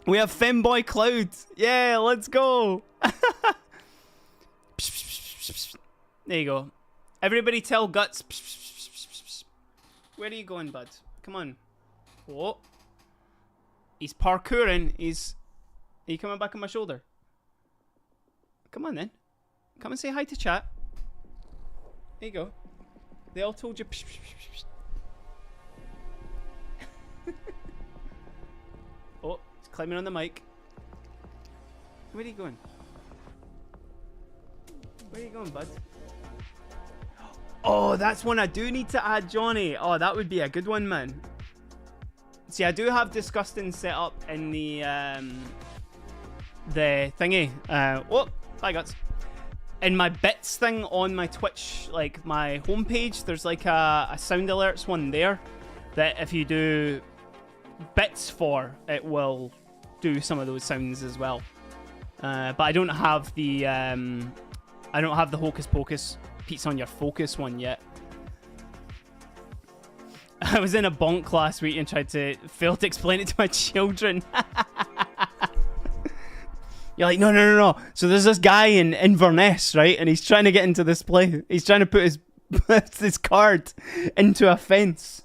We have Femboy Cloud. Yeah, let's go. There you go. Everybody tell Guts. Where are you going, bud? Come on. Oh. He's parkouring. Are you coming back on my shoulder? Come on then. Come and say hi to chat. There you go. They all told you. Oh, he's climbing on the mic. Where are you going? Where are you going, bud? Oh, that's one I do need to add, Johnny. Oh, that would be a good one, man. See, I do have Disgusting set up in the thingy. Oh, bye, Guts. In my bits thing on my Twitch, like my homepage, there's like a sound alerts one there that if you do bits for, it will do some of those sounds as well. But I don't have the Hocus Pocus Pete's on your focus one yet. I was in a bonk last week and tried to fail to explain it to my children. You're like, no. So there's this guy in Inverness, right? And he's trying to get into this place. He's trying to put his card into a fence.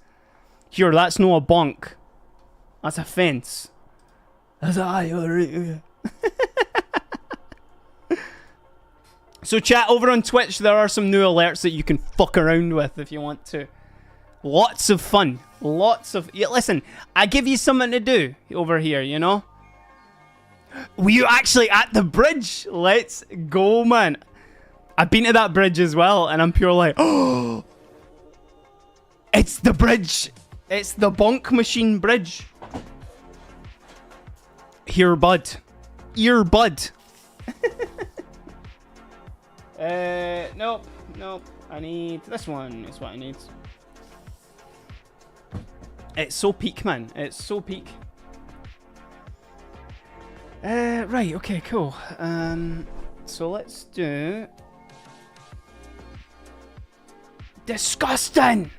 Here, that's no a bonk. That's a fence. That's alright. So chat, over on Twitch, there are some new alerts that you can fuck around with if you want to. Lots of fun. Lots of... Yeah, listen, I give you something to do over here, you know? Were you actually at the bridge? Let's go, man. I've been to that bridge as well, and I'm pure like, oh, it's the bridge. It's the bonk machine bridge. Here, bud. Ear, bud. Nope. I need this one. Is what I need. It's so peak, man. It's so peak. Right. Okay. Cool. So let's do disgusting.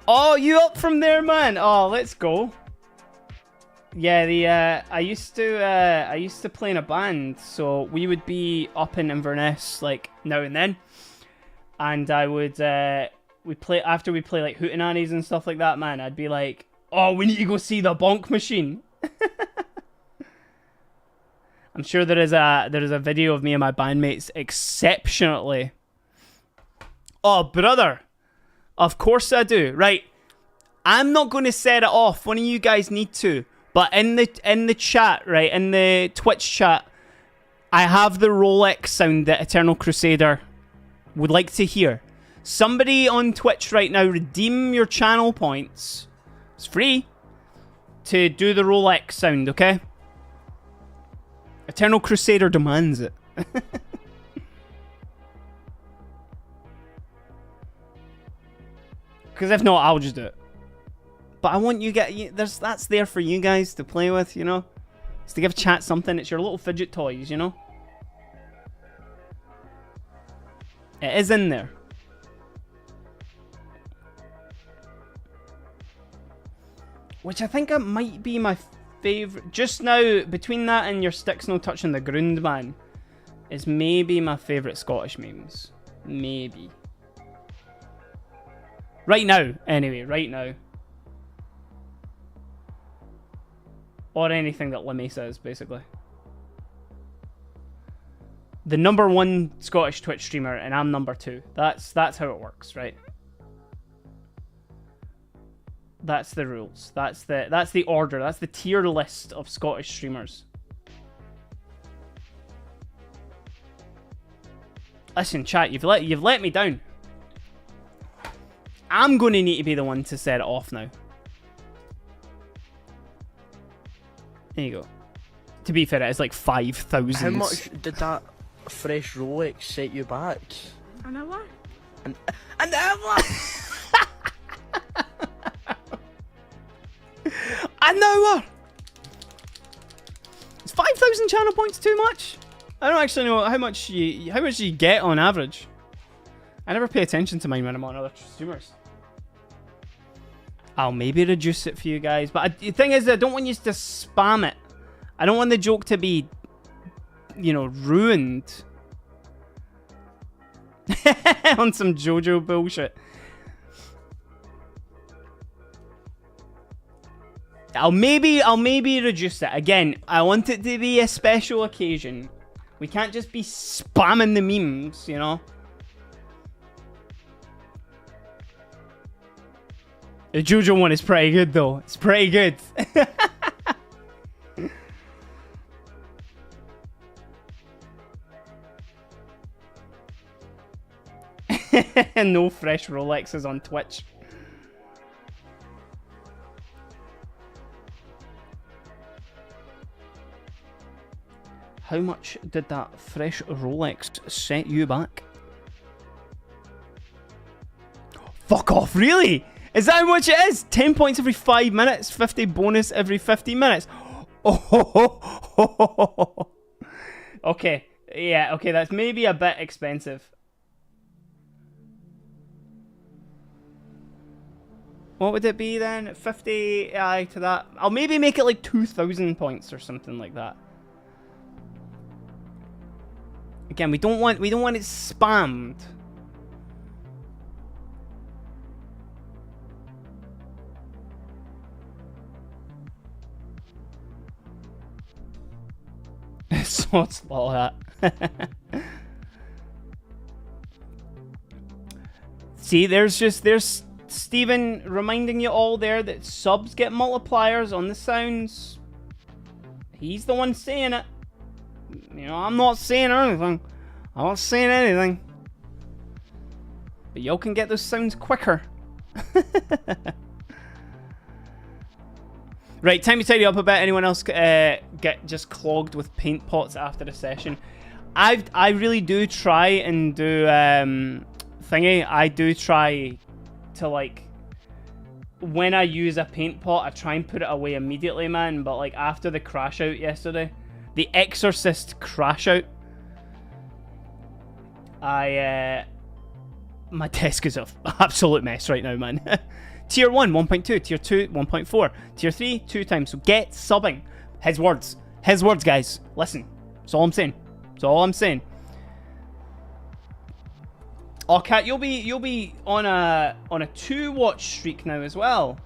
Oh, you up from there, man? Oh, let's go. Yeah, I used to play in a band, so we would be up in Inverness like now and then, and I would we play after we play like hootenannies and stuff like that. Man, I'd be like, oh, we need to go see the bonk machine. I'm sure there is a video of me and my bandmates exceptionally. Oh, brother, of course I do. Right, I'm not going to set it off. One of you guys need to. But in the chat, right, in the Twitch chat, I have the Rolex sound that Eternal Crusader would like to hear. Somebody on Twitch right now, redeem your channel points. It's free to do the Rolex sound, okay? Eternal Crusader demands it. Because if not, I'll just do it. But I want that's there for you guys to play with, you know? It's to give chat something. It's your little fidget toys, you know? It is in there. which I think it might be my favourite. Just now, between that and your sticks no touching the ground, man, is maybe my favourite Scottish memes. Maybe. Right now, anyway, right now. Or anything that Lemmy says, basically. The #1 Scottish Twitch streamer, and I'm #2. That's how it works, right? That's the rules. That's the order. That's the tier list of Scottish streamers. Listen, chat, you've let me down. I'm going to need to be the one to set it off now. There you go. To be fair, it's like 5,000. How much did that fresh Rolex set you back? An hour? An hour? An hour! Is 5,000 channel points too much? I don't actually know how much you get on average. I never pay attention to mine when I'm on other streamers. I'll maybe reduce it for you guys, but the thing is, I don't want you to spam it. I don't want the joke to be, you know, ruined on some JoJo bullshit. I'll maybe reduce it. Again, I want it to be a special occasion. We can't just be spamming the memes, you know? The JoJo one is pretty good, though. It's pretty good. No fresh Rolexes on Twitch. How much did that fresh Rolex set you back? Fuck off, really? Is that how much it is? 10 points every 5 minutes, 50 bonus every 50 minutes. Oh, okay. Yeah, okay, that's maybe a bit expensive. What would it be then? 50 to that. I'll maybe make it like 2,000 points or something like that. Again, we don't want it spammed. So it's like that. See, there's Stephen reminding you all there that subs get multipliers on the sounds. He's the one saying it. You know, I'm not saying anything. I'm not saying anything. But y'all can get those sounds quicker. Right, time to tidy up a bit. Anyone else get just clogged with paint pots after the session? I really do try and do thingy. I do try to, like, when I use a paint pot, I try and put it away immediately, man. But like after the crash out yesterday, the Exorcist crash out, my desk is an absolute mess right now, man. Tier 1, 1.2. Tier 2, 1.4. Tier 3, 2 times. So get subbing. His words. His words, guys. Listen. That's all I'm saying. That's all I'm saying. Oh, Kat, you'll be on a 2-watch streak now as well.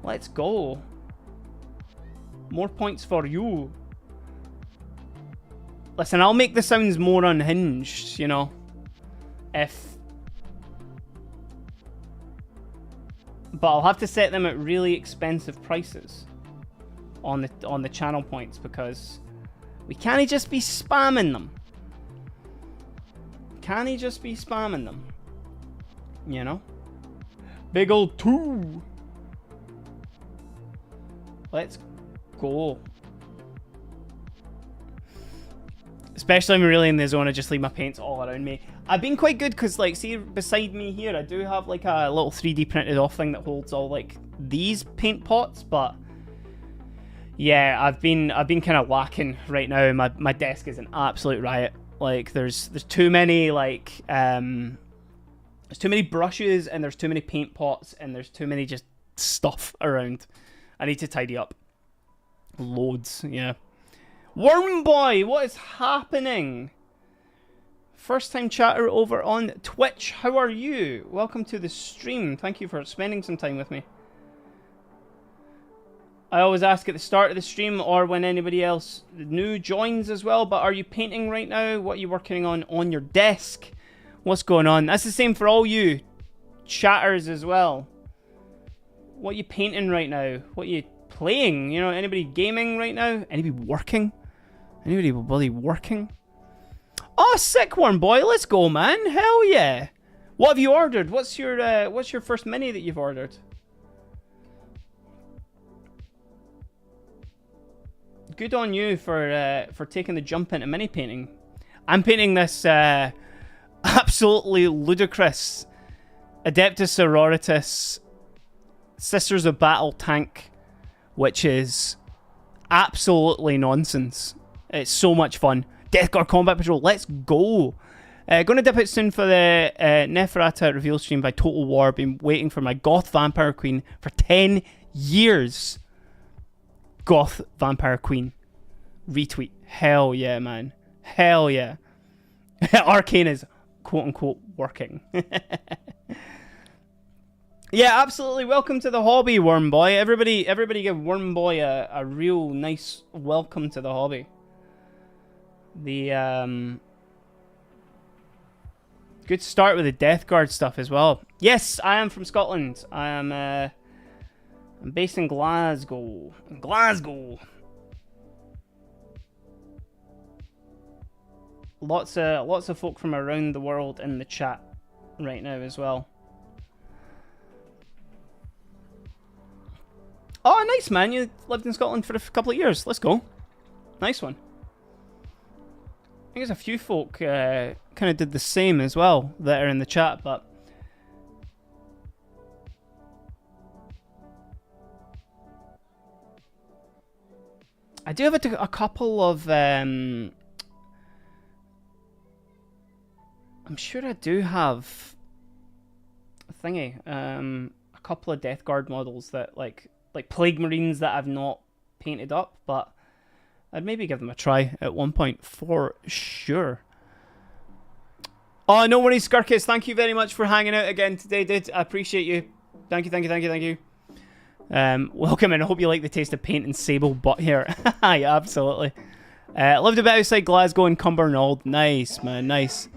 Let's go. More points for you. Listen, I'll make the sounds more unhinged, you know. But I'll have to set them at really expensive prices on the channel points, because we can't just be spamming them. Can he just be spamming them? You know? Big old 2. Let's go. Especially when I'm really in the zone, I just leave my paints all around me. I've been quite good because, like, see beside me here, I do have like a little 3D printed off thing that holds all like these paint pots, but yeah, I've been kind of lacking right now. My desk is an absolute riot. Like there's too many like there's too many brushes, and there's too many paint pots, and there's too many just stuff around. I need to tidy up. Loads, yeah. Worm Boy, what is happening? First time chatter over on Twitch. How are you? Welcome to the stream. Thank you for spending some time with me. I always ask at the start of the stream or when anybody else new joins as well, but are you painting right now? What are you working on your desk? What's going on? That's the same for all you chatters as well. What are you painting right now? What are you playing? You know, anybody gaming right now? Anybody working? Anybody bloody working? Oh, sick Worm Boy, let's go, man. Hell yeah. What have you ordered? What's your first mini that you've ordered? Good on you for taking the jump into mini painting. I'm painting this absolutely ludicrous Adeptus Sororitas Sisters of Battle tank, which is absolutely nonsense. It's so much fun. Death Guard Combat Patrol, let's go. Gonna dip it soon for the Neferata reveal stream by Total War. Been waiting for my Goth Vampire Queen for 10 years. Goth Vampire Queen. Retweet. Hell yeah, man. Hell yeah. Arcane is quote-unquote working. Yeah, absolutely. Welcome to the hobby, Worm Boy. Everybody give Worm Boy a real nice welcome to the hobby. The good start with the Death Guard stuff as well. Yes, I am from Scotland. I'm based in Glasgow. Lots of folk from around the world in the chat right now as well. Oh, nice, man. You lived in Scotland for a couple of years. Let's go. Nice one. I think there's a few folk kind of did the same as well that are in the chat, but I do have a couple of I'm sure I do have a thingy, a couple of Death Guard models that like Plague Marines that I've not painted up, but I'd maybe give them a try at one point for sure. Oh, no worries, Skirkis. Thank you very much for hanging out again today, dude. I appreciate you. Thank you. Welcome, and I hope you like the taste of paint and sable butt hair. Yeah, absolutely. Lived a bit outside Glasgow and Cumbernauld. Nice, man, nice.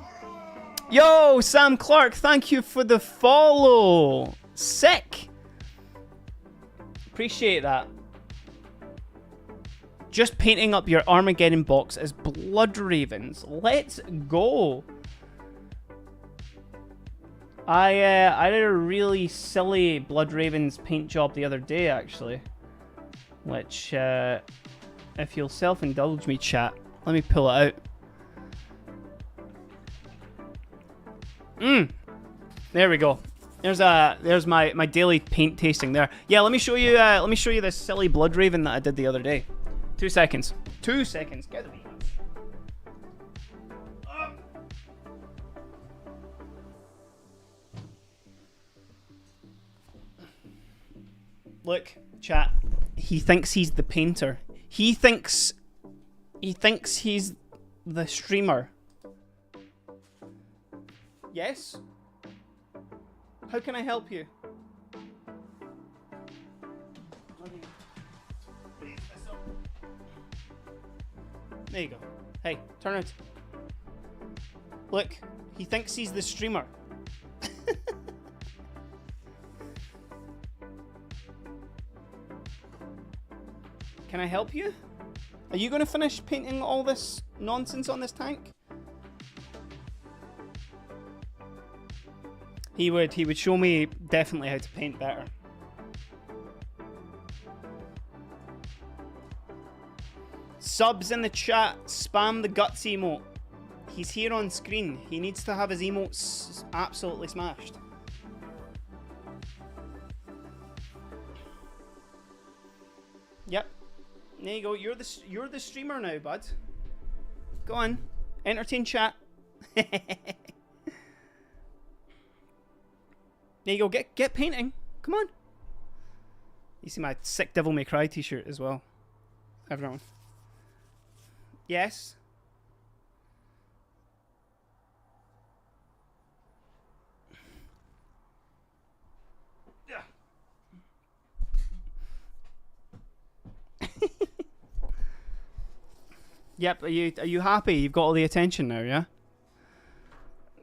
Yo, Sam Clark, thank you for the follow. Sick. Appreciate that. Just painting up your Armageddon box as Blood Ravens. Let's go. I did a really silly Blood Ravens paint job the other day, actually. Which, if you'll self-indulge me, chat, let me pull it out. There we go. There's my daily paint tasting there. Yeah, let me show you this silly Blood Raven that I did the other day. 2 seconds. 2 seconds. Get me. Look, chat. He thinks he's the painter. He thinks he's the streamer. Yes? How can I help you? There you go. Hey, turn it. Look, he thinks he's the streamer. Can I help you? Are you going to finish painting all this nonsense on this tank? He would show me definitely how to paint better. Subs in the chat, spam the guts emote. He's here on screen. He needs to have his emotes absolutely smashed. Yep. There you go. You're the streamer now, bud. Go on. Entertain chat. There you go. Get painting. Come on. You see my sick Devil May Cry t-shirt as well. Everyone. Yes? Yep, are you happy? You've got all the attention now, yeah?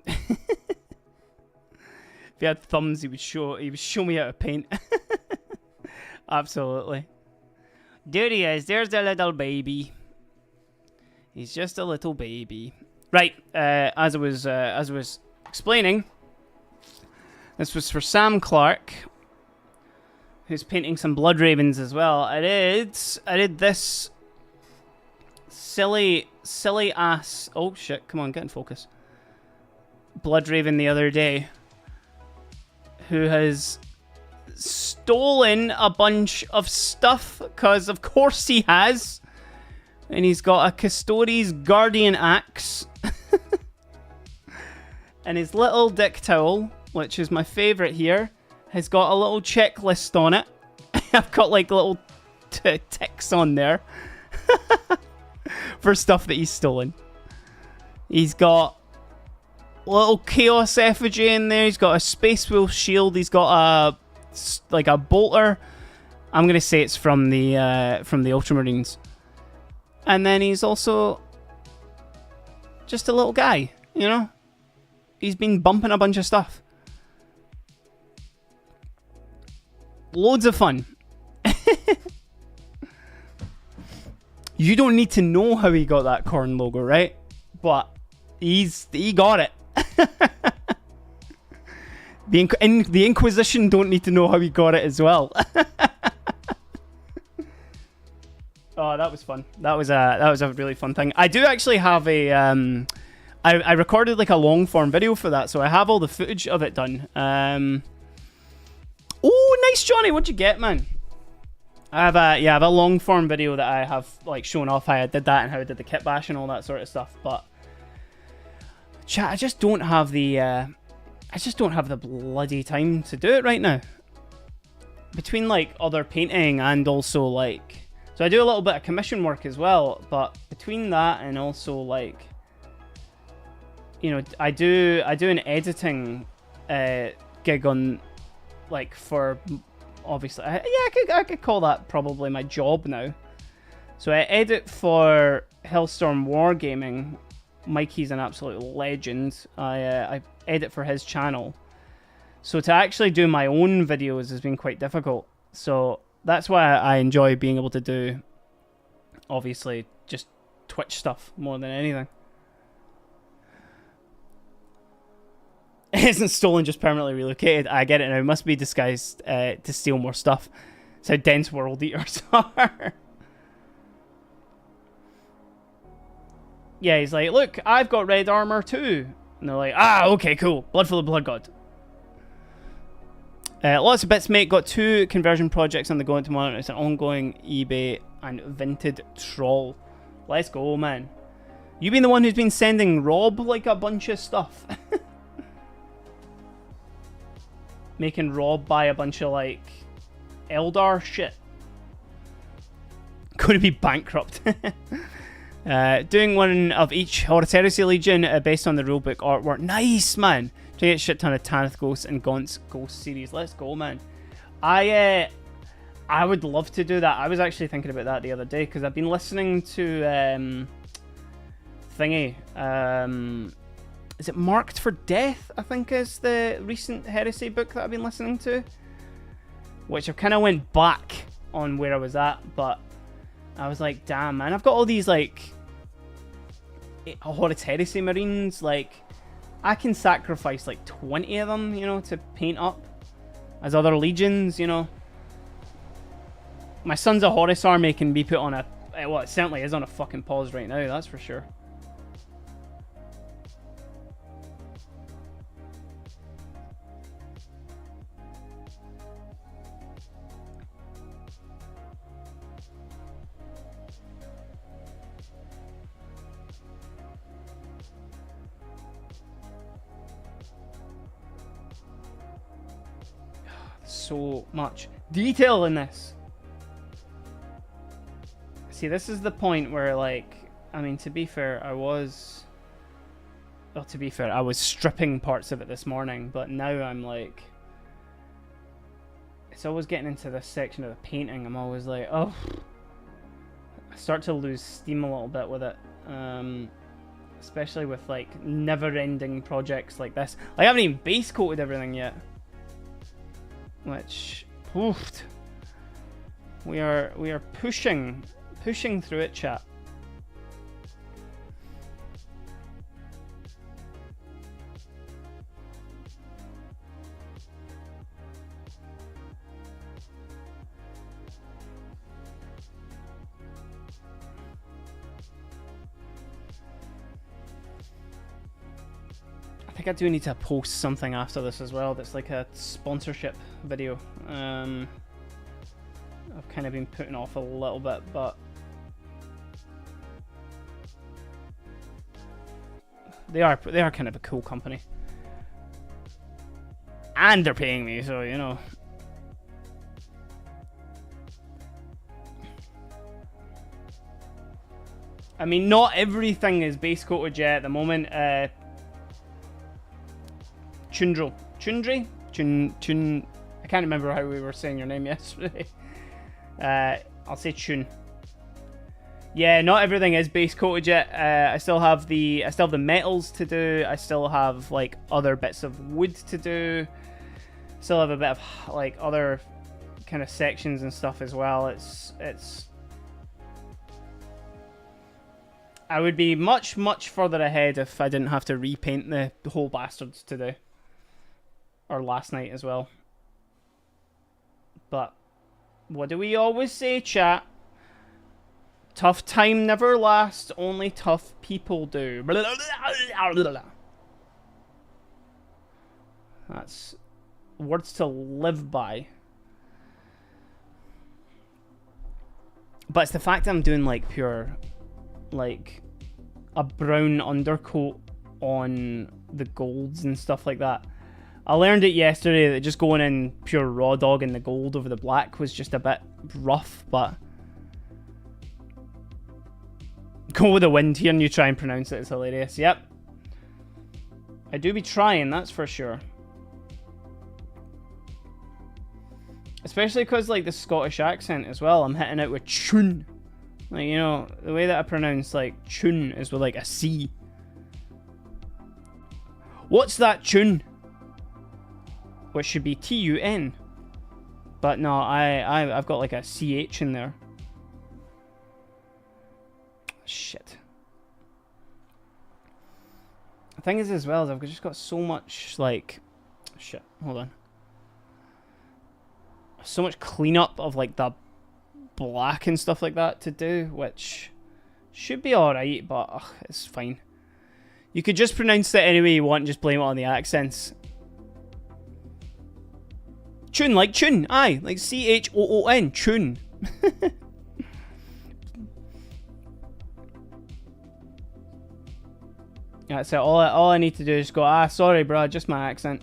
If he had thumbs, he would show me how to paint. Absolutely. There he is. There's the little baby. He's just a little baby. Right. As I was explaining, this was for Sam Clark, who's painting some Blood Ravens as well. I did this silly ass. Oh shit! Come on, get in focus. Blood Raven the other day, who has stolen a bunch of stuff, because of course he has. And he's got a Custodes Guardian Axe. And his little dick towel, which is my favourite here, has got a little checklist on it. I've got like little ticks on there for stuff that he's stolen. He's got little Chaos effigy in there. He's got a Space Wolf shield. He's got a bolter. I'm gonna say it's from the Ultramarines. And then he's also just a little guy, you know? He's been bumping a bunch of stuff. Loads of fun. You don't need to know how he got that Korn logo, right? But he got it. The Inquisition don't need to know how he got it as well. Oh, that was fun. That was a really fun thing. I do actually have a I recorded like a long form video for that, so I have all the footage of it done. Oh, nice, Johnny. What'd you get, man? I have a long form video that I have like showing off how I did that and how I did the kit bash and all that sort of stuff. But chat, I just don't have the bloody time to do it right now. Between like other painting and also like, so I do a little bit of commission work as well, but between that and also like, you know, I do an editing gig on like for obviously I could call that probably my job now. So I edit for Hellstorm Wargaming. Mikey's an absolute legend. I edit for his channel. So to actually do my own videos has been quite difficult. So that's why I enjoy being able to do, obviously, just Twitch stuff more than anything. It isn't stolen, just permanently relocated. I get it now. It must be disguised to steal more stuff. That's how dense World Eaters are. Yeah, he's like, look, I've got red armor too. And they're like, ah, okay, cool. Blood for the Blood God. Lots of bits, mate. Got 2 conversion projects on the go at the moment. It's an ongoing eBay and Vinted troll. Let's go, man. You been the one who's been sending Rob like a bunch of stuff. Making Rob buy a bunch of like Eldar shit. Could be bankrupt. Doing one of each Horus Heresy Legion based on the rulebook artwork. Nice, man. To get a shit ton of Tanith Ghosts and Gaunt's Ghost series. Let's go, man. I would love to do that. I was actually thinking about that the other day because I've been listening to is it Marked for Death, I think is the recent Heresy book that I've been listening to. Which I kind of went back on where I was at, but I was like, damn, man, I've got all these like Horus Heresy Marines, like I can sacrifice like 20 of them, you know, to paint up as other legions, you know. My Sons of Horus army can be put on a, well, it certainly is on a fucking pause right now, that's for sure. so much detail in this. See, this is the point where, like, I mean, to be fair, I was stripping parts of it this morning, but now I'm like, it's always getting into this section of the painting. I'm always like, oh, I start to lose steam a little bit with it. Especially with like never-ending projects like this. I haven't even base coated everything yet, which, oof, we are pushing through it, chat. I think I do need to post something after this as well that's like a sponsorship video. I've kind of been putting off a little bit, but they are kind of a cool company. And they're paying me, so you know. I mean, not everything is base coated yet at the moment. Chundri? I can't remember how we were saying your name yesterday. I'll say Chun. Yeah, not everything is base coated yet. I still have the metals to do. I still have like other bits of wood to do. Still have a bit of like other kind of sections and stuff as well. It's I would be much further ahead if I didn't have to repaint the whole bastards today. Or last night as well. But what do we always say, chat? Tough time never lasts, only tough people do. That's words to live by. But it's the fact that I'm doing like pure, like a brown undercoat on the golds and stuff like that. I learned it yesterday that just going in pure raw dog in the gold over the black was just a bit rough, but go with the wind here and you try and pronounce it. It's hilarious. Yep. I do be trying, that's for sure. Especially because, like, the Scottish accent as well. I'm hitting it with chun. Like, you know, the way that I pronounce, like, chun is with, like, a C. What's that chun? Which should be T-U-N. But no, I've got, like, a C-H in there. Shit. The thing is, as well, is I've just got so much, like... Shit, hold on. So much cleanup of, like, the black and stuff like that to do, which should be alright, but ugh, it's fine. You could just pronounce it any way you want and just blame it on the accents. Chun, like chun, aye, like C-H-O-O-N, chun. That's it, all I need to do is go, sorry bro, just my accent.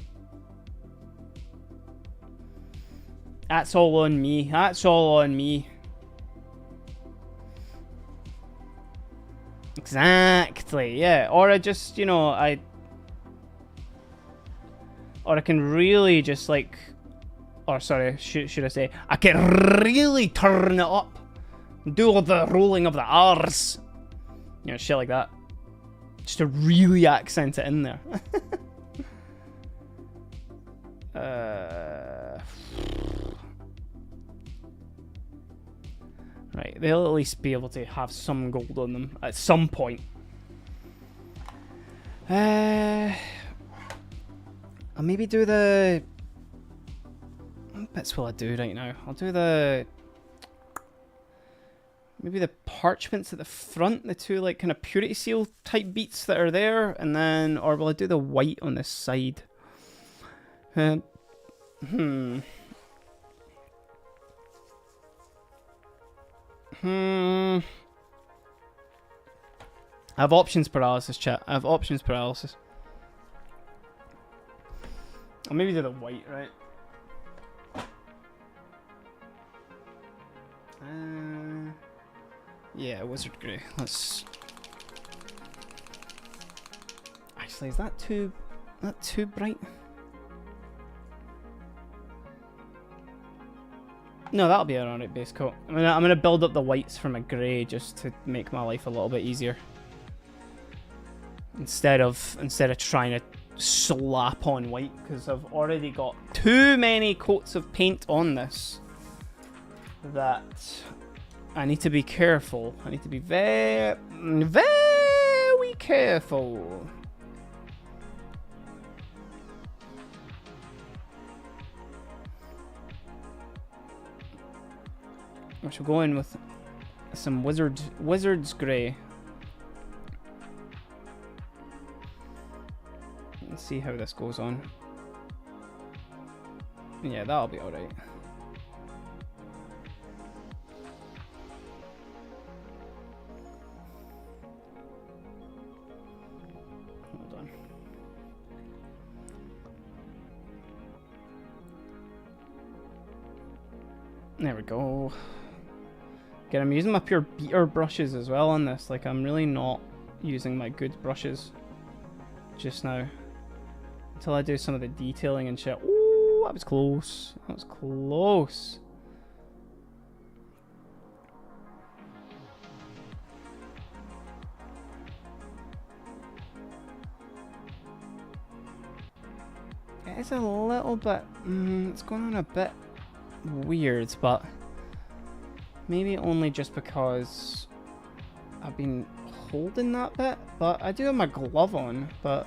That's all on me, that's all on me. Exactly, yeah, or I just, you know, or I can really just like, or sorry, should I say, I can really turn it up. Do all the rolling of the R's. You know, shit like that. Just to really accent it in there. Right, they'll at least be able to have some gold on them at some point. I'll maybe do the... What bits will I do right now? I'll do the... Maybe the parchments at the front, the two like kind of purity seal type beats that are there, and then... Or will I do the white on this side? I have options paralysis, chat. I have options paralysis. I'll maybe do the white, right? Yeah, wizard grey. Let's. Actually, is that too bright? No, that'll be an alright base coat. I'm gonna build up the whites from a grey just to make my life a little bit easier. Instead of trying to slap on white, because I've already got too many coats of paint on this that I need to be careful. I need to be very, very careful. I shall go in with some wizard's grey. Let's see how this goes on. Yeah, that'll be alright. Hold on. There we go. Again, I'm using my pure beater brushes as well on this. Like, I'm really not using my good brushes just now. Until I do some of the detailing and shit. Ooh, that was close. That was close. It's a little bit... it's going on a bit weird, but... maybe only just because I've been holding that bit. But I do have my glove on, but...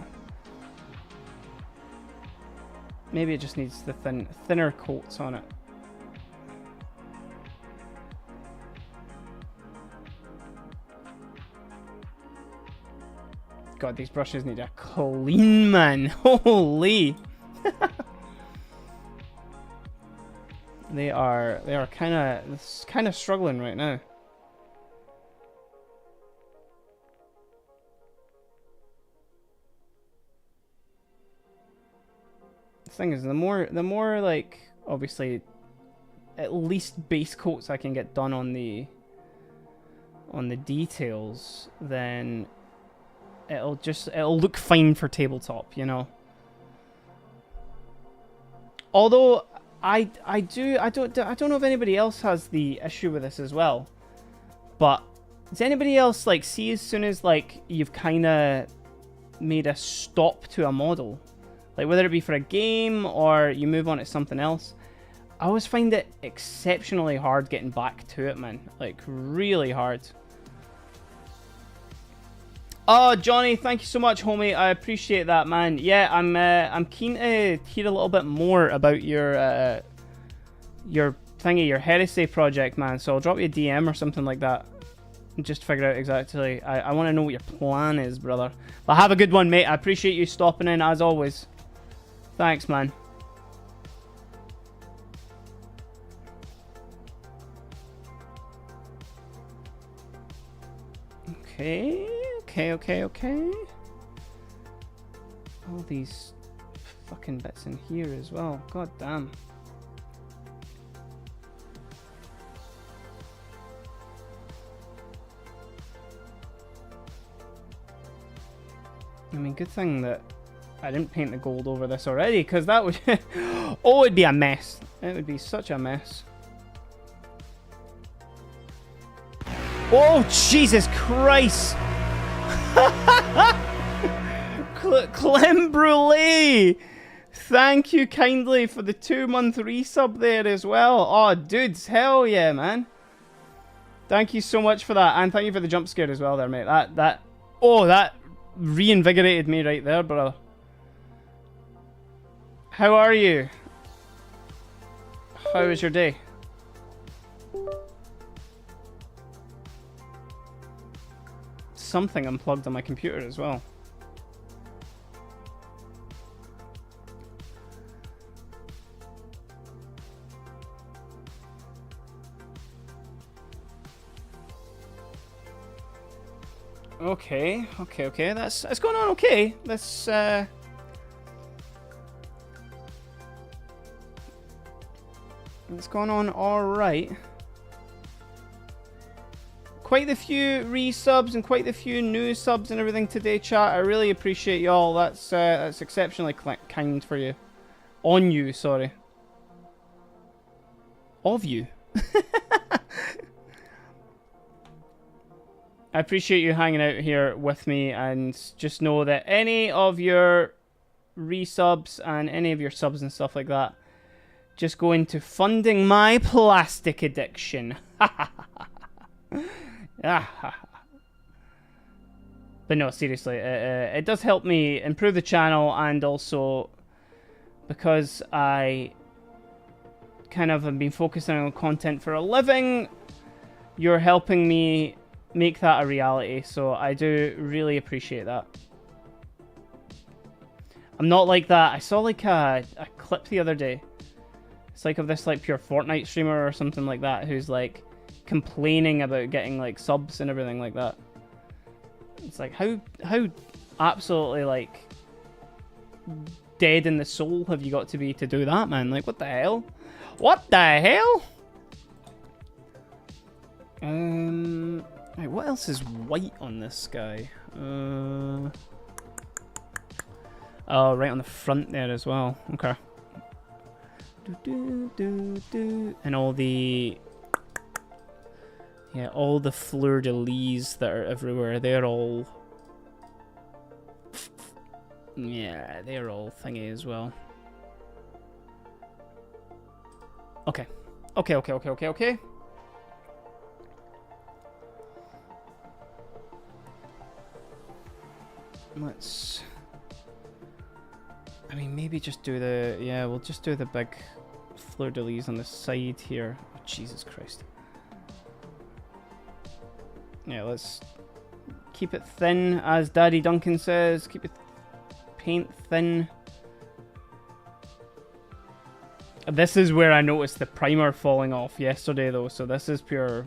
maybe it just needs the thinner coats on it. God, these brushes need a clean, man. Holy! They are kind of struggling right now. The thing is, the more like, obviously, at least base coats I can get done on the details, then it'll look fine for tabletop, you know. Although I don't know if anybody else has the issue with this as well, but does anybody else like see as soon as like you've kind of made a stop to a model, like whether it be for a game or you move on to something else, I always find it exceptionally hard getting back to it, man. Like really hard. Oh, Johnny, thank you so much, homie. I appreciate that, man. Yeah, I'm keen to hear a little bit more about your thingy, your heresy project, man. So I'll drop you a DM or something like that, and just figure out exactly. I want to know what your plan is, brother. But have a good one, mate. I appreciate you stopping in as always. Thanks, man. Okay. All these fucking bits in here as well. God damn. I mean, good thing that I didn't paint the gold over this already, because that would... oh, it'd be a mess. It would be such a mess. Oh, Jesus Christ! Clem Brulee! Thank you kindly for the 2-month resub there as well. Oh, dudes, hell yeah, man. Thank you so much for that, and thank you for the jump scare as well there, mate. That reinvigorated me right there, brother. How are you? How was your day? Something unplugged on my computer as well. Okay. That's going on okay. That's going on all right. quite a few resubs and quite a few new subs and everything today, chat. I really appreciate y'all. That's exceptionally kind for you. On you, sorry. Of you. I appreciate you hanging out here with me, and just know that any of your resubs and any of your subs and stuff like that just go into funding my plastic addiction. But no, seriously, it does help me improve the channel, and also because I kind of have been focusing on content for a living, you're helping me make that a reality, so I do really appreciate that. I'm not like that. I saw like a clip the other day. It's like of this like pure Fortnite streamer or something like that who's like complaining about getting like subs and everything like that. It's like how absolutely like dead in the soul have you got to be to do that, man? Like what the hell? What the hell? Right, what else is white on this guy? Oh, right on the front there as well. Okay. And all the... yeah, all the fleur-de-lis that are everywhere, they're all... yeah, they're all thingy as well. Okay. Okay. Let's... I mean, maybe just do the... yeah, we'll just do the big fleur-de-lis on the side here. Oh, Jesus Christ. Yeah, let's keep it thin, as Daddy Duncan says. Keep it paint thin. This is where I noticed the primer falling off yesterday, though, so this is pure...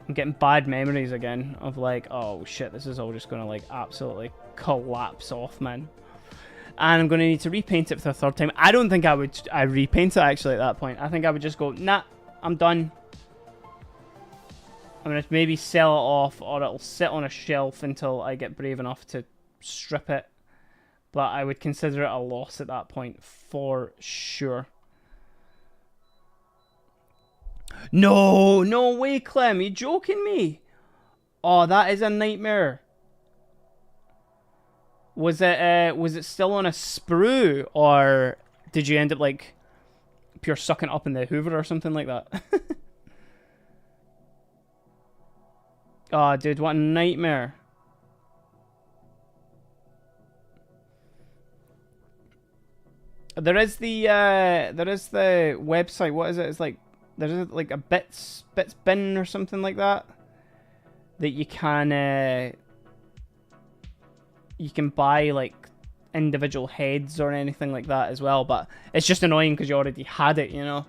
I'm getting bad memories again of like, oh shit, this is all just gonna like absolutely collapse off, man. And I'm gonna need to repaint it for the third time. I don't think I repaint it actually at that point. I think I would just go, nah, I'm done. I'm gonna maybe sell it off, or it'll sit on a shelf until I get brave enough to strip it. But I would consider it a loss at that point for sure. No, no way, Clem. You joking me? Oh, that is a nightmare. Was it still on a sprue, or did you end up like pure sucking up in the Hoover or something like that? Oh, dude, what a nightmare. There is the website. What is it? It's like there's like a bits bin or something like that you can buy like individual heads or anything like that as well. But it's just annoying because you already had it, you know.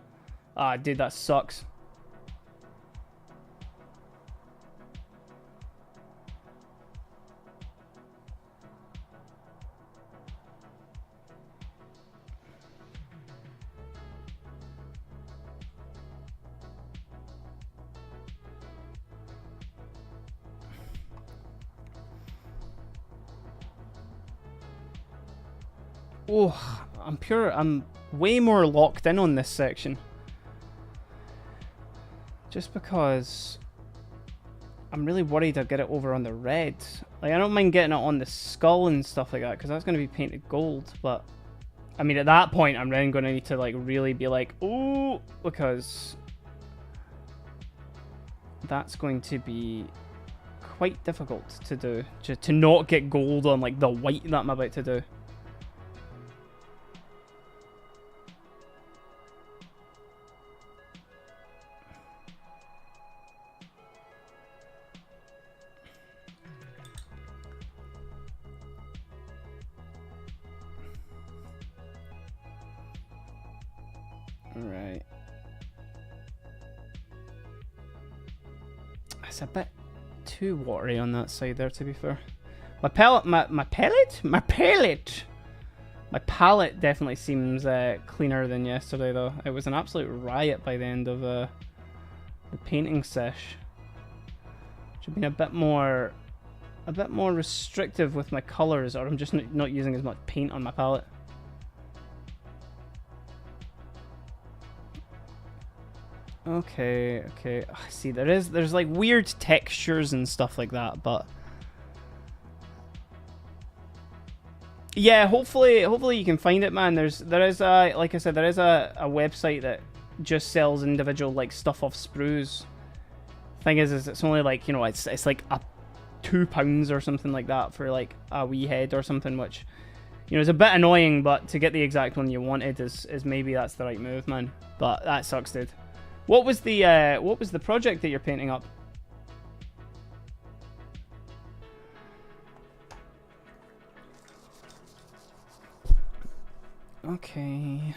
Ah, dude, that sucks. Oh, I'm way more locked in on this section. Just because I'm really worried I'll get it over on the red. Like, I don't mind getting it on the skull and stuff like that, because that's going to be painted gold, but... I mean, at that point, I'm then going to need to, like, really be like, ooh, because... that's going to be quite difficult to do. To not get gold on, like, the white that I'm about to do. Right. It's a bit too watery on that side there, to be fair. My palette definitely seems cleaner than yesterday, though. It was an absolute riot by the end of the painting sesh. Should have been a bit more restrictive with my colors, or I'm just not using as much paint on my palette. Okay, okay. I see, there's like weird textures and stuff like that, but yeah, hopefully you can find it, man. There is a, like I said, there is a website that just sells individual like stuff off sprues. Thing is it's only like, you know, it's like £2 or something like that for like a wee head or something, which, you know, is a bit annoying, but to get the exact one you wanted is maybe that's the right move, man. But that sucks, dude. What was the project that you're painting up? Okay.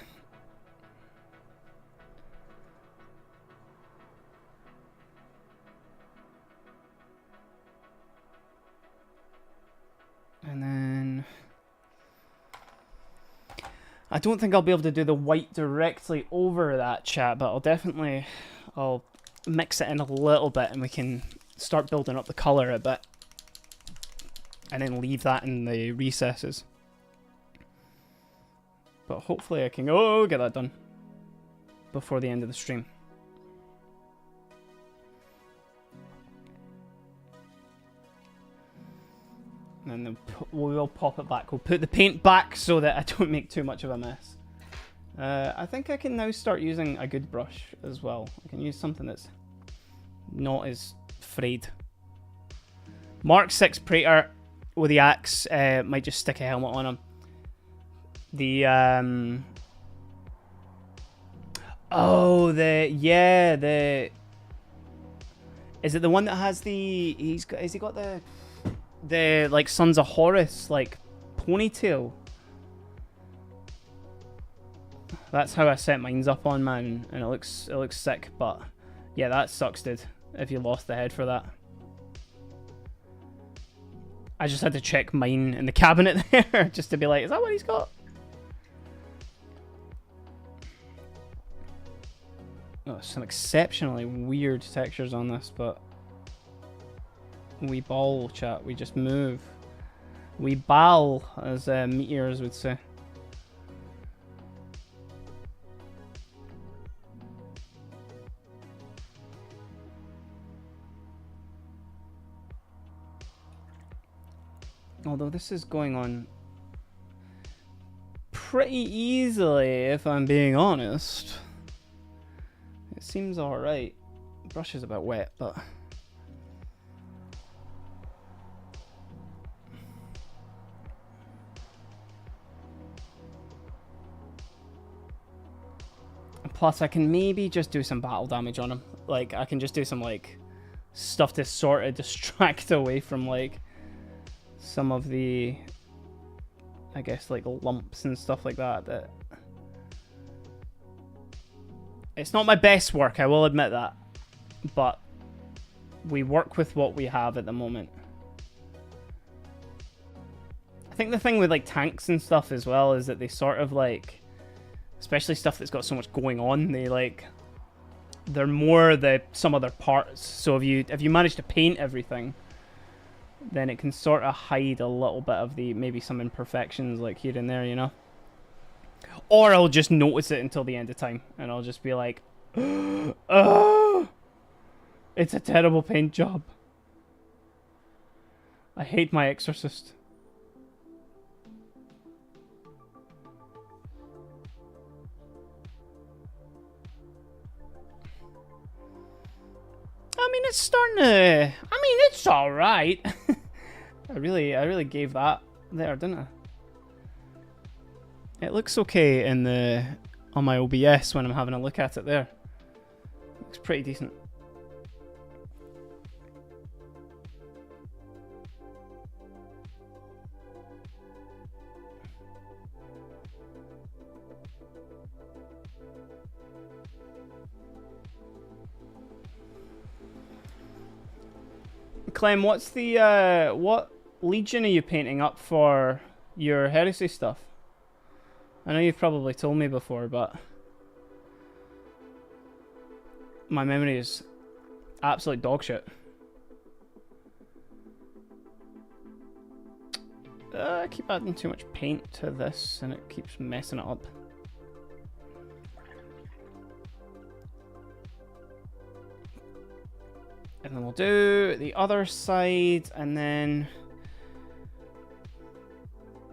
And then I don't think I'll be able to do the white directly over that, chat, but I'll mix it in a little bit and we can start building up the color a bit. And then leave that in the recesses. But hopefully I can get that done before the end of the stream. And then we will pop it back. We'll put the paint back so that I don't make too much of a mess. I think I can now start using a good brush as well. I can use something that's not as frayed. Mark 6 Praetor with the axe might just stick a helmet on him. The is it the one that has the has he got the like Sons of Horus like ponytail? That's how I set mines up on, man, and it looks sick. But yeah, that sucks, dude, if you lost the head for that. I just had to check mine in the cabinet there just to be like, is that what he's got? Oh, some exceptionally weird textures on this, but we ball, chat. We just move. We ball, as meteors would say. Although this is going on pretty easily, if I'm being honest. It seems alright. Brush is a bit wet, but plus I can maybe just do some battle damage on him. Like, I can just do some like stuff to sort of distract away from like some of the, I guess, like lumps and stuff like that. It's not my best work, I will admit that, but we work with what we have at the moment. I think the thing with like tanks and stuff as well is that they sort of like, especially stuff that's got so much going on, they're more the some other parts. So if you manage to paint everything, then it can sort of hide a little bit of the maybe some imperfections like here and there, you know. Or I'll just notice it until the end of time, and I'll just be like, oh, it's a terrible paint job. I hate my Exorcist. I mean, it's starting to... I mean, it's alright. I really gave that there, didn't I? It looks okay in on my OBS when I'm having a look at it there. Looks pretty decent. Clem, what's the what legion are you painting up for your heresy stuff? I know you've probably told me before, but my memory is absolute dog shit. I keep adding too much paint to this and it keeps messing it up. And then we'll do the other side, and then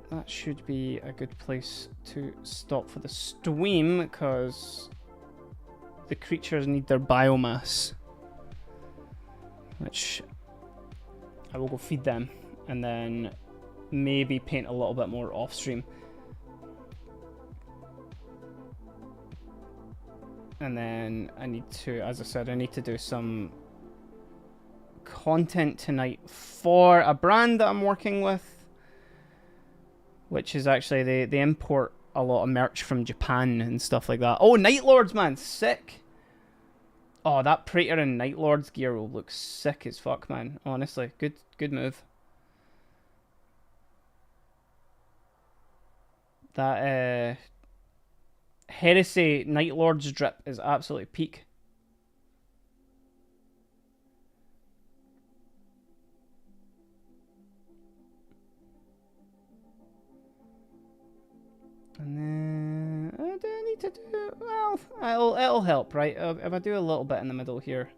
that should be a good place to stop for the stream, because the creatures need their biomass, which I will go feed them, and then maybe paint a little bit more off stream. And then I need to, as I said, I need to do some content tonight for a brand that I'm working with, which is actually they import a lot of merch from Japan and stuff like that. Oh, Night Lords, man, sick. Oh, that Praetor and Night Lords gear will look sick as fuck, man. Honestly, good move. That Heresy Night Lords drip is absolutely peak. And then do I need to do, well, it'll help, right? If I do a little bit in the middle here,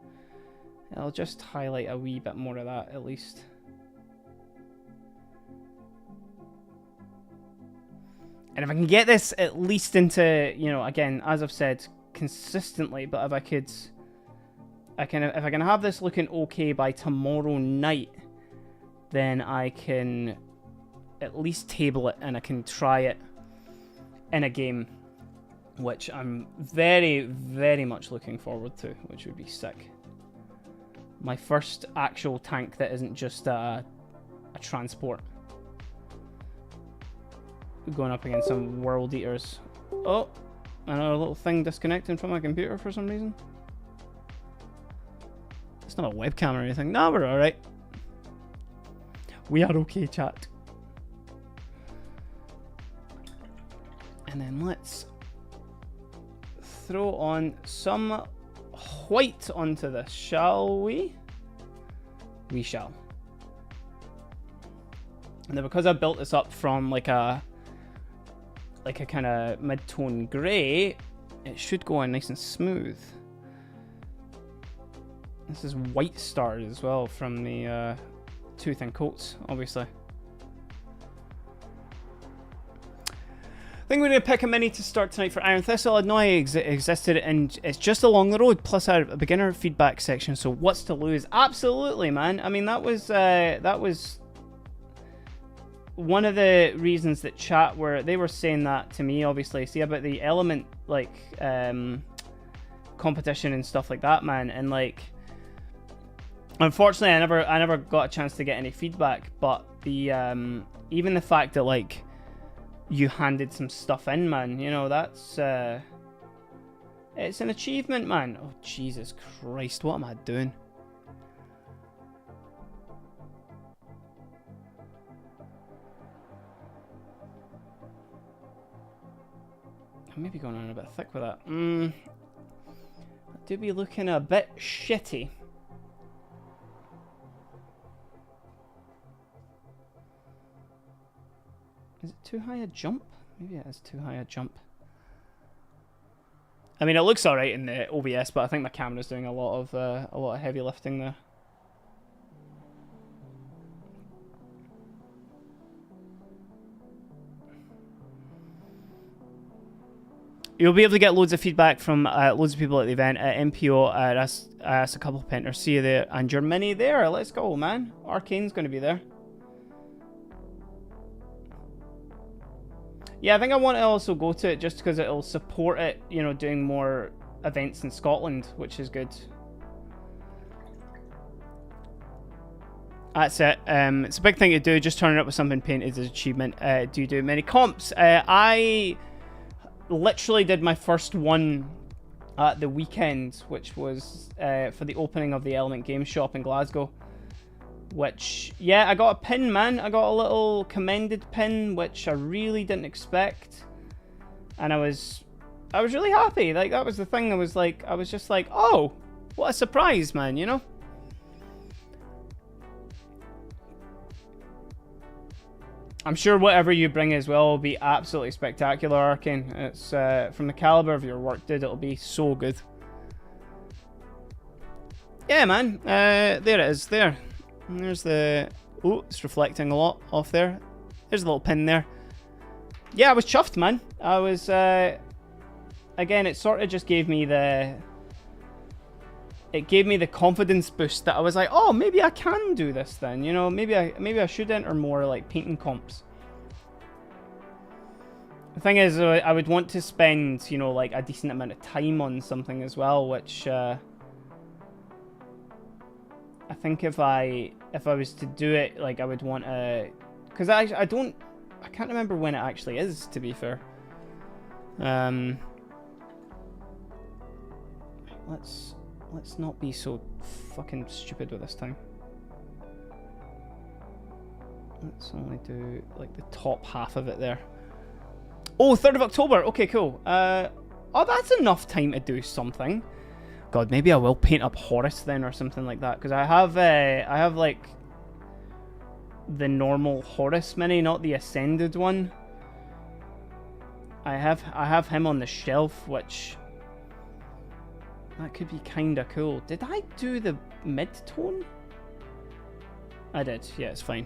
it'll just highlight a wee bit more of that at least. And if I can get this at least into, you know, again, as I've said, consistently, but if I could, if I can have this looking okay by tomorrow night, then I can at least table it and I can try it in a game, which I'm very, very much looking forward to, which would be sick. My first actual tank that isn't just a transport. Going up against some world eaters. Oh, another little thing disconnecting from my computer for some reason. It's not a webcam or anything. No, we're alright. We are okay, chat. And then let's throw on some white onto this, shall we? We shall. And then because I built this up from like a kind of mid-tone grey, it should go on nice and smooth. This is white stars as well from the Tooth and Coats, obviously. I think we're going to pick a mini to start tonight for Iron Thistle. I know I existed, and it's just along the road, plus a beginner feedback section, so what's to lose? Absolutely, man. I mean, that was one of the reasons that chat they were saying that to me, obviously. See, about the element, like, competition and stuff like that, man. And, like, unfortunately, I never got a chance to get any feedback, but the, even the fact that, like, you handed some stuff in, man, you know, that's, it's an achievement, man. Oh, Jesus Christ, what am I doing? I may be going on a bit thick with that. I do be looking a bit shitty. Is it too high a jump? Maybe it is too high a jump. I mean, it looks alright in the OBS, but I think my camera's doing a lot of heavy lifting there. You'll be able to get loads of feedback from loads of people at the event at MPO. That's a couple of Penters. See you there. And your mini there. Let's go, man. Arcane's going to be there. Yeah, I think I want to also go to it just because it'll support it, you know, doing more events in Scotland, which is good. That's it. It's a big thing to do. Just turning up with something painted is an achievement. Do you do many comps? I literally did my first one at the weekend, which was for the opening of the Element Game Shop in Glasgow. Which, yeah, I got a pin, man. I got a little commended pin, which I really didn't expect. And I was really happy. Like, that was the thing. I was just like, oh, What a surprise, man, you know? I'm sure whatever you bring as well will be absolutely spectacular, Arcane. It's from the caliber of your work, dude. It'll be so good. Yeah, man. There it is. There. And there's the... Oh, it's reflecting a lot off there. There's a little pin there. Yeah, I was chuffed, man. I was... Again, it sort of just gave me the... It gave me the confidence boost that I was like, oh, maybe I can do this then, you know, maybe I should enter more like painting comps. The thing is, I would want to spend, you know, like a decent amount of time on something as well, which I think if I was to do it, like I would want to, because I can't remember when it actually is, to be fair. Let's not be so fucking stupid with this time. Let's only do, like, the top half of it there. Oh, 3rd of October! Okay, cool. Oh, that's enough time to do something. God, maybe I will paint up Horus then or something like that. Because I have, like, the normal Horus mini, not the Ascended one. I have him on the shelf, which... That could be kinda cool. Did I do the mid-tone? I did. Yeah, it's fine.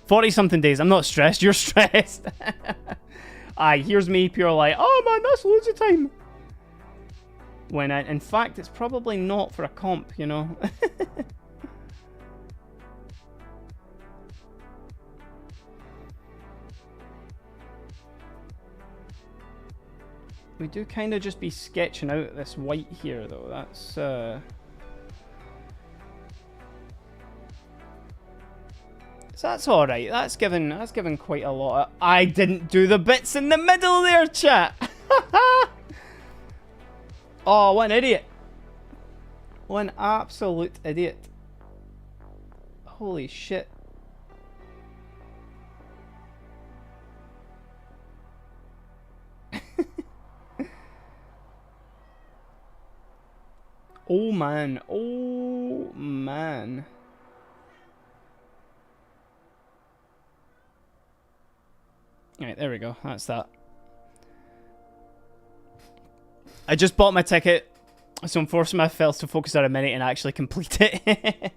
40-something days. I'm not stressed. You're stressed. Aye, here's me pure like, oh man, that's loads of time. When in fact, it's probably not for a comp, you know? We do kind of just be sketching out this white here, though. That's, So that's alright. That's given quite a lot of... I didn't do the bits in the middle there, chat! Oh, what an idiot. What an absolute idiot. Holy shit. Oh man, oh man. Alright, there we go, that's that. I just bought my ticket, so I'm forcing myself to focus on a minute and actually complete it.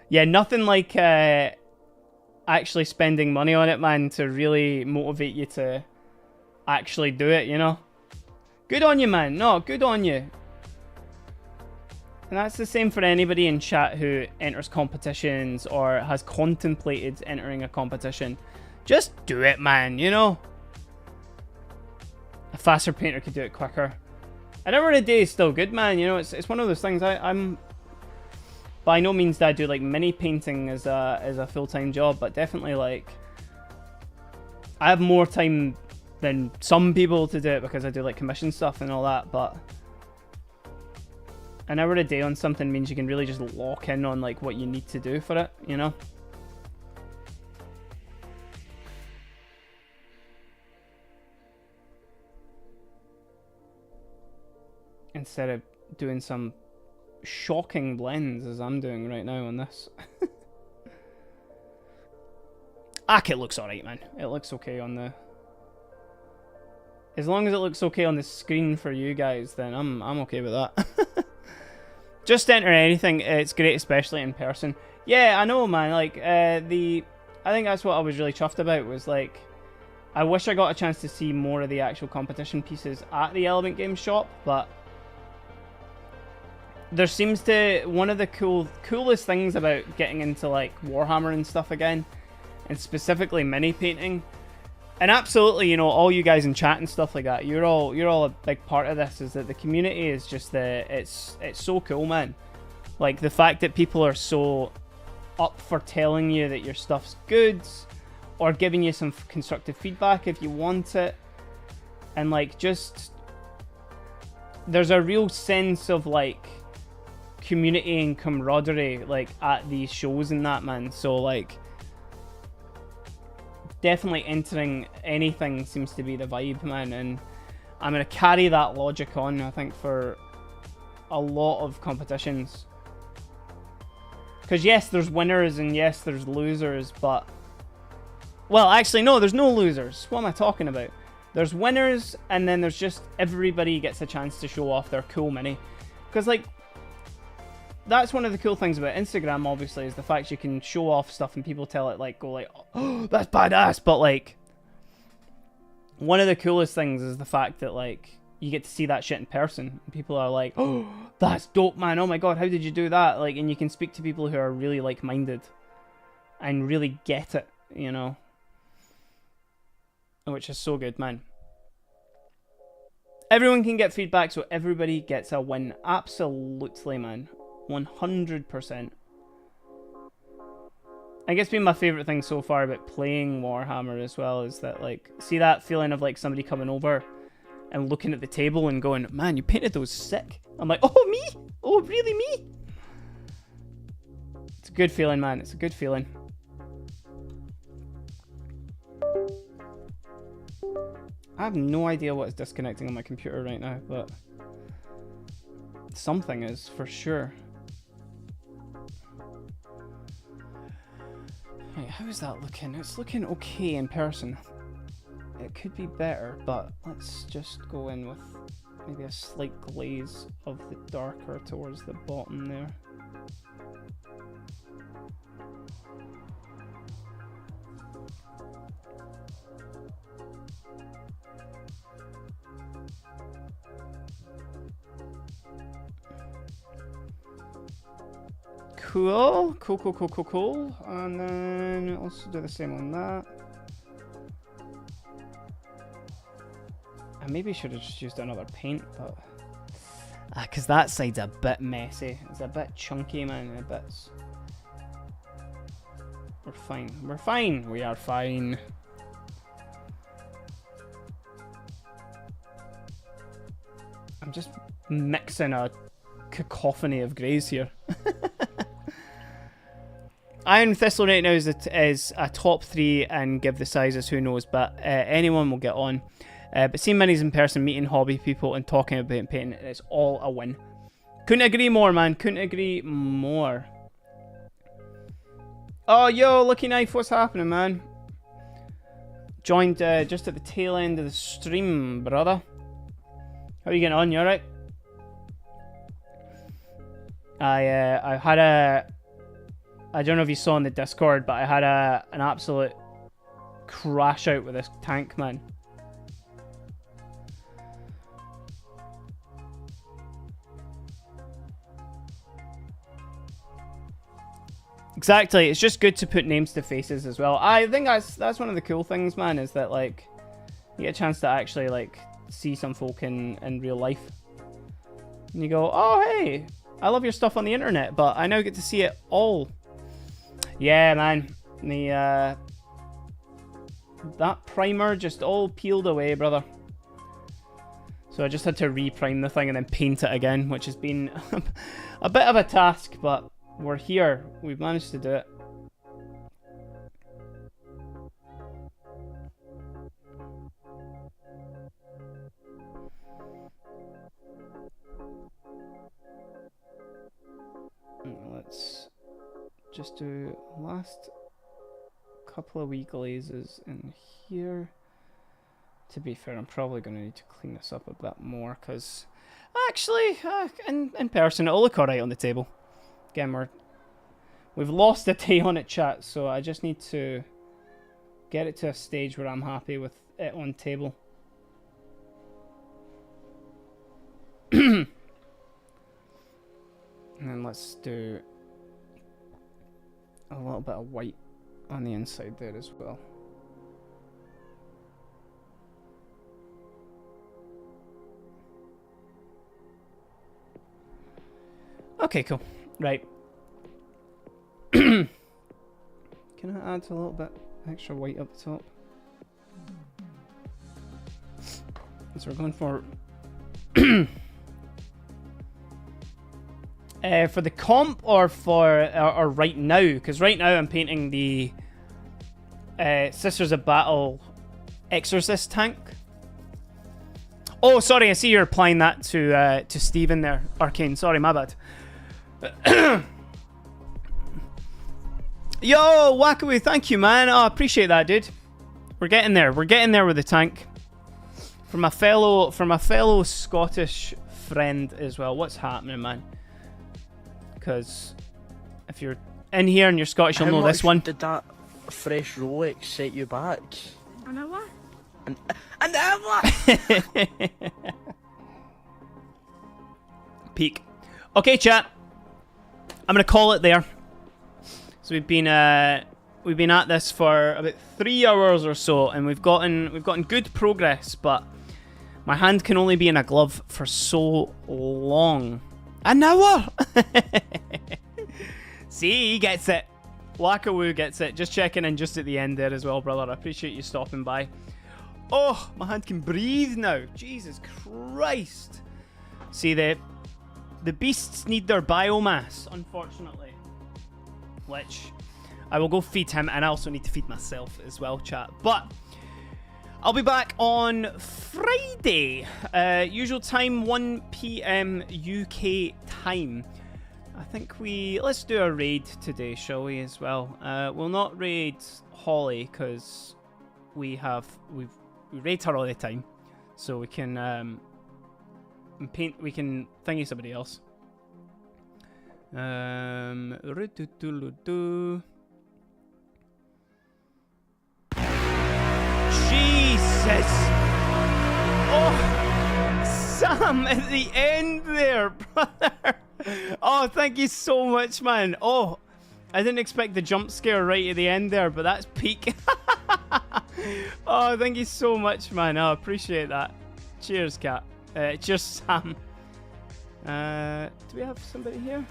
Yeah, nothing like actually spending money on it, man, to really motivate you to actually do it, you know? Good on you, man. No, good on you. And that's the same for anybody in chat who enters competitions or has contemplated entering a competition. Just do it, man, you know? A faster painter could do it quicker. An hour a day is still good, man, you know? It's one of those things. I'm by no means that I do like mini painting as a full-time job, but definitely like I have more time than some people to do it because I do like commission stuff and all that, but an hour a day on something means you can really just lock in on like what you need to do for it, you know? Instead of doing some shocking blends as I'm doing right now on this. It looks alright, man. It looks okay on the... As long as it looks okay on the screen for you guys, then I'm okay with that. Just enter anything. It's great, especially in person. Yeah, I know, man. Like, I think that's what I was really chuffed about, was like, I wish I got a chance to see more of the actual competition pieces at the Element Games shop, but there seems to... One of the coolest things about getting into, like, Warhammer and stuff again, and specifically mini painting, and absolutely, you know, all you guys in chat and stuff like that, you're all a big part of this, is that the community is just it's so cool, man. Like, the fact that people are so up for telling you that your stuff's good, or giving you some constructive feedback if you want it, and like, just there's a real sense of like community and camaraderie like at these shows and that, man. So like, definitely entering anything seems to be the vibe, man, and I'm going to carry that logic on, I think, for a lot of competitions. Because yes, there's winners and yes, there's losers, but... Well, actually, no, there's no losers. What am I talking about? There's winners, and then there's just everybody gets a chance to show off their cool mini. Because, like, that's one of the cool things about Instagram, obviously, is the fact you can show off stuff and people tell it, like, go like, oh, that's badass. But, like, one of the coolest things is the fact that, like, you get to see that shit in person. And people are like, oh, that's dope, man. Oh my god, how did you do that? Like, and you can speak to people who are really like-minded and really get it, you know? Which is so good, man. Everyone can get feedback, so everybody gets a win. Absolutely, man. 100%. I guess been my favourite thing so far about playing Warhammer as well is that, like, see that feeling of, like, somebody coming over and looking at the table and going, man, you painted those sick. I'm like, oh, me? Oh, really, me? It's a good feeling, man. It's a good feeling. I have no idea what is disconnecting on my computer right now, but something is for sure. Right, how is that looking? It's looking okay in person. It could be better, but let's just go in with maybe a slight glaze of the darker towards the bottom there. Cool. Cool. And then also do the same on that. I maybe should have just used another paint, but... because that side's a bit messy. It's a bit chunky, man. A bit... We're fine. We're fine. We are fine. I'm just mixing a cacophony of greys here. Iron Thistle right now is a top 3 and give the sizes, who knows, but anyone will get on. But seeing minis in person, meeting hobby people and talking about painting, it's all a win. Couldn't agree more, man. Couldn't agree more. Oh, yo, Lucky Knife, what's happening, man? Joined just at the tail end of the stream, brother. How are you getting on? You alright? I had a... I don't know if you saw in the Discord, but I had an absolute crash out with this tank, man. Exactly, it's just good to put names to faces as well. I think that's one of the cool things, man, is that, like, you get a chance to actually, like, see some folk in real life. And you go, oh, hey, I love your stuff on the internet, but I now get to see it all. Yeah, man. The that primer just all peeled away, brother. So I just had to reprime the thing and then paint it again, which has been a bit of a task, but we're here. We've managed to do it. Let's just do last couple of wee glazes in here. To be fair, I'm probably going to need to clean this up a bit more, because actually, in person, it'll look alright on the table. Again, we've lost a day on it, chat, so I just need to get it to a stage where I'm happy with it on table. And then let's do a little bit of white on the inside there as well. Okay, cool. Right. Can I add a little bit extra white up the top? So we're going for for the comp or for or right now, because right now I'm painting the Sisters of Battle Exorcist tank. Oh, sorry, I see you're applying that to Steven there, Arcane. Sorry, my bad. Yo, Wackaway, thank you, man. Oh, I appreciate that, dude. We're getting there. We're getting there with the tank. From a fellow Scottish friend as well. What's happening, man? Because if you're in here and you're Scottish, you'll know this one. Did that fresh Rolex set you back? An hour? An hour! Peak. Okay, chat. I'm gonna call it there. So we've been at this for about 3 hours or so, and we've gotten good progress, but my hand can only be in a glove for so long. An hour. See, he gets it. Wackawoo gets it. Just checking in just at the end there as well, brother. I appreciate you stopping by. Oh, my hand can breathe now. Jesus Christ. See, the beasts need their biomass, unfortunately. Which I will go feed him, and I also need to feed myself as well, chat. But I'll be back on Friday. Usual time, 1 PM UK time. I think let's do a raid today, shall we, as well? We'll not raid Holly, because we raid her all the time. So we can thingy somebody else. Jesus! Oh, Sam at the end there, brother. Oh, thank you so much, man. Oh, I didn't expect the jump scare right at the end there, but that's peak. Oh, thank you so much, man. I appreciate that. Cheers, cat. Cheers, Sam. Do we have somebody here?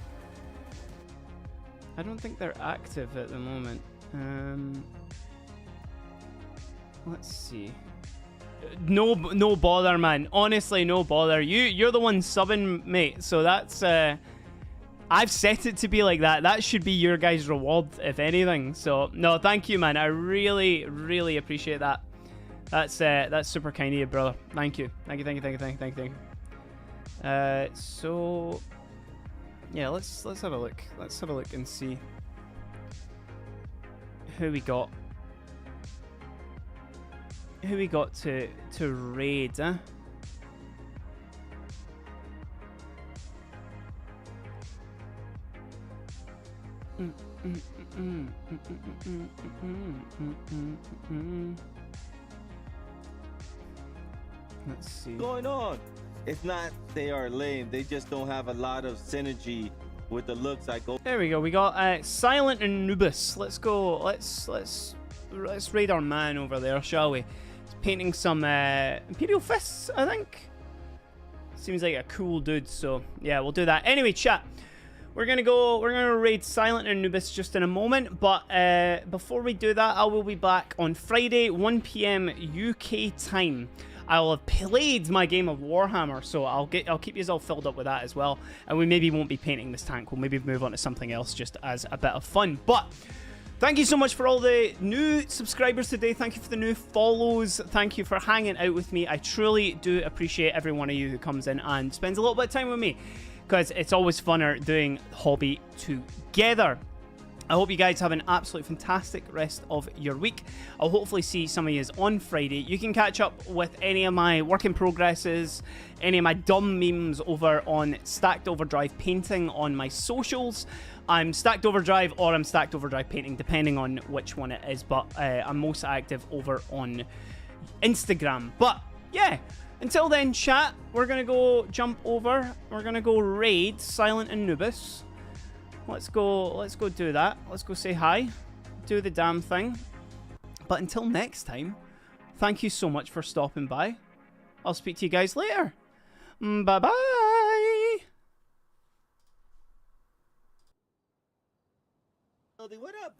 I don't think they're active at the moment. Let's see. No bother, man. Honestly, no bother. You're the one subbing, mate. So that's I've set it to be like that. That should be your guys' reward, if anything. So no, thank you, man. I really, really appreciate that. That's super kind of you, brother. Thank you. Thank you. So yeah, let's have a look. Let's have a look and see who we got. Who we got to raid, huh? Let's see. What's going on? It's not they are lame. They just don't have a lot of synergy with the looks I go. There we go. We got Silent Anubis. Let's go. Let's raid our man over there, shall we? He's painting some Imperial Fists, I think. Seems like a cool dude, so yeah, we'll do that. Anyway, chat. We're gonna raid Silent Anubis just in a moment, but before we do that, I will be back on Friday, 1 PM UK time. I will have played my game of Warhammer, so I'll keep you all filled up with that as well. And we maybe won't be painting this tank. We'll maybe move on to something else just as a bit of fun. But thank you so much for all the new subscribers today. Thank you for the new follows. Thank you for hanging out with me. I truly do appreciate every one of you who comes in and spends a little bit of time with me, because it's always funner doing hobby together. I hope you guys have an absolutely fantastic rest of your week. I'll hopefully see some of you on Friday. You can catch up with any of my work in progresses, any of my dumb memes over on Stacked Overdrive Painting on my socials. I'm Stacked Overdrive or I'm Stacked Overdrive Painting, depending on which one it is, but I'm most active over on Instagram. But yeah, until then, chat, we're going to go jump over. We're going to go raid Silent Anubis. Let's go do that. Let's go say hi. Do the damn thing. But until next time, thank you so much for stopping by. I'll speak to you guys later. Bye-bye. What up,